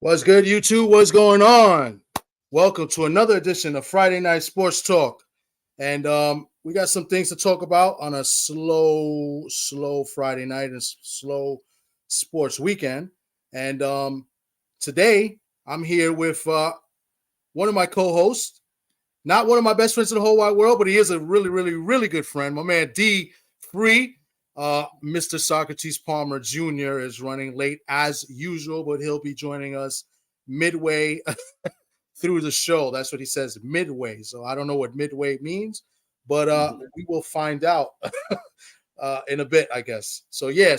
What's good, YouTube? What's going on? Welcome to another edition of Friday Night Sports Talk. And we got some things to talk about on a slow Friday night and slow sports weekend. And today I'm here with one of my co-hosts, not one of my best friends in the whole wide world, but he is a really good friend. My man D Free. Mr. Socrates Palmer Jr. is running late as usual, but he'll be joining us midway through the show. That's what he says, midway. So I don't know what midway means, but we will find out in a bit, I guess. So yeah,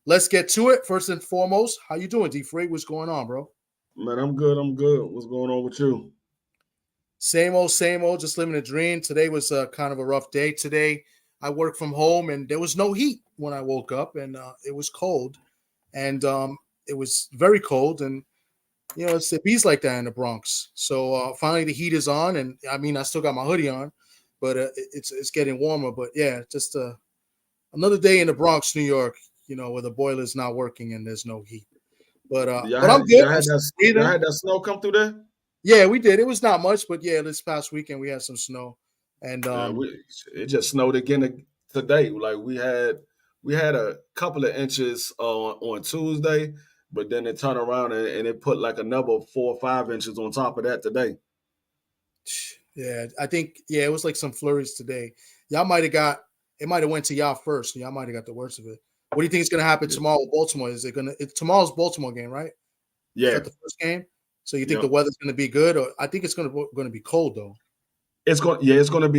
let's get to it. First and foremost, how you doing, D Free? What's going on, bro? Man, I'm good. I'm good. What's going on with you? Same old, just living a dream. Today was kind of a rough day today. I worked from home and there was no heat when I woke up, and it was cold, and it was very cold, and it bees like that in the Bronx. So finally the heat is on, and I mean I still got my hoodie on, but it's getting warmer. But yeah, just another day in the Bronx, New York, where the boiler's not working and there's no heat. But I'm good. I'm still y'all breathing. had that snow come through there? Yeah, we did. It was not much, but yeah, this past weekend we had some snow, and Yeah, it just snowed again today. Like we had a couple of inches on Tuesday, but then it turned around and it put like another 4 or 5 inches on top of that today. yeah, I think it was like some flurries today. Y'all might have got it. Might have went to y'all first. Y'all might have got the worst of it. What do you think is going to happen Yeah. tomorrow with Baltimore? Is it going to? Tomorrow's Baltimore game, right? Is Yeah. that the first game? So you think the Yep. weather's going to be good, or I think it's going to be cold though. It's gonna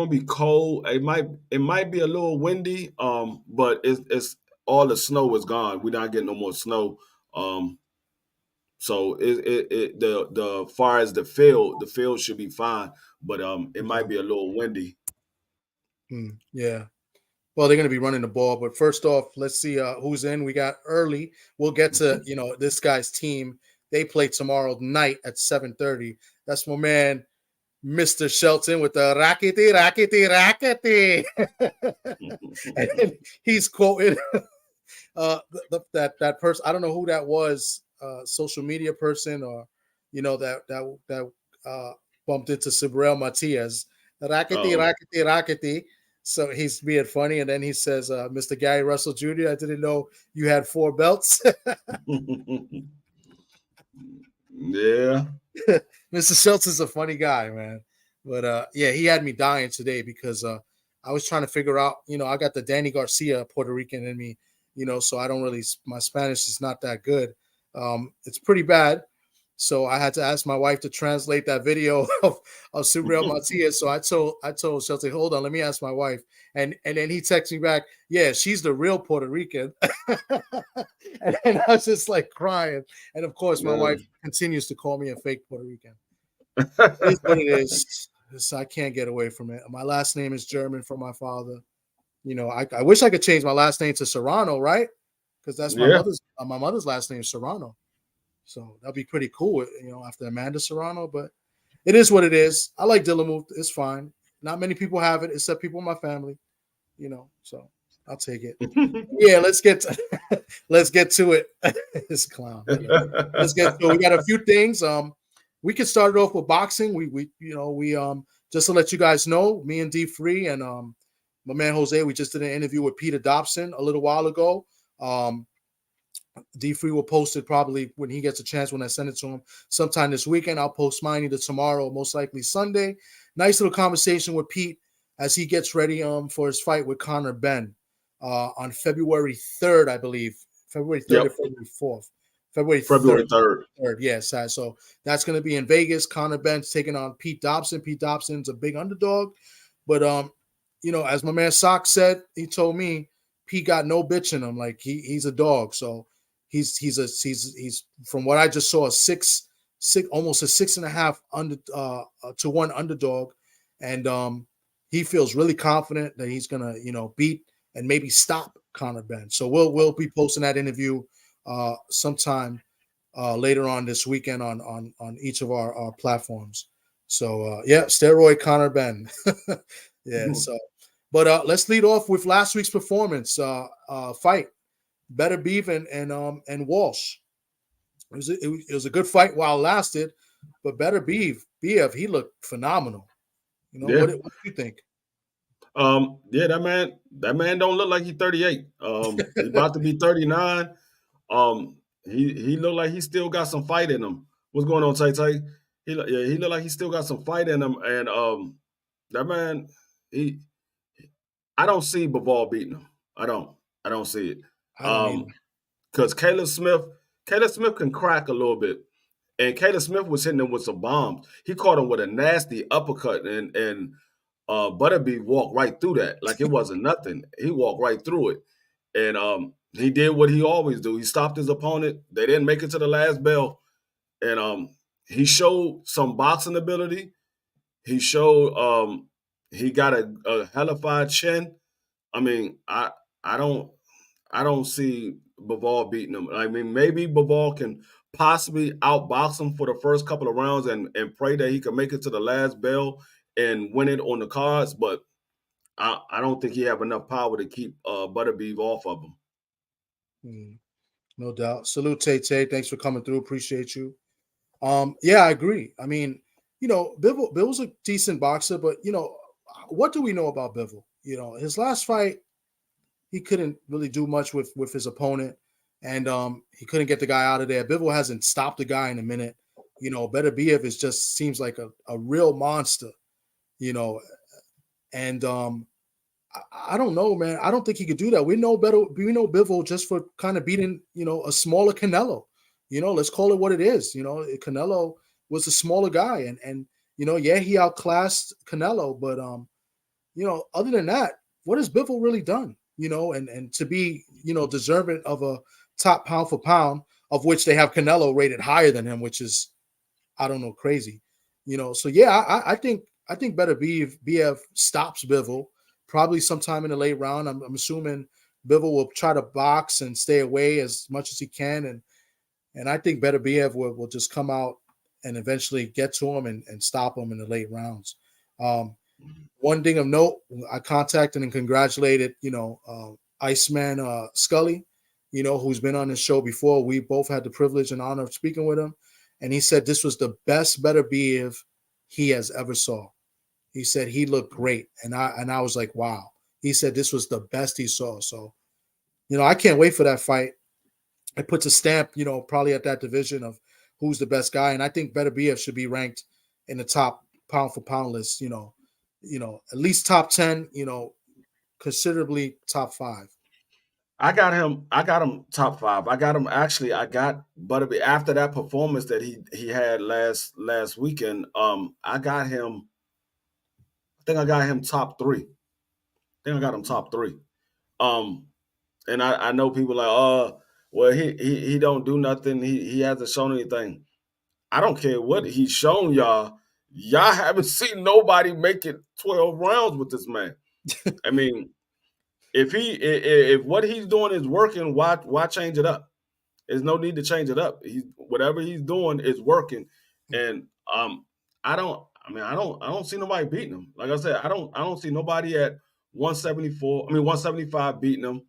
be cold. It might be a little windy. But it's all the snow is gone. We're not getting no more snow. Um, So the far as the field should be fine, but it Okay. might be a little windy. Yeah. Well, they're going to be running the ball, but first off, let's see who's in. We got early. We'll get to this guy's team. They play tomorrow night at 7:30. That's my man, Mr. Shelton, with the rackety. And he's quoting that person. I don't know who that was, social media person, or that bumped into Sibrel Matias. Oh, Rackety. So he's being funny, and then he says, "Mr. Gary Russell Jr., I didn't know you had 4 belts." yeah. Mr. Shelton's a funny guy, man. But yeah, he had me dying today because I was trying to figure out, I got the Danny Garcia Puerto Rican in me, so I don't really, my Spanish is not that good. It's pretty bad. So I had to ask my wife to translate that video of Subriel Matias. So I told Shelton, hold on, let me ask my wife. And then he texted me back, yeah, she's the real Puerto Rican. And I was just like crying. And of course, my wife continues to call me a fake Puerto Rican. It is what it is. I can't get away from it. My last name is German from my father. I wish I could change my last name to Serrano, right? Because that's Yeah. my mother's last name is Serrano. So that'd be pretty cool, after Amanda Serrano. But it is what it is. I like Dillamuth. It's fine. Not many people have it, except people in my family. So I'll take it. Yeah, let's get to it. This clown. Let's get to it. We got a few things. We could start it off with boxing. We just to let you guys know, me and D Free and my man Jose, we just did an interview with Peter Dobson a little while ago. D Free will post it probably when he gets a chance, when I send it to him sometime this weekend. I'll post mine either tomorrow or most likely Sunday. Nice little conversation with Pete as he gets ready for his fight with Conor Benn on February 3rd, I believe. February 3rd or Yep. February 4th. February February 3rd. 3rd. Yes. So that's going to be in Vegas. Conor Benn's taking on Pete Dobson. Pete Dobson's a big underdog. But, as my man Sock said, he told me Pete got no bitch in him. Like he's a dog. So he's from what I just saw, almost a 6.5 to 1 underdog. And he feels really confident that he's going to, beat and maybe stop Conor Benn. So we'll be posting that interview sometime later on this weekend on each of our platforms. So yeah, steroid Conor Benn. Yeah. So, but let's lead off with last week's performance fight. Better Beef and Walsh. It was a good fight while it lasted, but better BF, he looked phenomenal. Yeah. What do you think? Yeah, that man don't look like he's 38. He about to be 39. He look like he still got some fight in him. What's going on, Tay Tay? He look like he still got some fight in him, and that man, he I don't see Bivol beating him. I don't. I don't see it. I don't either. Because Caleb Smith can crack a little bit, and Caleb Smith was hitting him with some bombs. He caught him with a nasty uppercut, and Butterbeef walked right through that like it wasn't nothing. He walked right through it, and he did what he always do. He stopped his opponent. They didn't make it to the last bell, and he showed some boxing ability. He showed he got a hellified chin. I mean, I don't I don't see Bivol beating him. I mean, maybe Bivol can possibly outbox him for the first couple of rounds and pray that he can make it to the last bell and win it on the cards. But I don't think he have enough power to keep Butterbeef off of him. Mm, no doubt. Salute Tay Tay. Thanks for coming through. Appreciate you. Yeah, I agree. I mean, Biv's a decent boxer, but what do we know about Bivol? His last fight, he couldn't really do much with his opponent, and he couldn't get the guy out of there. Bivol hasn't stopped the guy in a minute. Better Biev is just seems like a real monster. You know, and I don't know, man. I don't think he could do that. We know better. We know Bivol just for kind of beating, a smaller Canelo. Let's call it what it is. Canelo was a smaller guy, and yeah, he outclassed Canelo, but other than that, what has Bivol really done? And to be, deserving of a top pound for pound, of which they have Canelo rated higher than him, which is, I don't know, crazy. So yeah, I think better BF stops Bivol probably sometime in the late round. I'm assuming Bivol will try to box and stay away as much as he can, and I think better BF will just come out and eventually get to him and stop him in the late rounds. One thing of note, I contacted and congratulated, Iceman Scully, who's been on the show before. We both had the privilege and honor of speaking with him, and he said this was the best better BF he has ever saw. He said he looked great, and I was like, wow. He said this was the best he saw. So, I can't wait for that fight. It puts a stamp, probably at that division of who's the best guy, and I think Better BF should be ranked in the top pound for pound list. At least top 10. Considerably top 5. I got him top five. I got him actually. I got Butterbeef after that performance that he had last weekend. I got him. I think I got him top three. I think I got him top three. Um, and I know people like, well, he don't do nothing. He hasn't shown anything. I don't care what he's shown y'all. Y'all haven't seen nobody make it 12 rounds with this man. I mean, if what he's doing is working, why change it up? There's no need to change it up. Whatever he's doing is working, and I don't see nobody beating him. Like I said, I don't see nobody at 174. 175 beating him.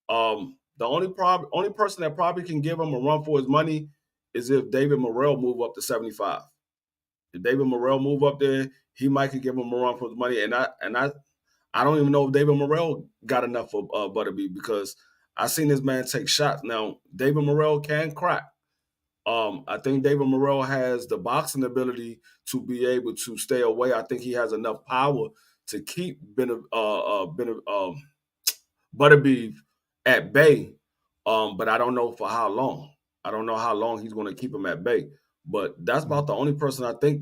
The only person that probably can give him a run for his money is if David Morrell move up to 75. If David Morrell move up there, he might could give him a run for his money. And I don't even know if David Morrell got enough for Butterbeef because I seen this man take shots. Now David Morrell can crack. I think David Morrell has the boxing ability to be able to stay away. I think he has enough power to keep Butterbeef at bay. But I don't know for how long. I don't know how long he's going to keep him at bay. But that's about the only person I think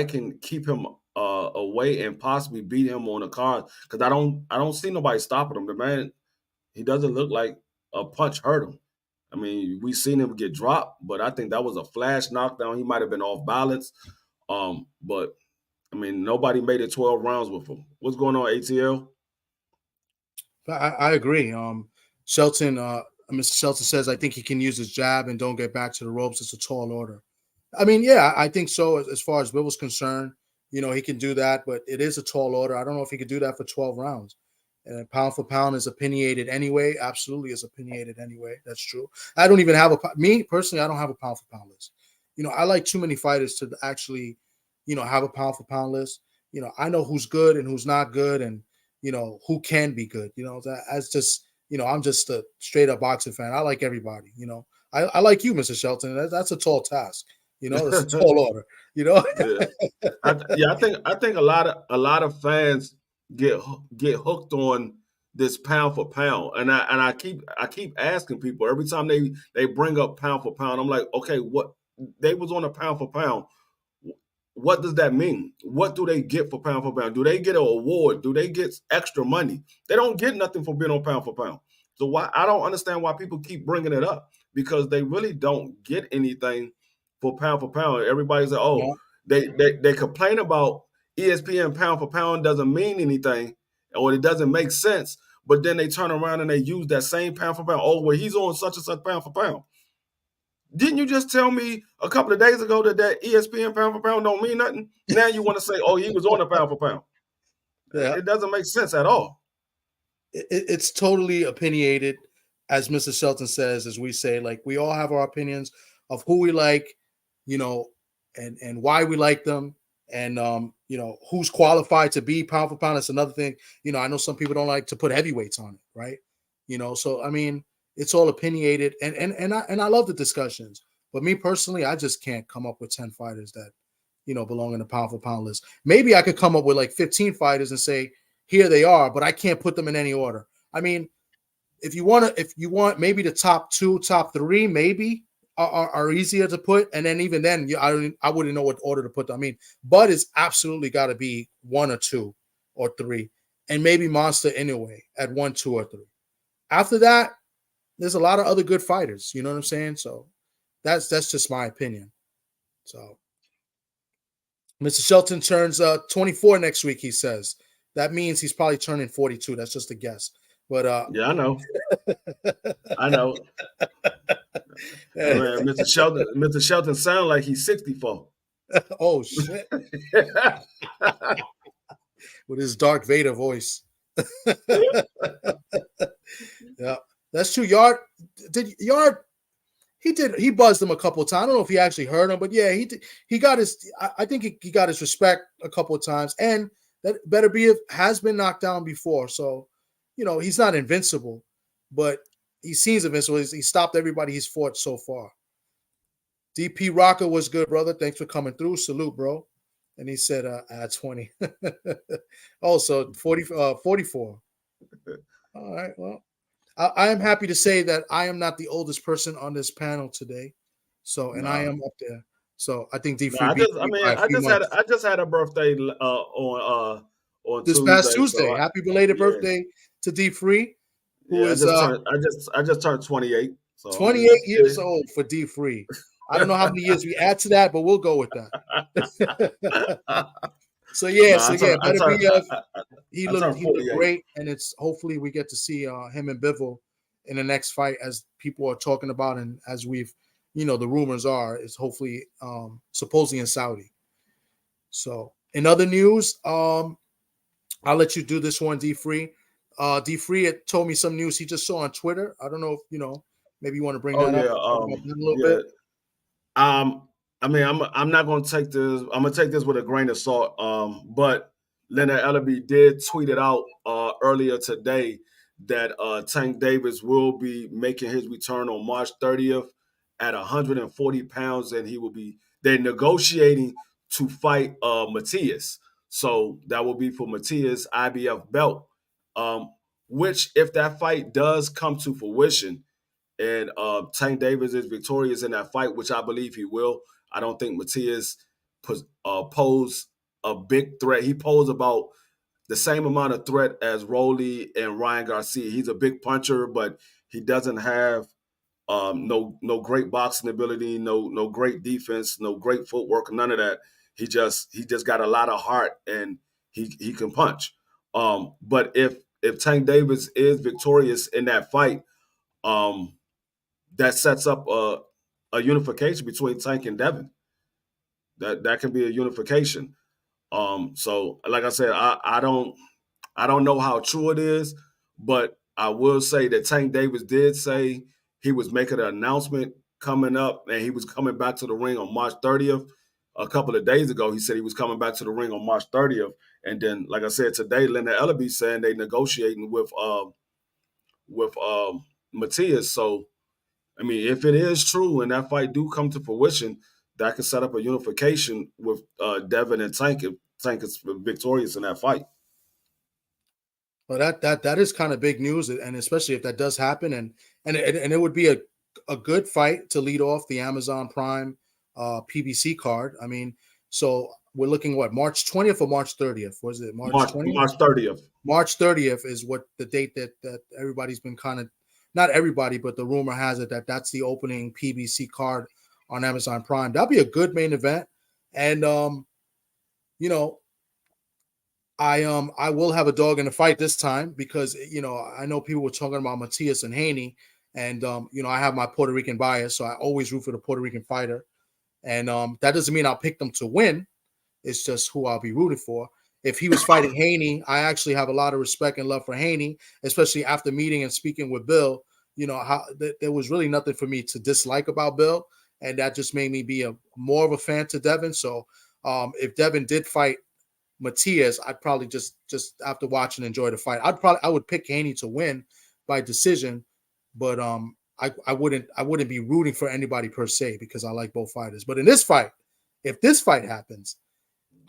can keep him away and possibly beat him on the card because I don't see nobody stopping him. The man, he doesn't look like a punch hurt him. I mean, we seen him get dropped, but I think that was a flash knockdown. He might have been off balance. But I mean, nobody made it 12 rounds with him. What's going on, ATL? I agree. Shelton, Mr. Shelton says, I think he can use his jab and don't get back to the ropes. It's a tall order. I mean, yeah, I think so. As far as Bibble's concerned, he can do that, but it is a tall order. I don't know if he could do that for 12 rounds. And pound for pound is opinionated anyway. Absolutely is opinionated anyway. That's true. I don't even have me personally. I don't have a pound for pound list. I like too many fighters to actually, have a pound for pound list. I know who's good and who's not good, and who can be good. That's just I'm just a straight up boxing fan. I like everybody. I like you, Mr. Shelton. That's a tall task. That's a tall order. You know. Yeah. I think a lot of fans get hooked on this pound for pound, and I keep asking people every time they bring up pound for pound. I'm like, okay, what they was on a pound for pound. What does that mean? What do they get for pound for pound? Do they get an award? Do they get extra money? They don't get nothing for being on pound for pound. So why I don't understand why people keep bringing it up because they really don't get anything for pound. Everybody's like, oh, Yeah. they complain about ESPN pound for pound doesn't mean anything or it doesn't make sense. But then they turn around and they use that same pound for pound. Oh, well, he's on such and such pound for pound. Didn't you just tell me a couple of days ago that ESPN pound for pound don't mean nothing? Now you want to say, oh, he was on a pound for pound. Yeah. It doesn't make sense at all. It's totally opinionated, as Mr. Shelton says, as we say, like we all have our opinions of who we like, you know, and why we like them, and who's qualified to be pound for pound. That's another thing. I know some people don't like to put heavyweights on it, right? So I mean, it's all opinionated, and I love the discussions. But me personally, I just can't come up with 10 fighters that belong in the pound for pound list. Maybe I could come up with like 15 fighters and say here they are, but I can't put them in any order. I mean, if you want maybe the top two, top three, maybe are easier to put, and then even then, I wouldn't know what order to put them. I mean, Bud is absolutely got to be one or two or three, and maybe Monster anyway at 1, 2, or 3. After that, there's a lot of other good fighters. You know what I'm saying? So that's just my opinion. So Mr. Shelton turns 24 next week, he says. That means he's probably turning 42. That's just a guess. But Yeah, I know. I know. I mean, Mr. Shelton sound like he's 64. oh shit, with his Dark Vader voice. Yeah, that's true. Yard he buzzed him a couple of times. I don't know if he actually heard him, but yeah, he did. He got his. I think he got his respect a couple of times, and that Better be has been knocked down before, so he's not invincible, but he seems invincible. He stopped everybody he's fought so far. DP Rocker was good, brother. Thanks for coming through. Salute, bro. And he said, at 20. Also, 44. All right. Well, I am happy to say that I am not the oldest person on this panel today. So, and I No, am up there. So I think D no. Free beat I me mean, by a few months. I just had a birthday on This past Tuesday. So Tuesday. Happy belated yeah, birthday to D Free, who yeah. is I just turned 28. So I mean, 28 years old for D Free. I don't know how many years we add to that, but we'll go with that. So yeah, no, so yeah, better be. He I looked turned he looked 48. great, and it's hopefully we get to see him and Bivol in the next fight, as people are talking about, and as we've, the rumors are, is hopefully supposedly in Saudi. So in other news, I'll let you do this one, D Free. D Free had told me some news he just saw on Twitter. I don't know if maybe you want to bring Oh that up, yeah, talk about that a little yeah. bit. I mean, I'm not gonna take this. I'm gonna take this with a grain of salt. But Leonard Ellerby did tweet it out earlier today that Tank Davis will be making his return on March 30th at 140 pounds, and he will be. They're negotiating to fight Matias, so that will be for Matias' IBF belt. Um, which, if that fight does come to fruition, and Tank Davis is victorious in that fight, which I believe he will. I don't think Matias posed a big threat. He posed about the same amount of threat as Rolly and Ryan Garcia. He's a big puncher, but he doesn't have no great boxing ability, no great defense, no great footwork, none of that. He just got a lot of heart and he can punch. But if Tank Davis is victorious in that fight, um, that sets up a unification between Tank and Devin. That can be a unification. So like I said, I don't. I don't know how true it is, but I will say that Tank Davis did say he was making an announcement coming up and he was coming back to the ring on March 30th. A couple of days ago, he said he was coming back to the ring on March 30th. And then, like I said today, Linda Ellaby saying they negotiating with Matias. So I mean, if it is true and that fight do come to fruition, that could set up a unification with Devin and Tank if Tank is victorious in that fight. Well, that is kind of big news, and especially if that does happen, and it would be a good fight to lead off the Amazon Prime PBC card. I mean, so we're looking what, March 20th or March 30th? Was it March 20th? March 30th. March 30th is what the date that everybody's been kind of, not everybody, but the rumor has it that that's the opening PBC card on Amazon Prime. That'll be a good main event, and you know, I will have a dog in the fight this time because I know people were talking about Matias and Haney, and I have my Puerto Rican bias, so I always root for the Puerto Rican fighter, and that doesn't mean I'll pick them to win. It's just who I'll be rooting for. If he was fighting Haney, I actually have a lot of respect and love for Haney, especially after meeting and speaking with Bill. There was really nothing for me to dislike about Bill, and that just made me be more of a fan to Devin. So if Devin did fight Matias, I'd probably just after watching enjoy the fight. I would pick Haney to win by decision, but I wouldn't be rooting for anybody per se because I like both fighters. But in this fight, if this fight happens,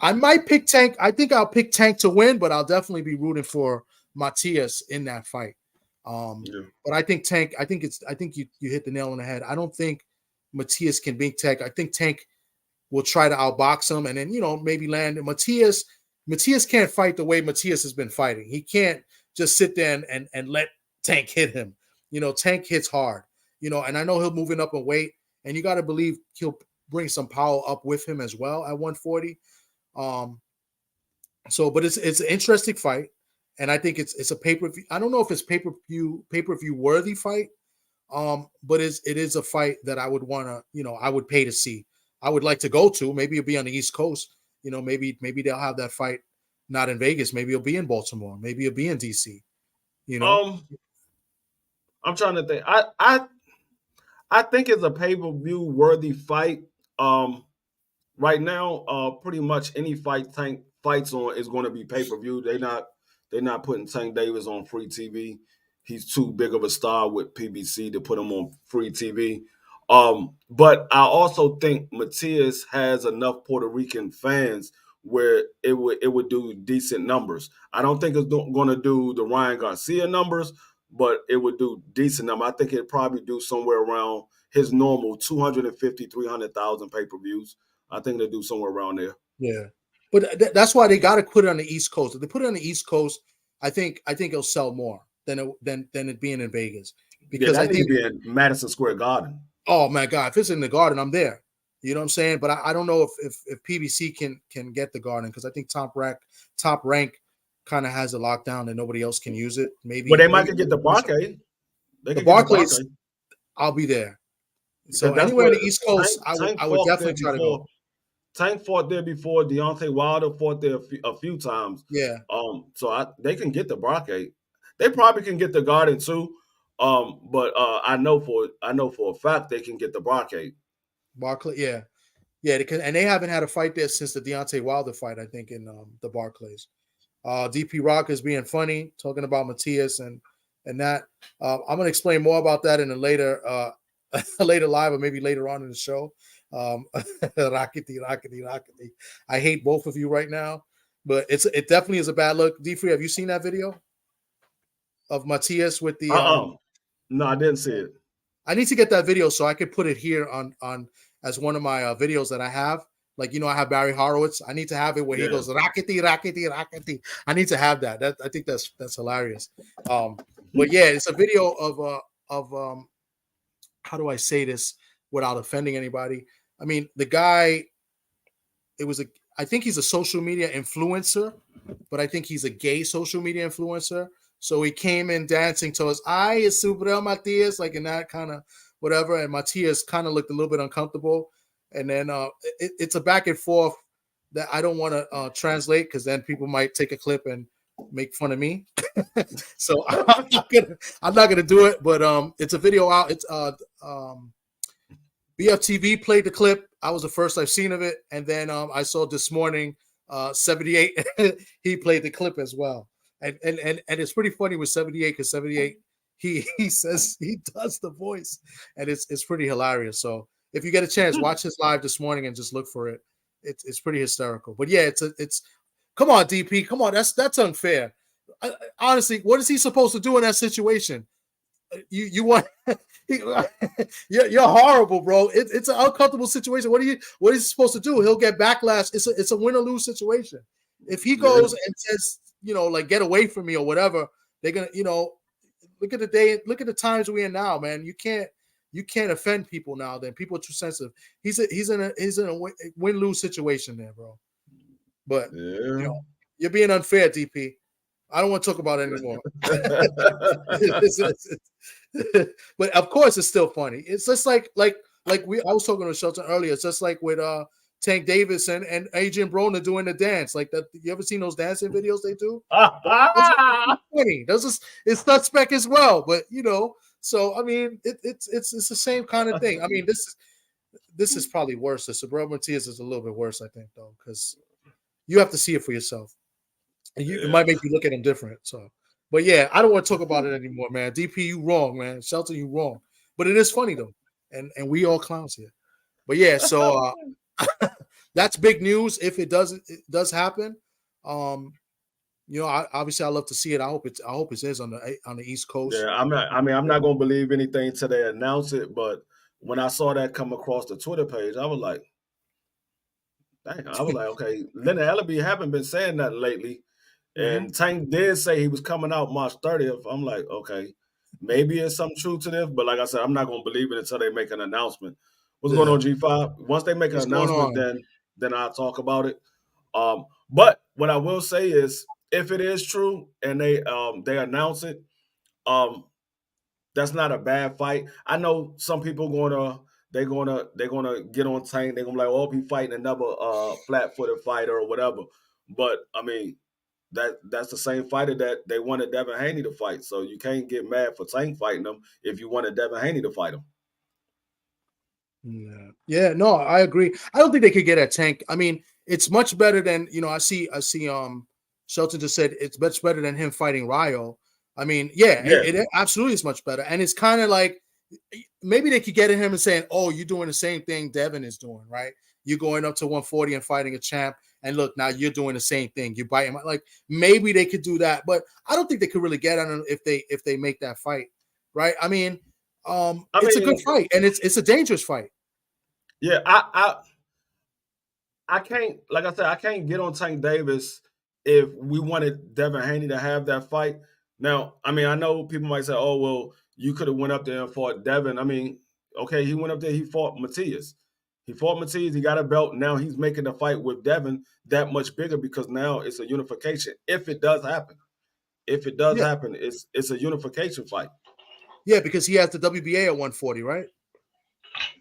I might pick Tank. I think I'll pick Tank to win, but I'll definitely be rooting for Matias in that fight. But I think Tank. I think you hit the nail on the head. I don't think Matias can beat Tank. I think Tank will try to outbox him and then maybe land. Matias can't fight the way Matias has been fighting. He can't just sit there and let Tank hit him. Tank hits hard. And I know he'll moving up in weight, and you got to believe he'll bring some power up with him as well at 140. But it's an interesting fight, and I think it's a pay-per-view. I don't know if it's pay-per-view worthy fight, but it is a fight that I would want to, I would pay to see. I would like to go to. Maybe it'll be on the East Coast. Maybe they'll have that fight not in Vegas. Maybe it'll be in Baltimore. Maybe it'll be in DC. I'm trying to think. I think it's a pay-per-view worthy fight. Right now, pretty much any fight Tank fights on is going to be pay-per-view. They're not putting Tank Davis on free TV. He's too big of a star with PBC to put him on free TV. But I also think Matias has enough Puerto Rican fans where it would do decent numbers. I don't think it's going to do the Ryan Garcia numbers, but it would do decent numbers. I think it'd probably do somewhere around his normal 250, 300,000 pay-per-views. I think they do somewhere around there. Yeah, but that's why they got to put it on the East Coast. If they put it on the East Coast, I think it'll sell more than it being in Vegas. Because I think be in Madison Square Garden. Oh my God, if it's in the Garden, I'm there. You know what I'm saying? But I don't know if PBC can get the Garden because I think Top Rank kind of has a lockdown and nobody else can use it. Maybe. But they might get the Barcade. The Barclays, I'll be there. So anywhere on the East Coast, I would definitely try to go. Tank fought there before. Deontay Wilder fought there a few times. Yeah. So they can get the Barcade. They probably can get the Garden too. But I know for a fact they can get the Barcade. Barclay, yeah. And they haven't had a fight there since the Deontay Wilder fight, I think, in the Barclays. DP Rock is being funny, talking about Matias and that. I'm gonna explain more about that in a later live or maybe later on in the show. Rockety. I hate both of you right now, but it definitely is a bad look. D3, have you seen that video of Matias with the? No, I didn't see it. I need to get that video so I could put it here on as one of my videos that I have. Like, I have Barry Horowitz. I need to have it where he goes Rockety. I need to have that. I think that's hilarious. But yeah, it's a video of how do I say this without offending anybody? I mean, the guy, I think he's a social media influencer, but I think he's a gay social media influencer. So he came in dancing to us, "Ay, es Subrel Matias," like in that kind of whatever. And Matias kind of looked a little bit uncomfortable. And then it's a back and forth that I don't want to translate because then people might take a clip and make fun of me. So I'm not gonna do it. But it's a video out. It's BFTV played the clip. I was the first I've seen of it, and then I saw this morning 78. He played the clip as well, and it's pretty funny with 78 because 78 he says he does the voice, and it's pretty hilarious. So if you get a chance, watch his live this morning and just look for it. It's pretty hysterical. But yeah, it's come on, DP, come on, that's unfair. Honestly, what is he supposed to do in that situation? You want you're horrible, bro. It's an uncomfortable situation. What is he supposed to do? He'll get backlash. It's a win or lose situation. If he goes and says, like get away from me or whatever, they're gonna, look at the day, look at the times we're in now, man. You can't offend people now. Then people are too sensitive. He's in a win lose situation there, bro. But you're being unfair, DP. I don't want to talk about it anymore. But of course, it's still funny. It's just like I was talking to Shelton earlier. It's just like with Tank Davis and Adrian Broner doing the dance. Like that. You ever seen those dancing videos they do? Those are funny. It's suspect as well. But so I mean, it's the same kind of thing. I mean, this is probably worse. The Suburban Tears is a little bit worse, I think, though, because you have to see it for yourself. And it might make you look at them different. So, but yeah, I don't want to talk about it anymore, man. DP, you wrong, man. Shelton, you wrong. But it is funny though, and we all clowns here. But yeah, so that's big news if it does happen. Obviously I love to see it. I hope it is on the East Coast. Yeah, I'm not gonna believe anything till they announce it. But when I saw that come across the Twitter page, I was like, dang, okay, Leonard Ellaby haven't been saying that lately. And Tank did say he was coming out March 30th. I'm like, okay, maybe it's some truth to this, but like I said, I'm not gonna believe it until they make an announcement. What's going on, G5? Once they make an announcement, then I'll talk about it. But what I will say is, if it is true and they announce it, that's not a bad fight. I know some people they're gonna get on Tank. They're gonna be like, oh, he fighting another flat-footed fighter or whatever. But I mean, that's the same fighter that they wanted Devin Haney to fight. So you can't get mad for Tank fighting him if you wanted Devin Haney to fight him. Yeah, no, I agree. I don't think they could get at Tank. I mean, it's much better than I see Shelton just said it's much better than him fighting Ryo. I mean, it absolutely is much better. And it's kind of like maybe they could get at him and saying, oh, you're doing the same thing Devin is doing, right? You're going up to 140 and fighting a champ. And look, now you're doing the same thing. You bite him. Like maybe they could do that, but I don't think they could really get on him if they make that fight, right? I mean, it's a good fight, and it's a dangerous fight. Yeah, I can't, like I said, I can't get on Tank Davis if we wanted Devin Haney to have that fight. Now, I mean, I know people might say, oh, well, you could have went up there and fought Devin. I mean, okay, he went up there, he fought Matias. He got a belt. Now he's making the fight with Devin that much bigger because now it's a unification. If it does happen, it's a unification fight. Yeah, because he has the WBA at 140, right?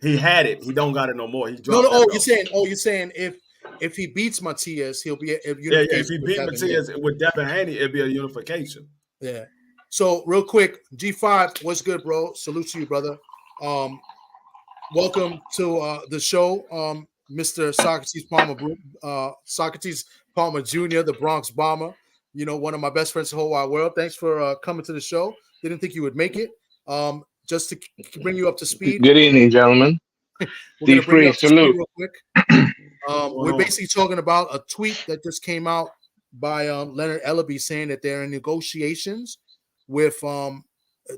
He had it. He don't got it no more. He dropped you're saying if he beats Matias, he'll be a unification. Yeah, if he beat Matias with Devin Haney, it'd be a unification. Yeah. So real quick, G5, what's good, bro? Salute to you, brother. Welcome to the show, Mr. Socrates Palmer Jr., the Bronx Bomber. One of my best friends in the whole wide world. Thanks for coming to the show. Didn't think you would make it. Just to bring you up to speed. Good evening, gentlemen. D3, salute. Real quick. We're basically talking about a tweet that just came out by Leonard Ellaby saying that they're in negotiations with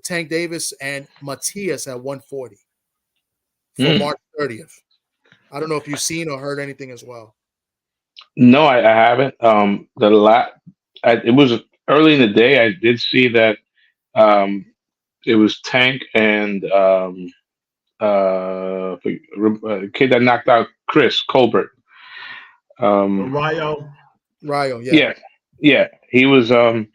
Tank Davis and Matias at 140 for March 30th. I don't know if you've seen or heard anything as well. No, I haven't. It was early in the day. I did see that it was Tank and the kid that knocked out Chris Colbert. Ryo, yeah. He was. I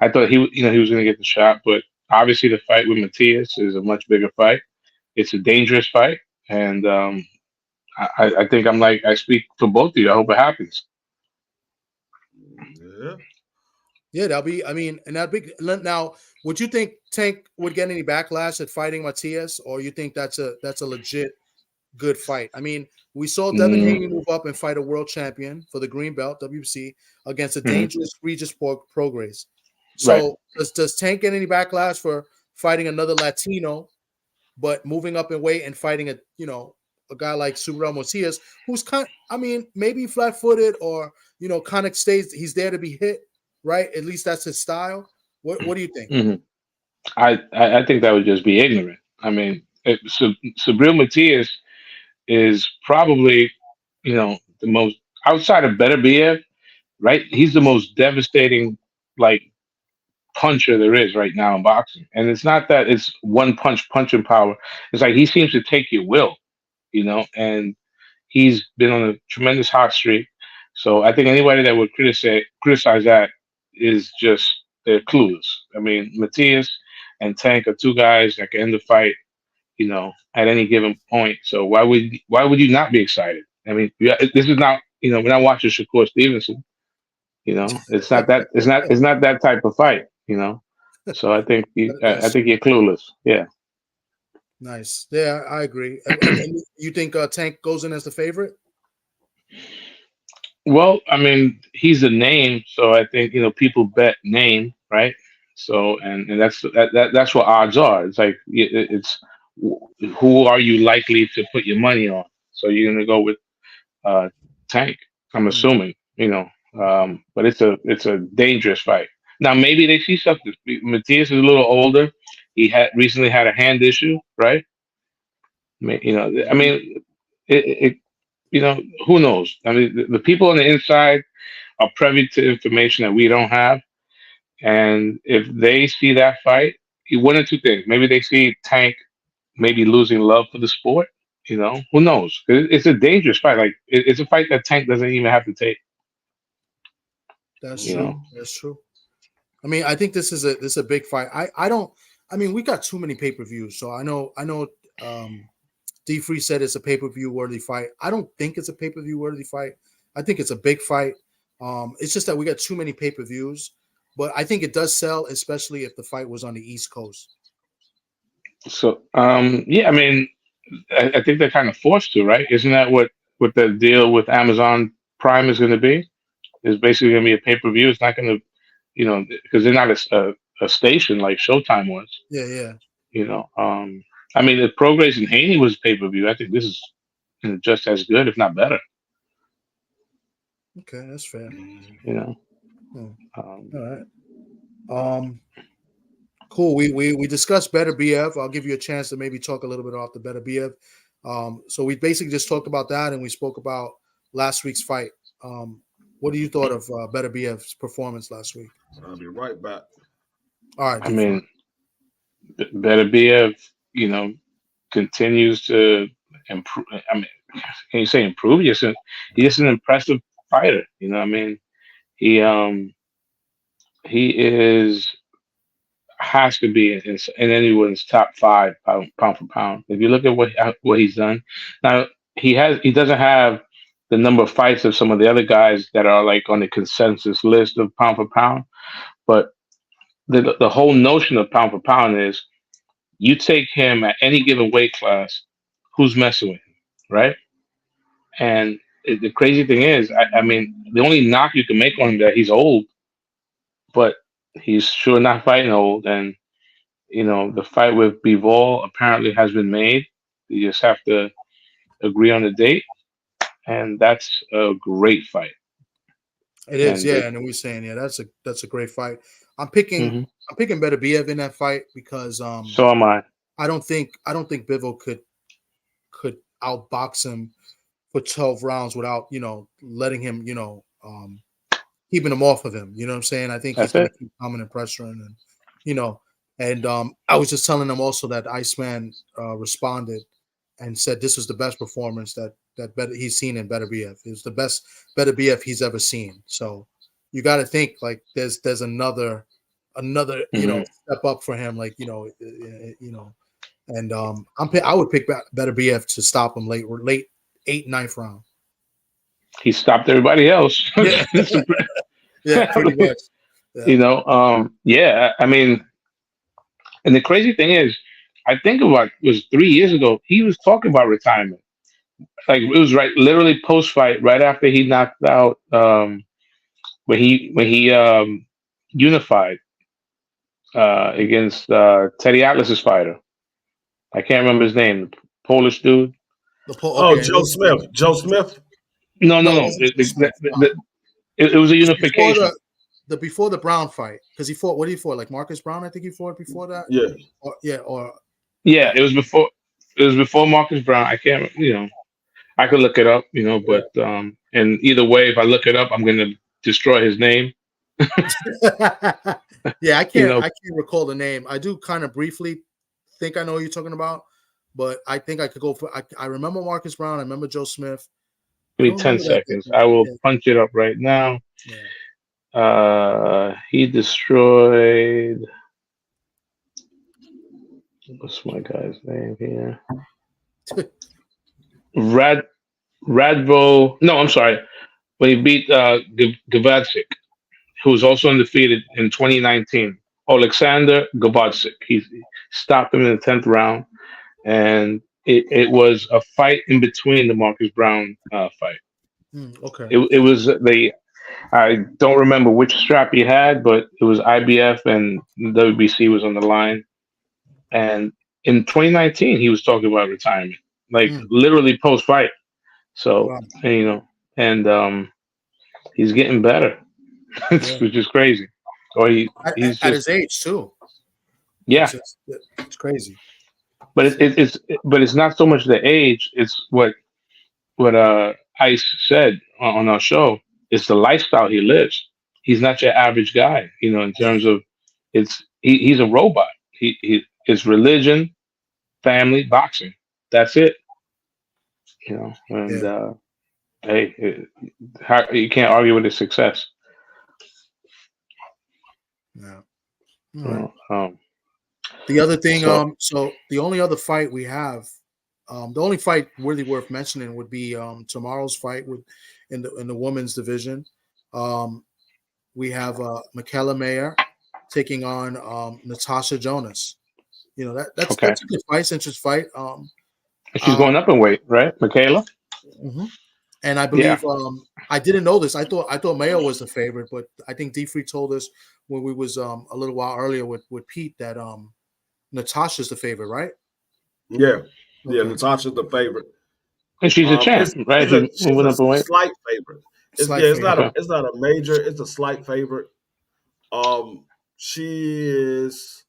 thought he was going to get the shot, but obviously the fight with Matias is a much bigger fight. It's a dangerous fight, and I think I speak for both of you. I hope it happens. Yeah. Yeah, that'll be. I mean, and that big. Now, would you think Tank would get any backlash at fighting Matias, or you think that's a legit good fight? I mean, we saw Devin Mm, Haney move up and fight a world champion for the green belt WBC against a mhm. dangerous Regis Prograis. Right. So does Tank get any backlash for fighting another Latino, but moving up in weight and fighting a guy like Subriel Matias, who's I mean, maybe flat footed or kind of stays. He's there to be hit, right? At least that's his style. What do you think? Hmm. I think that would just be ignorant. I mean, Sabril Matias is probably, the most outside of Better BF, right? He's the most devastating, like, puncher there is right now in boxing. And it's not that it's one punching power. It's like he seems to take your will, and he's been on a tremendous hot streak. So I think anybody that would criticize that is just they're clueless. I mean, Matias and Tank are two guys that can end the fight, at any given point. So why would you not be excited? I mean, this is not, we're not watching Shakur Stevenson. It's not that type of fight. So I think I That's think you're clueless. Yeah. nice. Yeah, I agree. And you think Tank goes in as the favorite? Well, I mean, he's a name, so I think people bet name, right? So and that's what odds are. It's like it's who are you likely to put your money on? So you're gonna go with uh, Tank. I'm Mm. assuming, but it's a dangerous fight. Now maybe they see something. Matthias is a little older. He had recently had a hand issue, right? I mean, it who knows? I mean, the people on the inside are privy to information that we don't have. And if they see that fight, one or two things. Maybe they see Tank maybe losing love for the sport. Who knows? It's a dangerous fight. Like it's a fight that Tank doesn't even have to take. That's You true. know, That's true. I mean, I think this is a big fight. I don't. I mean, we got too many pay per views, so I know. D Free said it's a pay per view worthy fight. I don't think it's a pay per view worthy fight. I think it's a big fight. It's just that we got too many pay per views, but I think it does sell, especially if the fight was on the East Coast. so yeah, I mean, I think they're kind of forced to, right? Isn't that what the deal with Amazon Prime is going to be? It's basically going to be a pay per view. It's not going to, because they're not a station like Showtime was. Yeah, yeah. You know, I mean, if Progress and Haney was pay per view, I think this is just as good, if not better. Okay, that's fair. You know, Hmm. um, All right. Cool. We discussed Better BF. I'll give you a chance to maybe talk a little bit off the Better BF. So we basically just talked about that, and we spoke about last week's fight. What do you thought of Better BF's performance last week? I'll be right back. All right, I D. mean, Better BF, continues to improve. I mean, can you say improve? He's just an impressive fighter. I mean, he he is has to be in anyone's top five pound for pound. If you look at what he's done now, he doesn't have the number of fights of some of the other guys that are like on the consensus list of pound for pound. But the whole notion of pound for pound is you take him at any given weight class, who's messing with him, right? And the crazy thing is, I mean, the only knock you can make on him that he's old, but he's sure not fighting old. And the fight with Bivol apparently has been made. You just have to agree on the date, and that's a great fight. It is, And yeah. And we're saying, yeah, that's a great fight. I'm picking Mhm. I'm picking Better BF in that fight because So am I. I don't think Bivol could outbox him for 12 rounds without letting him keeping him off of him. You know what I'm saying? I think he's That's going it. to keep coming and pressuring, and you know, and I was just telling him also that Iceman responded and said this was the best performance that better he's seen in Better BF. It was the best Better BF he's ever seen. So you got to think like there's another Hmm. step up for him, like and I would pick Better BF to stop him late eighth, ninth round. He stopped everybody else. Yeah, yeah, pretty much. Yeah. Yeah. I mean, and the crazy thing is, I think about it was 3 years ago. He was talking about retirement. Like it was right, literally post fight, right after he knocked out when he unified against Teddy Atlas's fighter. I can't remember his name. The Polish dude. The poll. Oh, Okay. Joe Smith. Joe Smith. No, no, No, it no. wasn't Joe Smith. It was a It was before unification. the before the Brown fight because he fought. What did he fought? Like Marcus Brown, I think he fought before that. Yeah. Or, yeah. Or Yeah, okay. it was before. It was before Marcus Brown. I can't. I could look it up. Yeah. But and either way, if I look it up, I'm gonna destroy his name. Yeah, I You can't. know, I can't recall the name. I do kind of briefly think I know what you're talking about, but I think I could go for. I remember Marcus Brown. I remember Joe Smith. I give me don't 10 remember that. seconds. I will Yeah. punch it up right now. Yeah. He destroyed. What's my guy's name here? Rad Radvo. No, I'm sorry. When he beat Gavadzic, who was also undefeated in 2019. Alexander Gavadzic. He stopped him in the 10th round, and it was a fight in between the Marcus Brown fight. Okay. It was the I don't remember which strap he had, but it was IBF and WBC was on the line. And in 2019, he was talking about retirement, like Mm, literally post fight. So, wow. and, and he's getting better, Yeah. which is crazy. Or he's At just his age too. yeah. It's crazy. But So, it's not so much the age. It's what Ice said on our show. It's the lifestyle he lives. He's not your average guy. In yeah. terms of he's a robot. He his religion, family, boxing. That's it. And Yeah. hey, you can't argue with his success. Yeah. All You right. know, um, The other thing, so so the only other fight we have, the only fight really worth mentioning would be tomorrow's fight with in the women's division. Um, we have Michaela Mayer taking on Natasha Jonas. okay, That's a good fight, interest fight. and she's Um, going up in weight, right, Michaela? mhm. And I Yeah. believe I didn't know this. I thought Mayo was the favorite, but I think D Free told us when we was a little while earlier with Pete that Natasha's the favorite, right? Yeah. Yeah. Okay, Natasha's the favorite. And she's a champ, It's right? She's she's moving a up in weight. slight favorite. slight favorite. Okay. It's not a major. It's a slight favorite. Um, she is.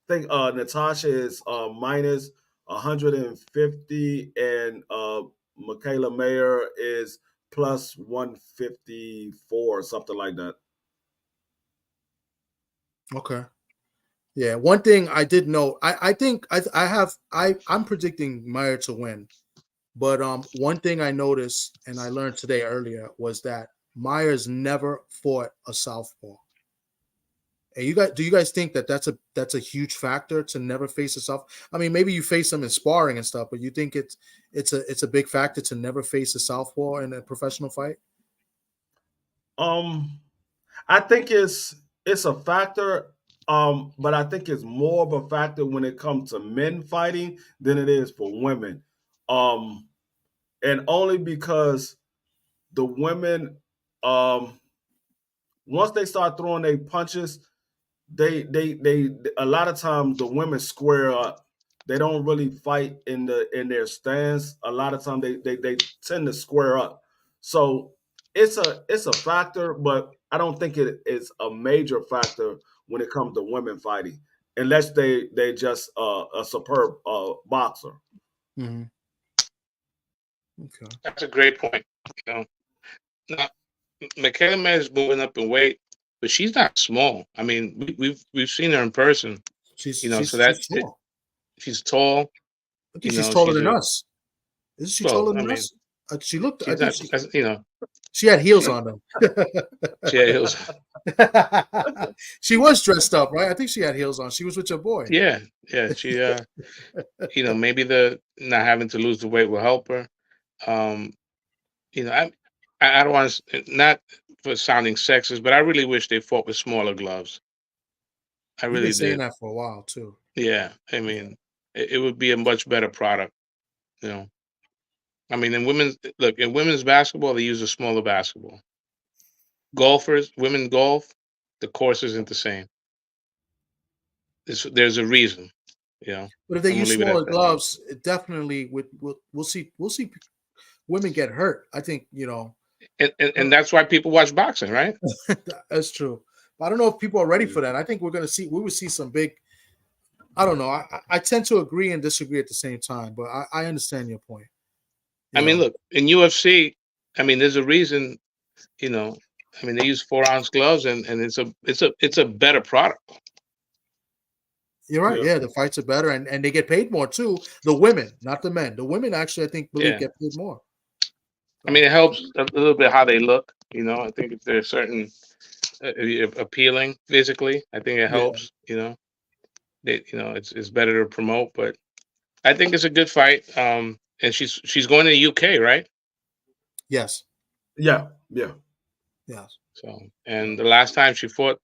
I think Natasha is minus 150, and Michaela Mayer is plus 154, something like that. Okay. Yeah, one thing I did know, I think I'm predicting Meyer to win, but one thing I noticed and I learned today earlier was that Myers never fought a southpaw. And do you guys think that that's a huge factor to never face a south? I mean, maybe you face them in sparring and stuff, but you think it's a big factor to never face a southpaw in a professional fight? Um, I think it's a factor, but I think it's more of a factor when it comes to men fighting than it is for women. Um, and only because the women, um, once they start throwing their punches, they a lot of times the women square up. They don't really fight in their stance. A lot of times they tend to square up. So it's a factor, but I don't think it is a major factor when it comes to women fighting, unless they just a superb boxer. Mm-hmm. Okay. That's a great point. You know, now Michaela May is moving up in weight, but she's not small. I mean, we've seen her in person. She's So she's that she's tall. she's tall. I think she's taller She's than a us. Isn't she well. taller I than mean, us? She looked. I she's think not. she had heels She on them. she had heels. She was dressed up, right? I think she had heels on. She was with your boy. Yeah, yeah. She maybe the not having to lose the weight will help her. Um, I don't want to not for sounding sexist, but I really wish they fought with smaller gloves. I You've been really saying did. that for a while too. Yeah, I Yeah. mean, it would be a much better product. You know, I mean, in women's basketball, they use a smaller basketball. Golfers, women golf, the course isn't the same. There's a reason. You know, But if they I'm gonna use leave it at smaller that. gloves, it definitely we'll see women get hurt. I think And that's why people watch boxing, right? that's true. But I don't know if people are ready for that. I think we would see some big. I don't know. I tend to agree and disagree at the same time, but I understand your point. I mean, look, in UFC, I mean, there's a reason. You know, I mean, they use 4-ounce gloves, and it's a better product. You're right. Yeah, the fights are better, and they get paid more too. The women, not the men. The women actually, I believe, get paid more. I mean, it helps a little bit how they look. You know, I think if they're certain appealing physically, I think it helps. You know, it's better to promote, but I think it's a good fight. And she's going to the UK, right? Yes. Yeah. Yes. So, and the last time she fought,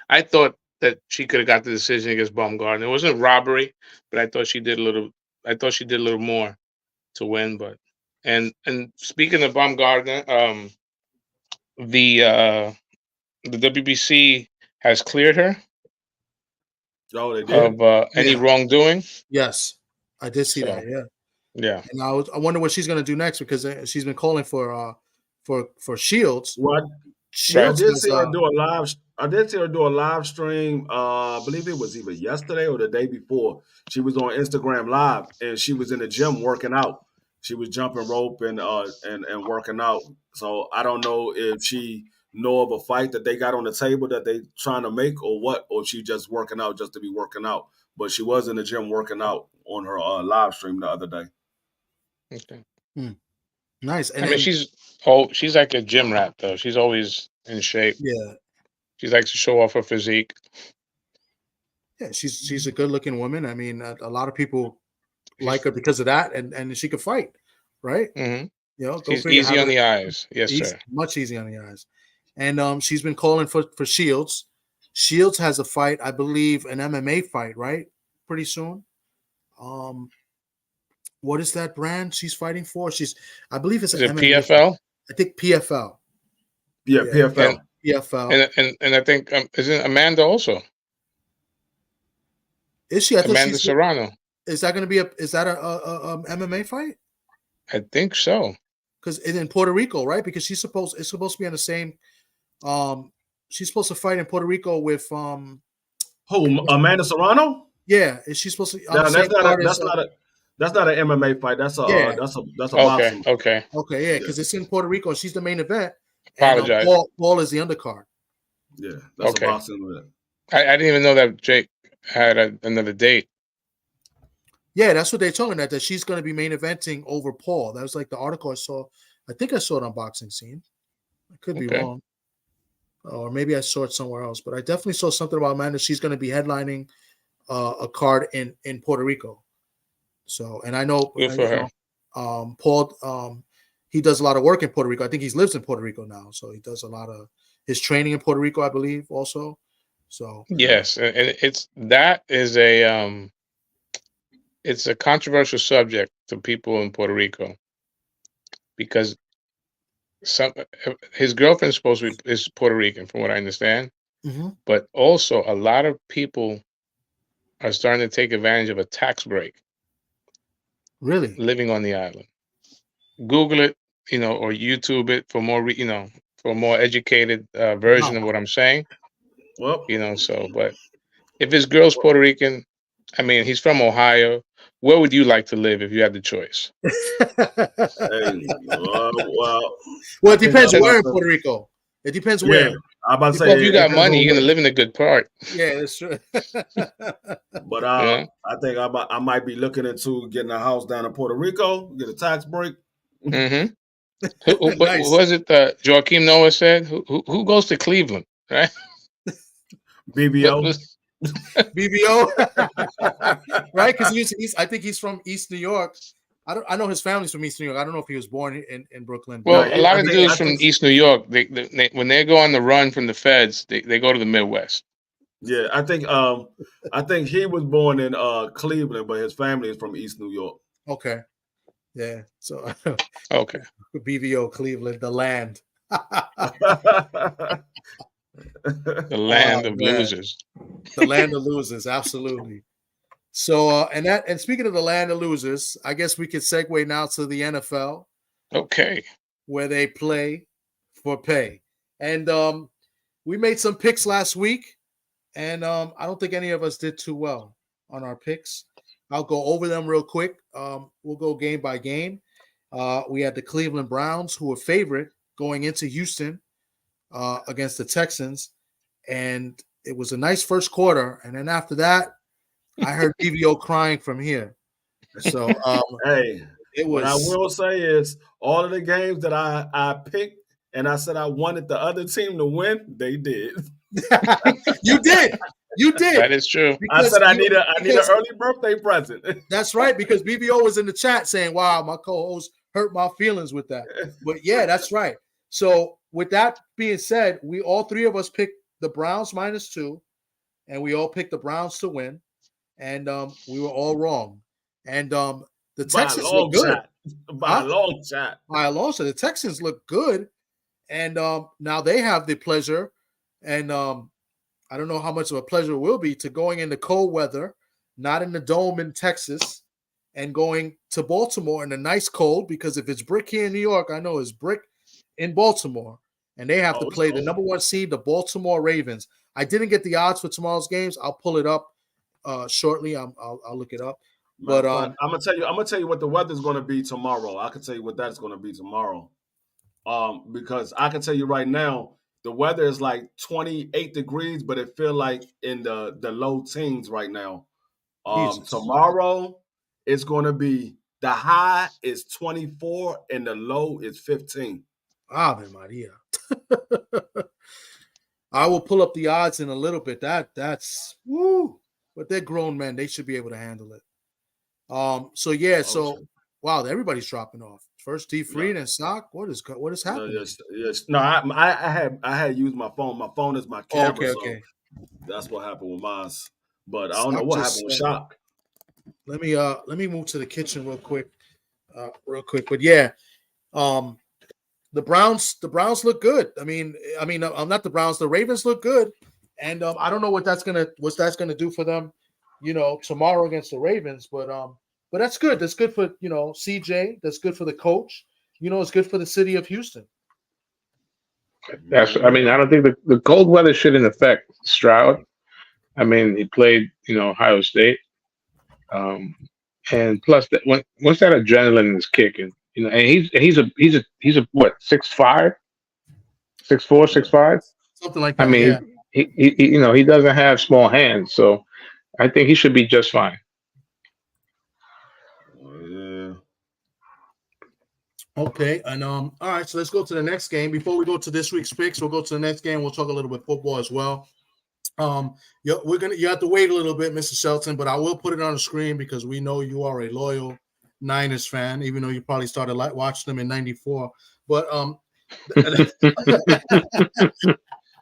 I thought that she could have got the decision against Baumgartner. It wasn't robbery, but I thought she did a little more to win. But and speaking of Baumgartner, the WBC has cleared her Oh, they of did. any wrongdoing. Yes, I did see So, that. Yeah. yeah. And I wonder what she's going to do next because she's been calling for Shields. Well, I Shields did has, see her do a live. I did see her do a live stream. I believe it was either yesterday or the day before. She was on Instagram Live and she was in the gym working out. She was jumping rope and working out. So I don't know if she know of a fight that they got on the table that they trying to make or what, or she just working out just to be working out. But she was in the gym working out on her live stream the other day. Okay. Nice. And I mean, she's like a gym rat though. She's always in shape. Yeah. She likes to show off her physique. Yeah, she's a good looking woman. I mean, a lot of people like her because of that, and she could fight, right? Mm-hmm. Go She's figure. easy on the eyes. Yes, sir. Much easier on the eyes. And she's been calling for Shields. Shields has a fight, I believe, an MMA fight, right? Pretty soon. What is that brand she's fighting for? I believe it's Is an it MMA PFL? Fight. I think PFL. Yeah, PFL. PFL. And I think isn't Amanda also? Is she? I thought Amanda Serrano. Is that going to be a MMA fight? I think so. Because in Puerto Rico, right? Because it's supposed to be on the same. She's supposed to fight in Puerto Rico with Who? Amanda Serrano? Yeah, is she supposed to? That's not an MMA fight. That's a boxing. Okay. Yeah, because it's in Puerto Rico. She's the main event. Apologize. And Paul is the undercard. Yeah, that's a boxing event. I didn't even know that Jake had another date. Yeah, that's what they told her that she's going to be main eventing over Paul. That was like the article I saw. I think I saw it on Boxing Scene. I could be wrong, or maybe I saw it somewhere else. But I definitely saw something about Amanda. She's going to be headlining a card in Puerto Rico. So, and I know, Good for her. Paul, he does a lot of work in Puerto Rico. I think he lives in Puerto Rico now, so he does a lot of his training in Puerto Rico, I believe, also. So yes, and it's a controversial subject to people in Puerto Rico because his girlfriend is Puerto Rican, from what I understand, but also a lot of people are starting to take advantage of a tax break. Really, living on the island. Google it, or YouTube it for more, for a more educated version of what I'm saying. Well, but if his girl's Puerto Rican, I mean, he's from Ohio. Where would you like to live if you had the choice? Well, it depends where in Puerto Rico. It depends where. I'm about to say, if you got money, you're gonna live in a good part. Yeah, that's true. But I think I might be looking into getting a house down in Puerto Rico, get a tax break. Mm-hmm. Who was it? Joaquim Noah said, "Who goes to Cleveland?" Right? BBO. BBO, right? Because I think he's from East New York, I know his family's from East New York. I don't know if he was born in Brooklyn, but Well, No, a lot I of think dudes from East New York, they when they go on the run from the feds, they go to the Midwest. yeah, I think he was born in Cleveland, but his family is from East New York. okay, yeah. So Okay. BVO Cleveland, the land. The Oh land of man, losers. the land of losers, absolutely. So and speaking of the land of losers, I guess we could segue now to the NFL Okay. where they play for pay. And we made some picks last week, and I don't think any of us did too well on our picks. I'll go over them real quick. We'll go game by game. We had the Cleveland Browns, who were favorite going into Houston against the Texans, and it was a nice first quarter. And then after that, I heard BVO crying from here. So Hey, it what I was will say is all of the games that I picked and I said I wanted the other team to win, they did. you did. You That did. is true. I Because said I you need an because early birthday present. that's right, because BBO was in the chat saying, wow, my co-host hurt my feelings with that. But yeah, that's right. So with that being said, we all three of us picked the Browns -2, and we all picked the Browns to win. And we were all wrong. And the By a Texans look long good. shot. By a Huh? long shot. By a long shot. The Texans look good. And now they have the pleasure, and I don't know how much of a pleasure it will be, to going in the cold weather, not in the dome in Texas, and going to Baltimore in the nice cold, because if it's brick here in New York, I know it's brick in Baltimore. And they have to Oh, it's play the cold. number 1 seed, the Baltimore Ravens. I didn't get the odds for tomorrow's games. I'll pull it up shortly. I'll look it up. Matter But of fact, I'm gonna tell you what the weather's gonna be tomorrow. I can tell you what that's gonna be tomorrow. Because I can tell you right now, the weather is like 28 degrees, but it feel like in the low teens right now. Jesus. Tomorrow it's gonna be the high is 24 and the low is 15. Ave Maria. I will pull up the odds in a little bit. That's woo. But they're grown men. They should be able to handle it. So yeah, Oh so shit. wow, everybody's dropping off. First D No, Freed and Sock. What is no, happening? yes. No, I had used my phone. My phone is my Oh, camera, okay, so okay. that's what happened with mine. But I don't know Sock what happened just with Shock. let me move to the kitchen real quick. But yeah, um the Browns look good. I'm not the Browns, the Ravens look good. And I don't know what that's gonna do for them, tomorrow against the Ravens, but that's good. That's good for CJ. That's good for the coach. It's good for the city of Houston. That's. I Mhm. mean, I don't think the cold weather shouldn't affect Stroud. I mean, he played, Ohio State, um, and plus that once that adrenaline is kicking, and he's a what 6'5", 6'4", Yeah. 6'5". Something like I that. Yeah. mean, he doesn't have small hands, so I think he should be just fine. Yeah. Okay, and all right, so let's go to the next game. Before we go to this week's picks, we'll go to the next game. We'll talk a little bit football as well. You have to wait a little bit, Mr. Shelton, but I will put it on the screen because we know you are a loyal Niners fan, even though you probably started watching them in '94. But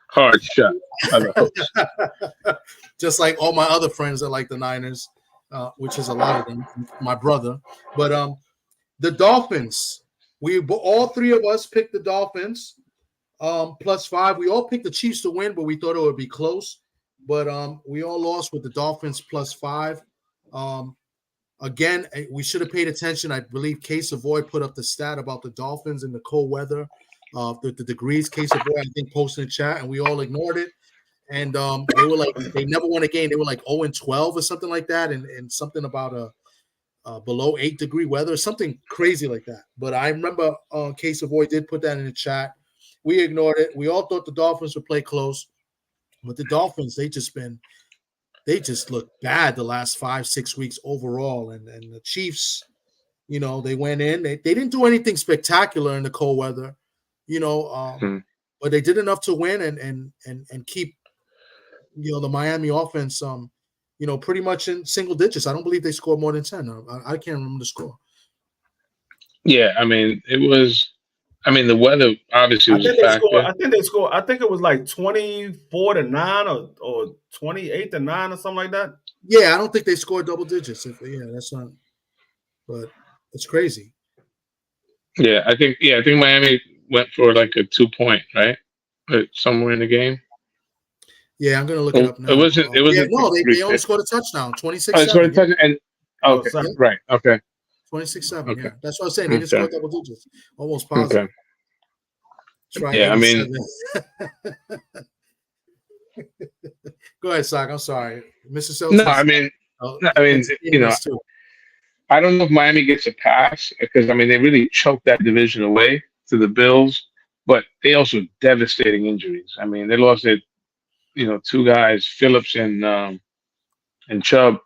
Hard shot by the host. just like all my other friends that like the Niners, which is a lot of them, my brother. But the Dolphins, all three of us picked the Dolphins. +5. We all picked the Chiefs to win, but we thought it would be close. But we all lost with the Dolphins +5. Again, we should have paid attention. I believe Case Savoy put up the stat about the Dolphins in the cold weather, the degrees. Case Savoy, I think, posted in chat, and we all ignored it. And they were like, they never won a game. They were like 0-12 or something like that, and something about a below 8-degree weather, something crazy like that. But I remember Case Savoy did put that in the chat. We ignored it. We all thought the Dolphins would play close, but the Dolphins, they just look bad the last 5-6 weeks overall. And the Chiefs, they went in. They didn't do anything spectacular in the cold weather, Hmm. but they did enough to win and keep the Miami offense pretty much in single digits. I don't believe they scored more than 10. I can't remember the score. Yeah, I mean, it was. I mean, the weather obviously I was a think they scored. factor. I think they scored. I think it was like 24-9 or 28-9 or something like that. Yeah, I don't think they scored double digits. Yeah, that's not. But it's crazy. Yeah, I think. Yeah, I think Miami went for like a 2 point, right? Somewhere in the game. Yeah, I'm gonna look it Oh, up it now. wasn't. It Yeah, wasn't no, they only 3-50. scored a touchdown, Oh, it's going 26-7. to Yeah, touch and. It was Okay, yeah, seven. right. Okay. 26-7. Okay. Yeah, that's what I'm saying. They didn't Okay. score double digits. Almost Okay. positive. Try Yeah, I mean, 87. Go ahead, Sock. I'm sorry. Mr. no, I Celtics mean, no, I mean, entertaining us too. I don't know if Miami gets a pass because I mean they really choked that division away to the Bills, but they also devastating injuries. I mean, they lost it, two guys, Phillips and Chubb,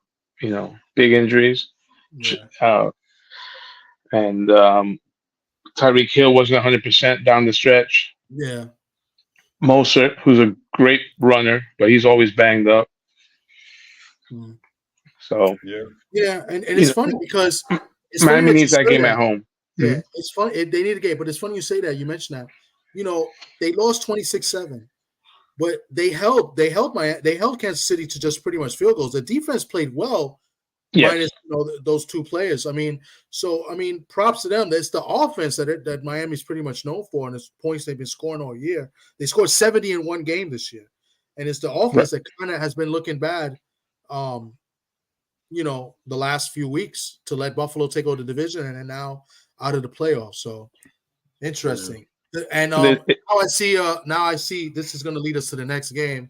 big injuries. Yeah, Uh, and Tyreek Hill wasn't 100% down the stretch. yeah. Mostert, who's a great runner, but he's always banged up. Mm. So, Yeah. Yeah, and you it's know, funny because it's funny Miami that you needs that say game at that. home. Yeah, Hmm. it's funny. They need a game, but it's funny you say that. You mentioned that. They lost 26-7, but they held Kansas City to just pretty much field goals. The defense played well, Yes, minus those two players. I mean, props to them. That's the offense that Miami's pretty much known for, and it's points they've been scoring all year. They scored 70 in one game this year, and it's the right. offense that kind of has been looking bad. Um, the last few weeks to let Buffalo take over the division and then now out of the playoffs. So Yeah. interesting. And The, now I see this is going to lead us to the next game.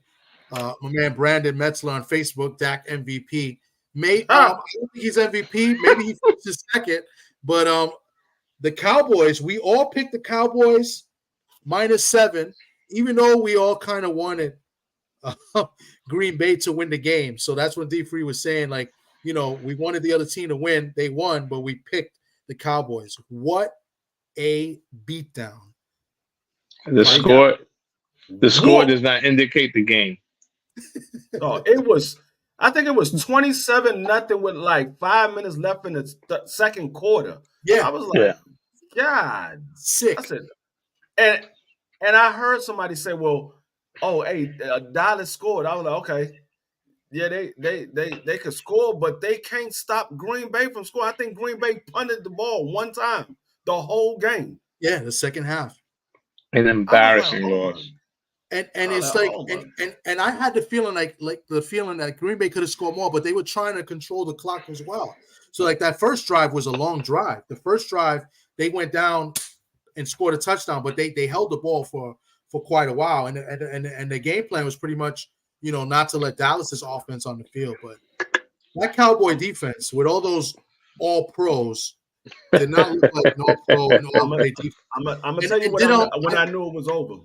My man Brandon Metzler on Facebook, Dak MVP. I Ah, don't think he's MVP. Maybe he finishes second, but the Cowboys. We all picked the Cowboys -7, even though we all kind of wanted Green Bay to win the game. So that's when D Free was saying, like, we wanted the other team to win. They won, but we picked the Cowboys. What a beatdown the by they the got score the score whooped. does not indicate the game. Oh, it was. I think it was 27-0 with like 5 minutes left in the second quarter. I Yeah, was Yeah. like, God. I sick. said, and I heard somebody say, "Well, oh, hey, Dallas scored." I was like, okay, yeah, they could score, but they can't stop Green Bay from scoring. I think Green Bay punted the ball one time the whole game. Yeah, the second half. An I was like, embarrassing oh my, loss. And I was it's like, like oh my. and I had the feeling like the feeling that Green Bay could have scored more, but they were trying to control the clock as well. So like that first drive was a long drive. The first drive they went down and scored a touchdown, but they held the ball for quite a while, and the game plan was pretty much not to let Dallas's offense on the field. But that Cowboy defense with all those all pros did not look like an all pro and all I'm gonna NBA defense. I'm gonna And, tell you and what did when I knew it was over.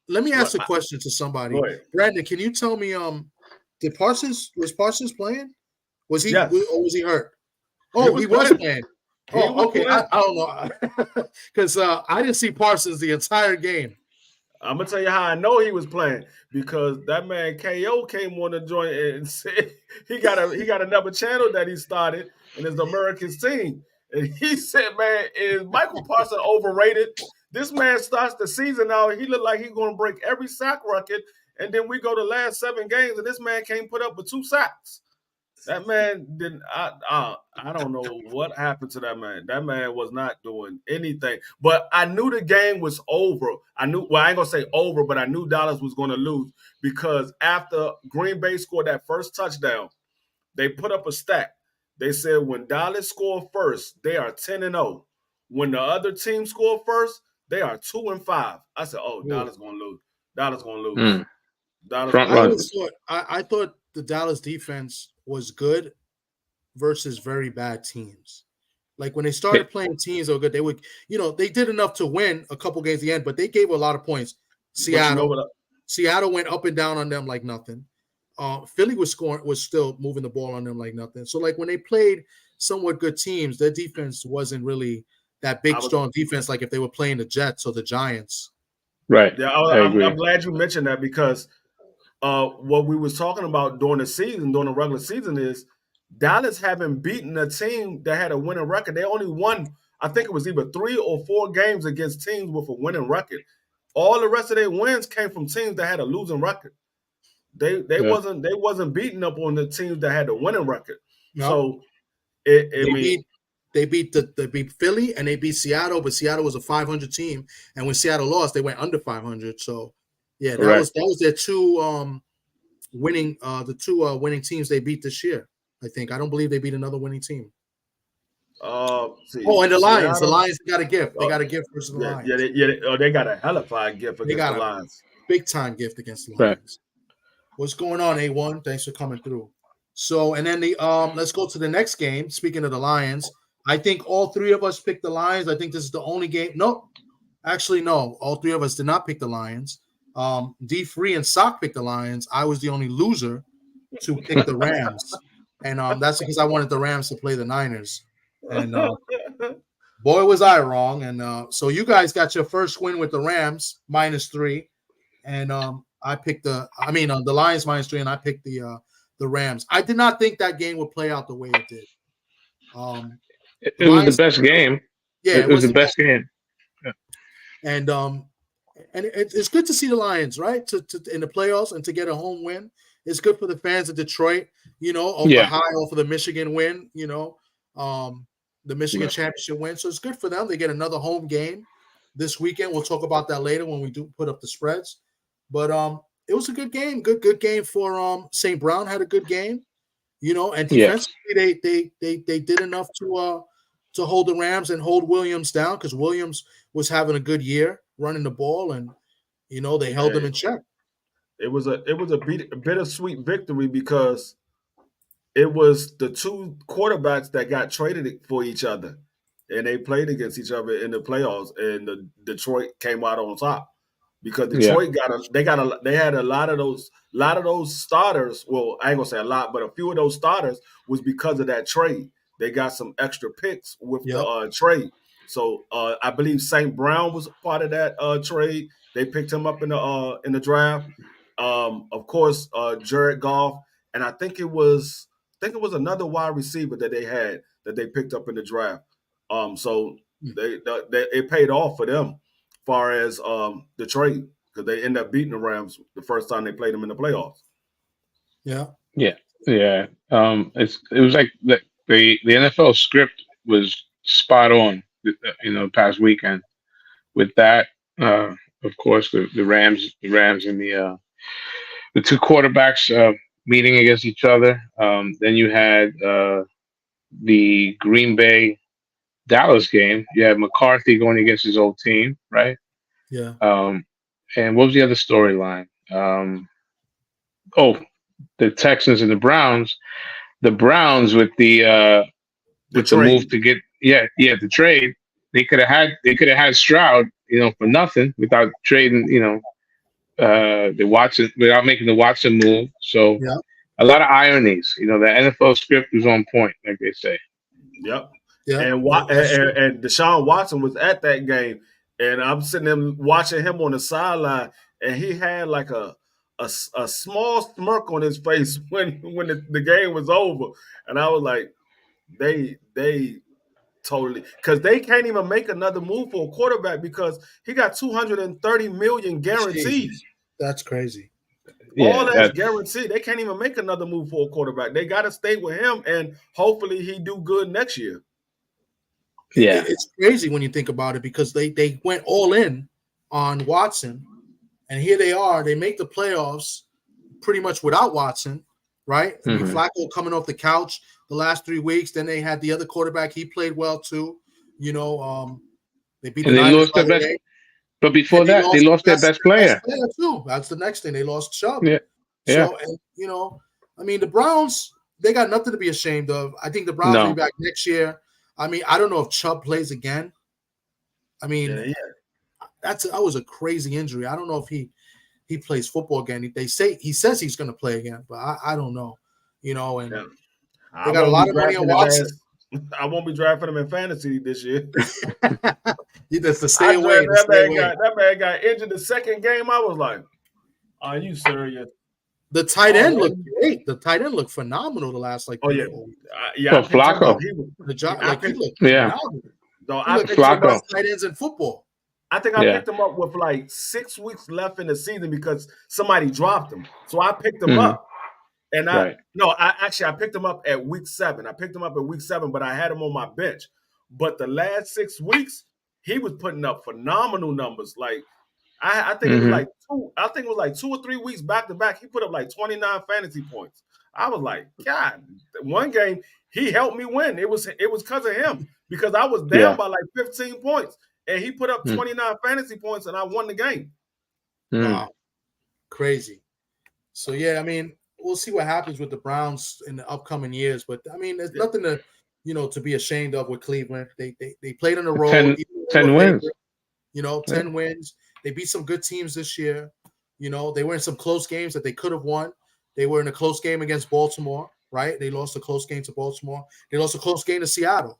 let me ask What? a question to somebody. Go ahead. Brandon, can you tell me was Parsons playing? Was he Yes, or was he hurt? he Oh, was he was playing. playing. He Oh, was okay. playing. I don't know because I didn't see Parsons the entire game. I'm gonna tell you how I know he was playing because that man KO came on the joint and said he got another channel that he started and it's the Americans team. And he said, man, is Michael Parsons overrated? This man starts the season out. He looked like he's gonna break every sack record. And then we go to last 7 games, and this man can't put up with 2 sacks. That man didn't. I don't know what happened to that man. That man was not doing anything. But I knew the game was over. I knew. Well, I ain't gonna say over, but I knew Dallas was going to lose because after Green Bay scored that first touchdown, they put up a stat. They said when Dallas scored first, they are 10-0. When the other team scored first, they are 2-5. I said, "Oh, Ooh. Dallas going to lose. Dallas going to lose. Mm. Dallas Front going I to runners. lose." always thought I thought the Dallas defense was good versus very bad teams. Like when they They, started playing teams that were good, they would, they did enough to win a couple games at the end, but they gave a lot of points. But you know Seattle, what? Seattle went up and down on them like nothing. Philly was still moving the ball on them like nothing. So like when they played somewhat good teams, their defense wasn't really that I big, was strong defense like if they were playing the Jets or the Giants. right. Yeah, I I'm agree. glad you mentioned that because what we was talking about during the season, during the regular season, is Dallas haven't beaten a team that had a winning record. They only won, I think it was either 3 or 4 games against teams with a winning record. All the rest of their wins came from teams that had a losing record. They wasn't beating up on the teams that had a winning record. No. So they beat Philly and they beat Seattle, but Seattle was a 500 team, and when Seattle lost, they went under 500. So yeah, that was their two winning winning teams they beat this year. I think. I don't believe they beat another winning team. And the Lions. The Lions got a gift. They got a gift versus the Lions. They got a hell of a gift against the Lions. Big time gift against the Lions. What's going on, A1? Thanks for coming through. So, and then let's go to the next game. Speaking of the Lions, I think all three of us picked the Lions. I think this is the only game. No, actually, no. All three of us did not pick the Lions. D Free and Sock picked the Lions. I was the only loser to pick the Rams, and that's because I wanted the Rams to play the Niners. And boy, was I wrong. And so you guys got your first win with the Rams -3, and I picked the Lions -3, and I picked the Rams. I did not think that game would play out the way it did. It was the best game. Yeah, it was the best game. Yeah. And it's good to see the Lions, right? To in the playoffs and to get a home win. It's good for the fans of Detroit, high off of the Michigan win, the Michigan championship win. So it's good for them. They get another home game this weekend. We'll talk about that later when we do put up the spreads. But it was a good game. Good game for St. Brown had a good game, and defensively they did enough to hold the Rams and hold Williams down because Williams was having a good year running the ball, and they held them in check. It was a bittersweet victory because it was the two quarterbacks that got traded for each other, and they played against each other in the playoffs, and Detroit came out on top. Because Detroit they had a lot of those starters. Well, I ain't gonna say a lot, but a few of those starters was because of that trade. They got some extra picks with the trade. So I believe St. Brown was part of that trade. They picked him up in the draft. Of course, Jared Goff, and I think it was another wide receiver that they had that they picked up in the draft. So it paid off for them. Far as the trade, because they end up beating the Rams the first time they played them in the playoffs. Yeah. It was like the NFL script was spot on, past weekend. With that, of course, the Rams and the two quarterbacks meeting against each other. Then you had the Green Bay Dallas game. You had McCarthy going against his old team, right? Yeah. And what was the other storyline? The Texans and the Browns. The Browns with the move to get the trade. They could have had Stroud, for nothing without trading, the Watson without making the Watson move. So a lot of ironies. The NFL script was on point, like they say. Yep. Yeah, and Deshaun Watson was at that game, and I'm sitting there watching him on the sideline, and he had like a small smirk on his face when the game was over, and I was like, they totally, because they can't even make another move for a quarterback because he got $230 million guaranteed. That's crazy. All that's guaranteed. They can't even make another move for a quarterback. They got to stay with him, and hopefully he do good next year. Yeah, it's crazy when you think about it because they went all in on Watson, and here they are. They make the playoffs pretty much without Watson, right? Mm-hmm. I mean, Flacco coming off the couch the last 3 weeks. Then they had the other quarterback. He played well too. They beat the Niners by the way. But before that, they lost their best player too. That's the next thing. They lost Chubb. Yeah. So, and the Browns, they got nothing to be ashamed of. I think the Browns will be back next year. I mean, I don't know if Chubb plays again. I mean, that was a crazy injury. I don't know if he plays football again. He says he's going to play again, but I don't know. And they got a lot of money on Watson. I won't be drafting him in fantasy this year. You just to stay away. That man got injured the second game. I was like, "Are you serious?" The tight end looked great. The tight end looked phenomenal the last like 3 yeah, 4 weeks. I picked him up. Flacco. He was He looked Yeah. phenomenal. so He I looked picked him Flacco. up. tight ends in football. I think I picked him up with like 6 weeks left in the season because somebody dropped him. So I picked him up. And I picked him up at week 7. I picked him up at week 7, but I had him on my bench. But the last 6 weeks, he was putting up phenomenal numbers. Like I think it was like 2 or 3 weeks back to back. He put up like 29 fantasy points. I was like, God, one game he helped me win. It was because of him because I was down by like 15 points. And he put up 29 fantasy points, and I won the game. Wow, crazy. So yeah, I mean, we'll see what happens with the Browns in the upcoming years. But I mean, there's nothing to to be ashamed of with Cleveland. They played on the road. 10 wins. 10 wins. They beat some good teams this year. They were in some close games that they could have won. They were in a close game against Baltimore, right? They lost a close game to Baltimore. They lost a close game to Seattle.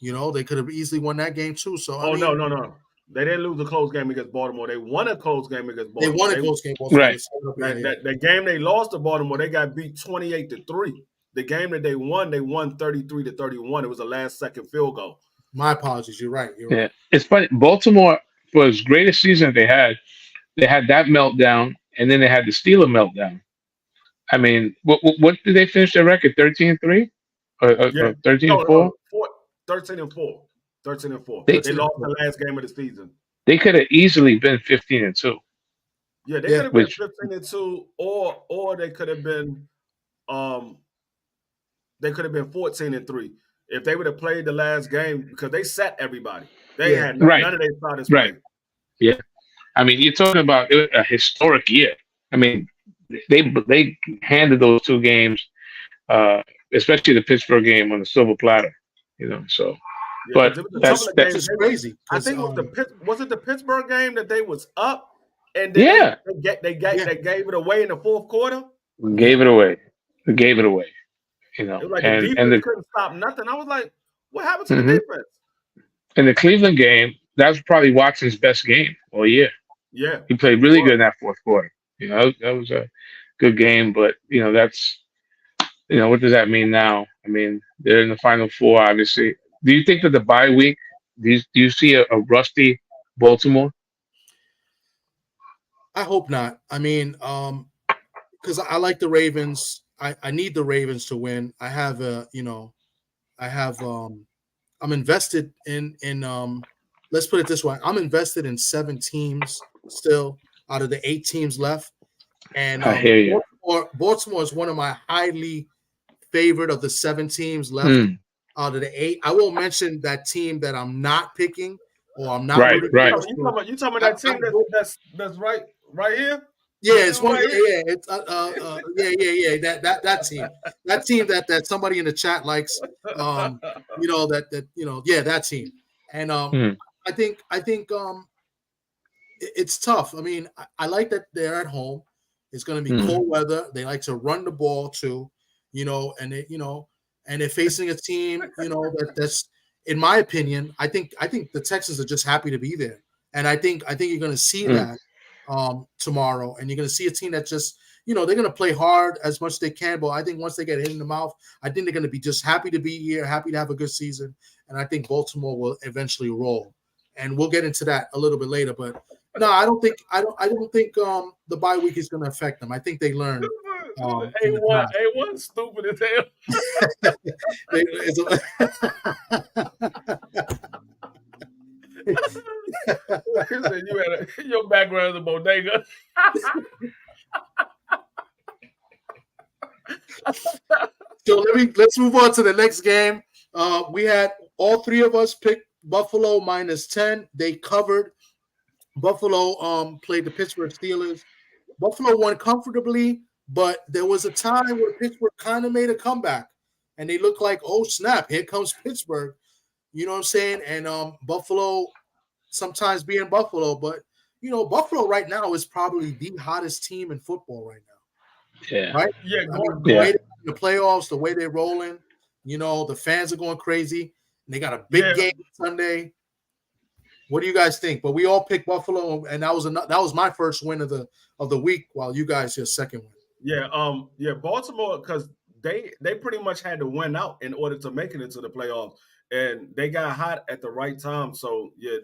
They could have easily won that game too. So no. They didn't lose a close game against Baltimore. They won a close game against Baltimore. They won a close game. Right. The game they lost to Baltimore, they got beat 28-3. The game that they won 33-31. It was a last-second field goal. My apologies. You're right. Yeah, it's funny. Baltimore, for as great a season they had that meltdown, and then they had the Steeler meltdown. I mean, what did they finish their record? 13-3 or 13-4? 13-4. 13-4. They lost the last game of the season. They could have easily been 15-2. Yeah, they could have been 15-2, or they could have been 14-3 if they would have played the last game because they set everybody. They had none of their starters right. played. Yeah, I mean, you're talking about a historic year. I mean, they handed those 2 games, especially the Pittsburgh game on the silver platter. So. Yeah, but that's crazy. I think was it the Pittsburgh game that they was up and then they gave it away in the fourth quarter. Gave it away. It was like the defense couldn't stop nothing. I was like, what happened to the defense? In the Cleveland game, that was probably Watson's best game all year. Yeah, he played really good in that fourth quarter. That was a good game, but that's what does that mean now? I mean, they're in the Final Four, obviously. Do you think that the bye week? Do you see a rusty Baltimore? I hope not. I mean, because I like the Ravens. I need the Ravens to win. I have I'm invested in let's put it this way. I'm invested in 7 teams still out of the 8 teams left. And I hear you. Baltimore is one of my highly favorite of the 7 teams left. Out of the 8, I won't mention that team that I'm not picking or I'm not. Right. You talking about that team that's right here? Yeah, it's one. Yeah, it's that team. That team that somebody in the chat likes. That team. And I think it's tough. I mean, I like that they're at home. It's going to be cold weather. They like to run the ball too. And they're facing a team, that's, in my opinion, I think the Texans are just happy to be there, and I think you're going to see that tomorrow, and you're going to see a team that just, they're going to play hard as much as they can, but I think once they get hit in the mouth, I think they're going to be just happy to be here, happy to have a good season, and I think Baltimore will eventually roll, and we'll get into that a little bit later. But no, I don't think the bye week is going to affect them. I think they learn. A1 stupid as hell. Your background is a bodega. So let's move on to the next game. We had all 3 of us pick Buffalo -10. They covered. Buffalo played the Pittsburgh Steelers. Buffalo won comfortably. But there was a time where Pittsburgh kind of made a comeback, and they looked like, oh, snap, here comes Pittsburgh. You know what I'm saying? And Buffalo sometimes being Buffalo, but, Buffalo right now is probably the hottest team in football right now. Yeah. Right? Yeah. The way they're in the playoffs, the way they're rolling, the fans are going crazy. And they got a big game Sunday. What do you guys think? But we all picked Buffalo, and that was my first win of the week, while you guys your second win. Yeah, Baltimore, because they pretty much had to win out in order to make it into the playoffs, and they got hot at the right time. So yeah,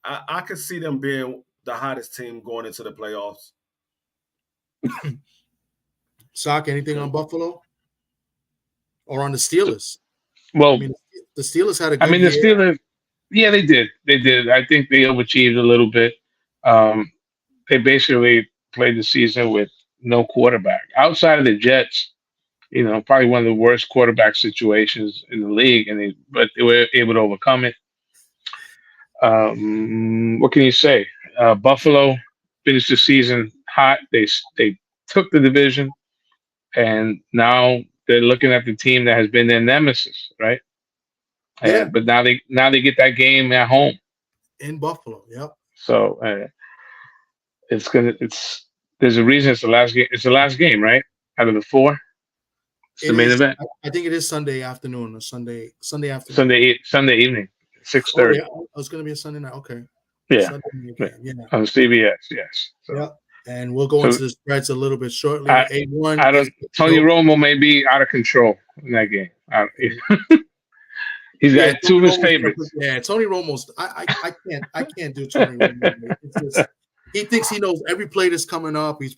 I could see them being the hottest team going into the playoffs. Sock, anything Okay. on Buffalo or on the Steelers? I Well, mean, the Steelers had a I good mean, the year. Steelers, yeah, they did. They did. I think they overachieved a little bit. Um, they basically played the season with no quarterback outside of the Jets. Probably one of the worst quarterback situations in the league, but they were able to overcome it. What can you say? Buffalo finished the season hot. They took the division, and now they're looking at the team that has been their nemesis, right? Yeah, But now they get that game at home, in Buffalo. Yep. so it's there's a reason it's the last game. It's the last game, right? Out of the four, it's the It main is. event. I think it is Sunday afternoon or Sunday afternoon. Sunday evening, six Oh, yeah. thirty. Oh, it's going to be a Sunday night. Okay. Yeah, Sunday night yeah, game. Yeah. on CBS. Yes. So, Yeah. And we'll go so into the spreads a little bit shortly. I A1 I is don't. Tony Romo may be out of control in that game. He's yeah, got two Tony of his Romo's favorites. yeah, Tony Romo's I can't do Tony Romo. It's just he thinks he knows every play that's coming up. It's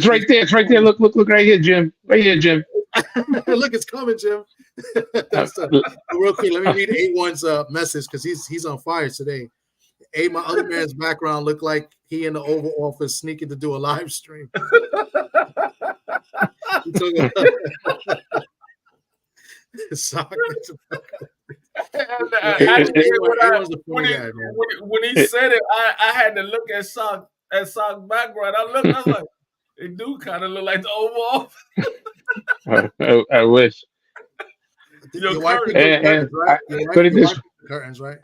right there. It's right there. Look right here, Jim. Right here, Jim. Look, it's coming, Jim. Uh, That's real quick. Let me read A1's message because he's on fire today. My other man's background looked like he in the Oval Office sneaking to do a live stream. He took Sock. When he said it, I had to look at Sock background. I was like, it do kind of look like the Oval Office. I wish. Your wife curtains. did And right? put it this, Curtains, right?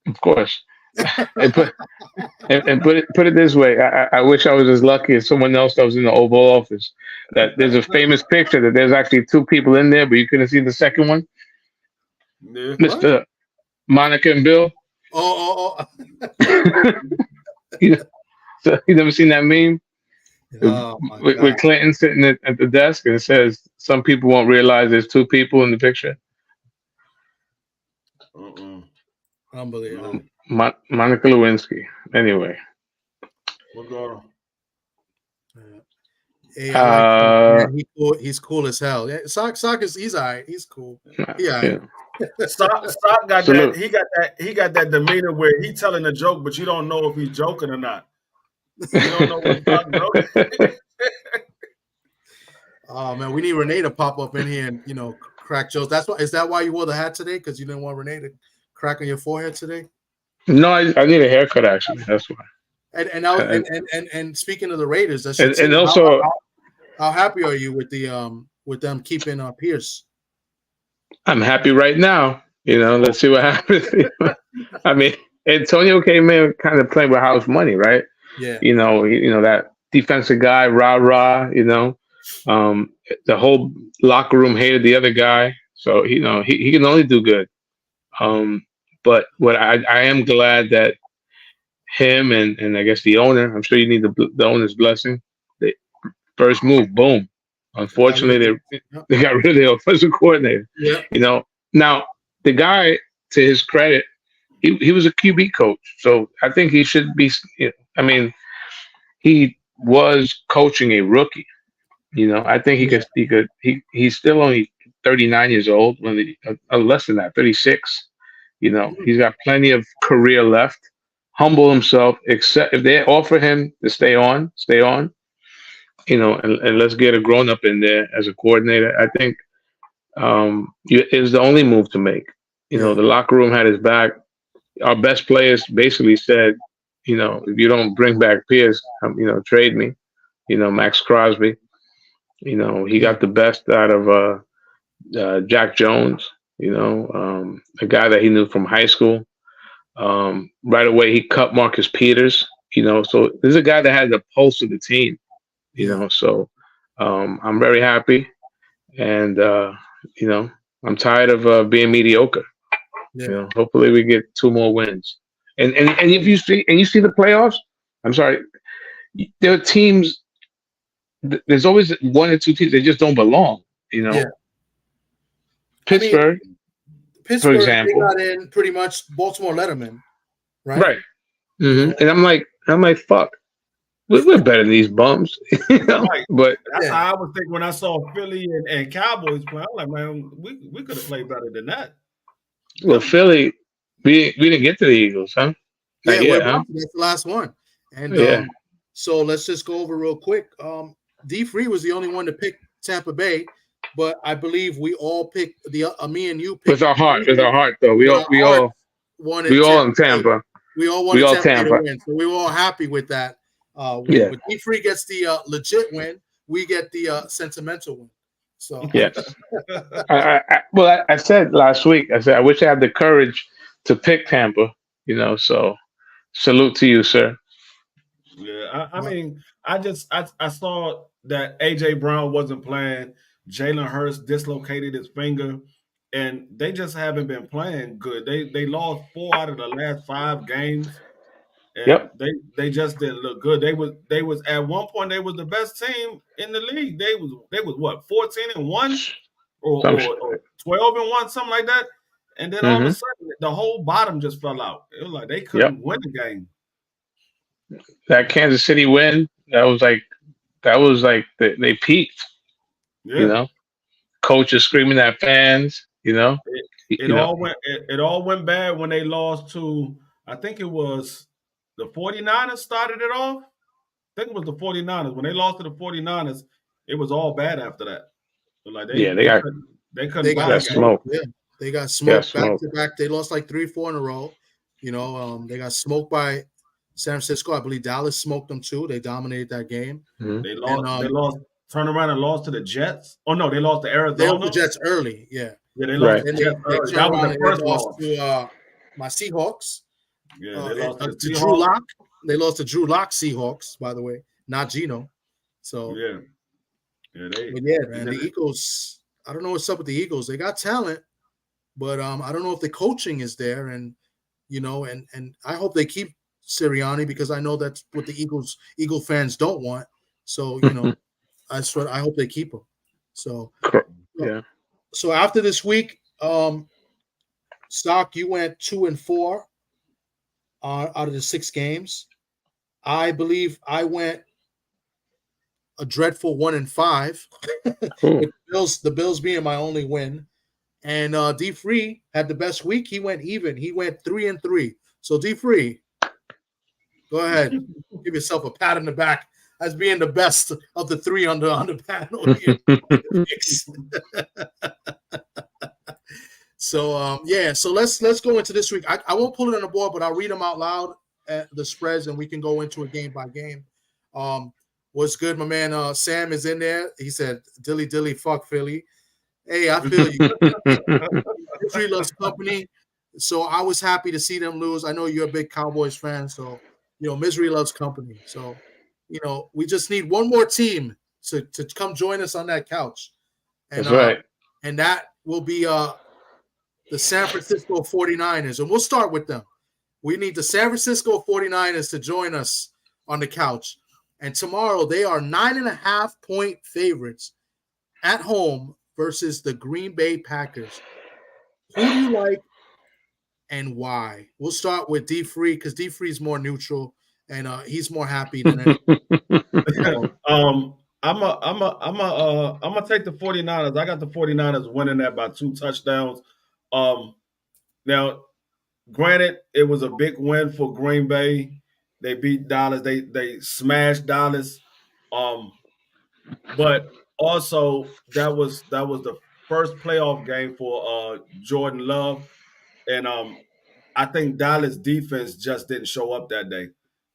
of course. And put it this way. I wish I was as lucky as someone else that was in the Oval Office. That there's a famous picture that there's actually two people in there, but you couldn't see the second one. Yeah. Mr. Monica and Bill. Oh. So you never seen that meme? Oh my with God. Clinton sitting at the desk and it says some people won't realize there's two people in the picture. Unbelievable. Monica Lewinsky. Anyway. What's going on? Hey, I like him, man. He's cool as hell. Yeah, Sock is he's all right. He's cool. Yeah. Sock got that. He got that demeanor where he telling a joke, but you don't know if he's joking or not. You don't know what Sock joking. Oh man, we need Renee to pop up in here and crack jokes. Is that why you wore the hat today? Because you didn't want Renee to crack on your forehead today? No, I need a haircut actually. That's why. And speaking of the Raiders, and also how happy are you with them keeping Pierce? I'm happy right now. Let's see what happens. I mean, Antonio came in kind of playing with house money, right? Yeah. That defensive guy, rah. The whole locker room hated the other guy, so he can only do good. But what I am glad that him and I guess the owner. I'm sure you need the owner's blessing. The first move, boom. Unfortunately, they got rid of the offensive coordinator. Yeah. Now the guy, to his credit, he was a QB coach, so I think he should be. I mean, he was coaching a rookie. I think he's still only 39 years old, less than that, 36. He's got plenty of career left. Humble himself, except if they offer him to stay on. And let's get a grown up in there as a coordinator. I think is the only move to make. The locker room had his back. Our best players basically said, if you don't bring back Pierce, trade me. Max Crosby. He got the best out of Jack Jones. A guy that he knew from high school. Right away, he cut Marcus Peters. So this is a guy that had the pulse of the team. So I'm very happy, and I'm tired of being mediocre. Hopefully we get 2 more wins. And if you see the playoffs, I'm sorry, there are teams there's always one or two teams that just don't belong. You Yeah. know, I mean, Pittsburgh, for Pittsburgh, they example, got in pretty much. Baltimore let them in, right? right? You know, And I'm like, fuck, we're better than these bums, you know. Right. But That's yeah. how I was thinking when I saw Philly and Cowboys play. I'm like, man, we could have played better than that. well, Them, Philly, we didn't get to the Eagles, huh? Yeah, Not we're yet, huh? about to. That's the last one. And Yeah. so let's just go over real quick. D Free was the only one to pick Tampa Bay, but I believe we all picked me and you picked With our heart, though, with our heart wanted we all Tampa in Bay. Tampa. We all We wanted all Tampa Bay to Tampa. win, so we were all happy with that win. Yeah. But D Free gets the legit win. We get the sentimental win. So Yes. I said last week. I said I wish I had the courage to pick Tampa. You know, so salute to you, sir. yeah, I mean, I saw that AJ Brown wasn't playing. Jalen Hurts dislocated his finger, and they just haven't been playing good. They lost 4 out of the last 5 games, and Yep. they just didn't look good. They was at one point they was the best team in the league. They was what 14-1 or, Some or, shit. or 12-1, something like that. And then all of a Mm-hmm. sudden the whole bottom just fell out. It was like they Yep. couldn't win the game. That Kansas City win. That was like they peaked. You Yeah. know, coaches screaming at fans. You know, It, it you know. all went it all went bad when they lost to I think it was the 49ers started it off. I think it was the 49ers. When they lost to the 49ers, it was all bad after that. So like Yeah, they couldn't they buy got a got game. smoked. smoked. Yeah, they got Got smoked back smoked. to back. They lost like 3, 4 in a row. They got smoked by San Francisco. I believe Dallas smoked them too. They dominated that game. Mm-hmm. And They lost turned around and lost to the Jets. Oh no, they lost to they were the Arizona. Jets early. Yeah. Yeah, they lost Right. to the Then Jets they early. turned That was around the and they first lost loss. to my Seahawks. Yeah, they lost to the To Drew Seahawks. Lock. They lost to Drew Lock Seahawks, by the way, not Gino. So, Yeah. Yeah, but yeah, and man, then the Eagles. I don't know what's up with the Eagles. They got talent, but I don't know if the coaching is there. And and I hope they keep Sirianni because I know that's what the Eagle fans don't want. So I hope they keep him. So Yeah. so after this week, Stock, you went 2-4 out of the 6 games. I believe I went a dreadful 1-5 Cool. with the Bills being my only win. And D Free had the best week. He went even. He went 3-3. So D Free, go ahead, give yourself a pat on the back as being the best of the three on the panel here. So yeah, so let's go into this week. I won't pull it on the board, but I'll read them out loud at the spreads, and we can go into it game by game. What's good, my man? Sam is in there. He said, "Dilly dilly, fuck Philly." Hey, I feel you. Misery loves company. So I was happy to see them lose. I know you're a big Cowboys fan, so misery loves company. So we just need one more team to come join us on that couch, and That's right. and that will be the San Francisco 49ers, and we'll start with them. We need the San Francisco 49ers to join us on the couch. And tomorrow they are 9.5-point favorites at home versus the Green Bay Packers. Who do you like and why? We'll start with D Free because D Free is more neutral and he's more happy than anything. So, I'm gonna take the 49ers. I got the 49ers winning that by 2 touchdowns. Now, granted, it was a big win for Green Bay. They beat Dallas. They smashed Dallas. Um, but also that was the first playoff game for Jordan Love, and I think Dallas defense just didn't show up that day.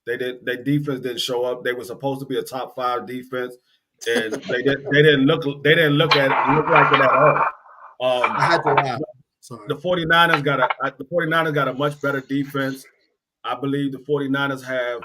Their defense didn't show up. They were supposed to be a top 5 defense, and they didn't look like it at all. I had to laugh. Sorry. The 49ers got a much better defense. I believe the 49ers have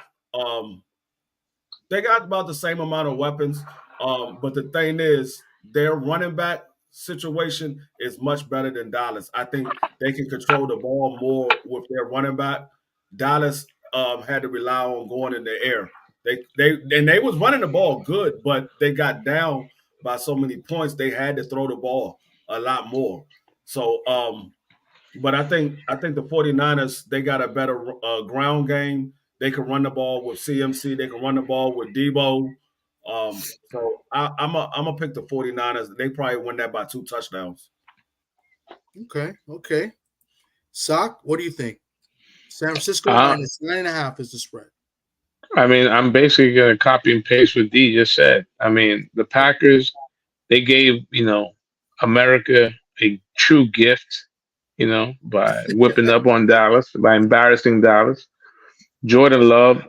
they got about the same amount of weapons. But the thing is, their running back situation is much better than Dallas. I think they can control the ball more with their running back. Dallas had to rely on going in the air. They was running the ball good, but they got down by so many points. They had to throw the ball a lot more. So, but I think the 49ers, they got a better ground game. They can run the ball with CMC. They can run the ball with Debo. So I'm gonna pick the 49ers. They probably win that by 2 touchdowns. Okay, okay. Sock, what do you think? San Francisco Uh, minus 9.5 is the spread. I mean, I'm basically going to copy and paste what D just said. I mean, the Packers, they gave, America a true gift, by whipping up on Dallas, by embarrassing Dallas. Jordan Love,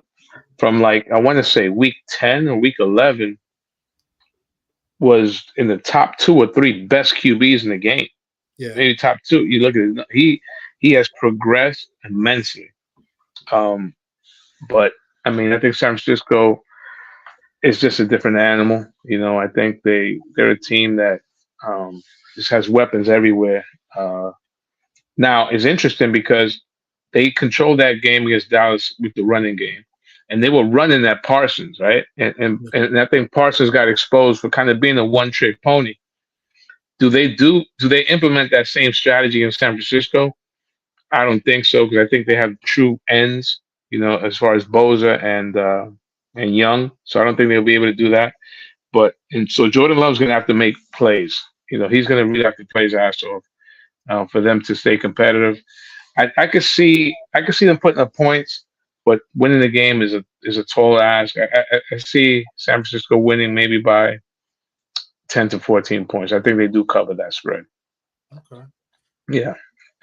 from like, I want to say week 10 or week 11, was in the top 2 or 3 best QBs in the game. Yeah. Maybe top 2. You look at it, he has progressed immensely. Um, but I mean, I think San Francisco is just a different animal. I think they're a team that just has weapons everywhere. Now it's interesting because they controlled that game against Dallas with the running game, and they were running at Parsons, right? And I think Parsons got exposed for kind of being a one-trick pony. Do they implement that same strategy in San Francisco? I don't think so because I think they have true ends, as far as Boza and Young. So I don't think they'll be able to do that. And so Jordan Love's going to have to make plays. He's going to really have to play his ass off for them to stay competitive. I could see them putting up points, but winning the game is a tall ask. I see San Francisco winning maybe by 10 to 14 points. I think they do cover that spread. Okay. Yeah.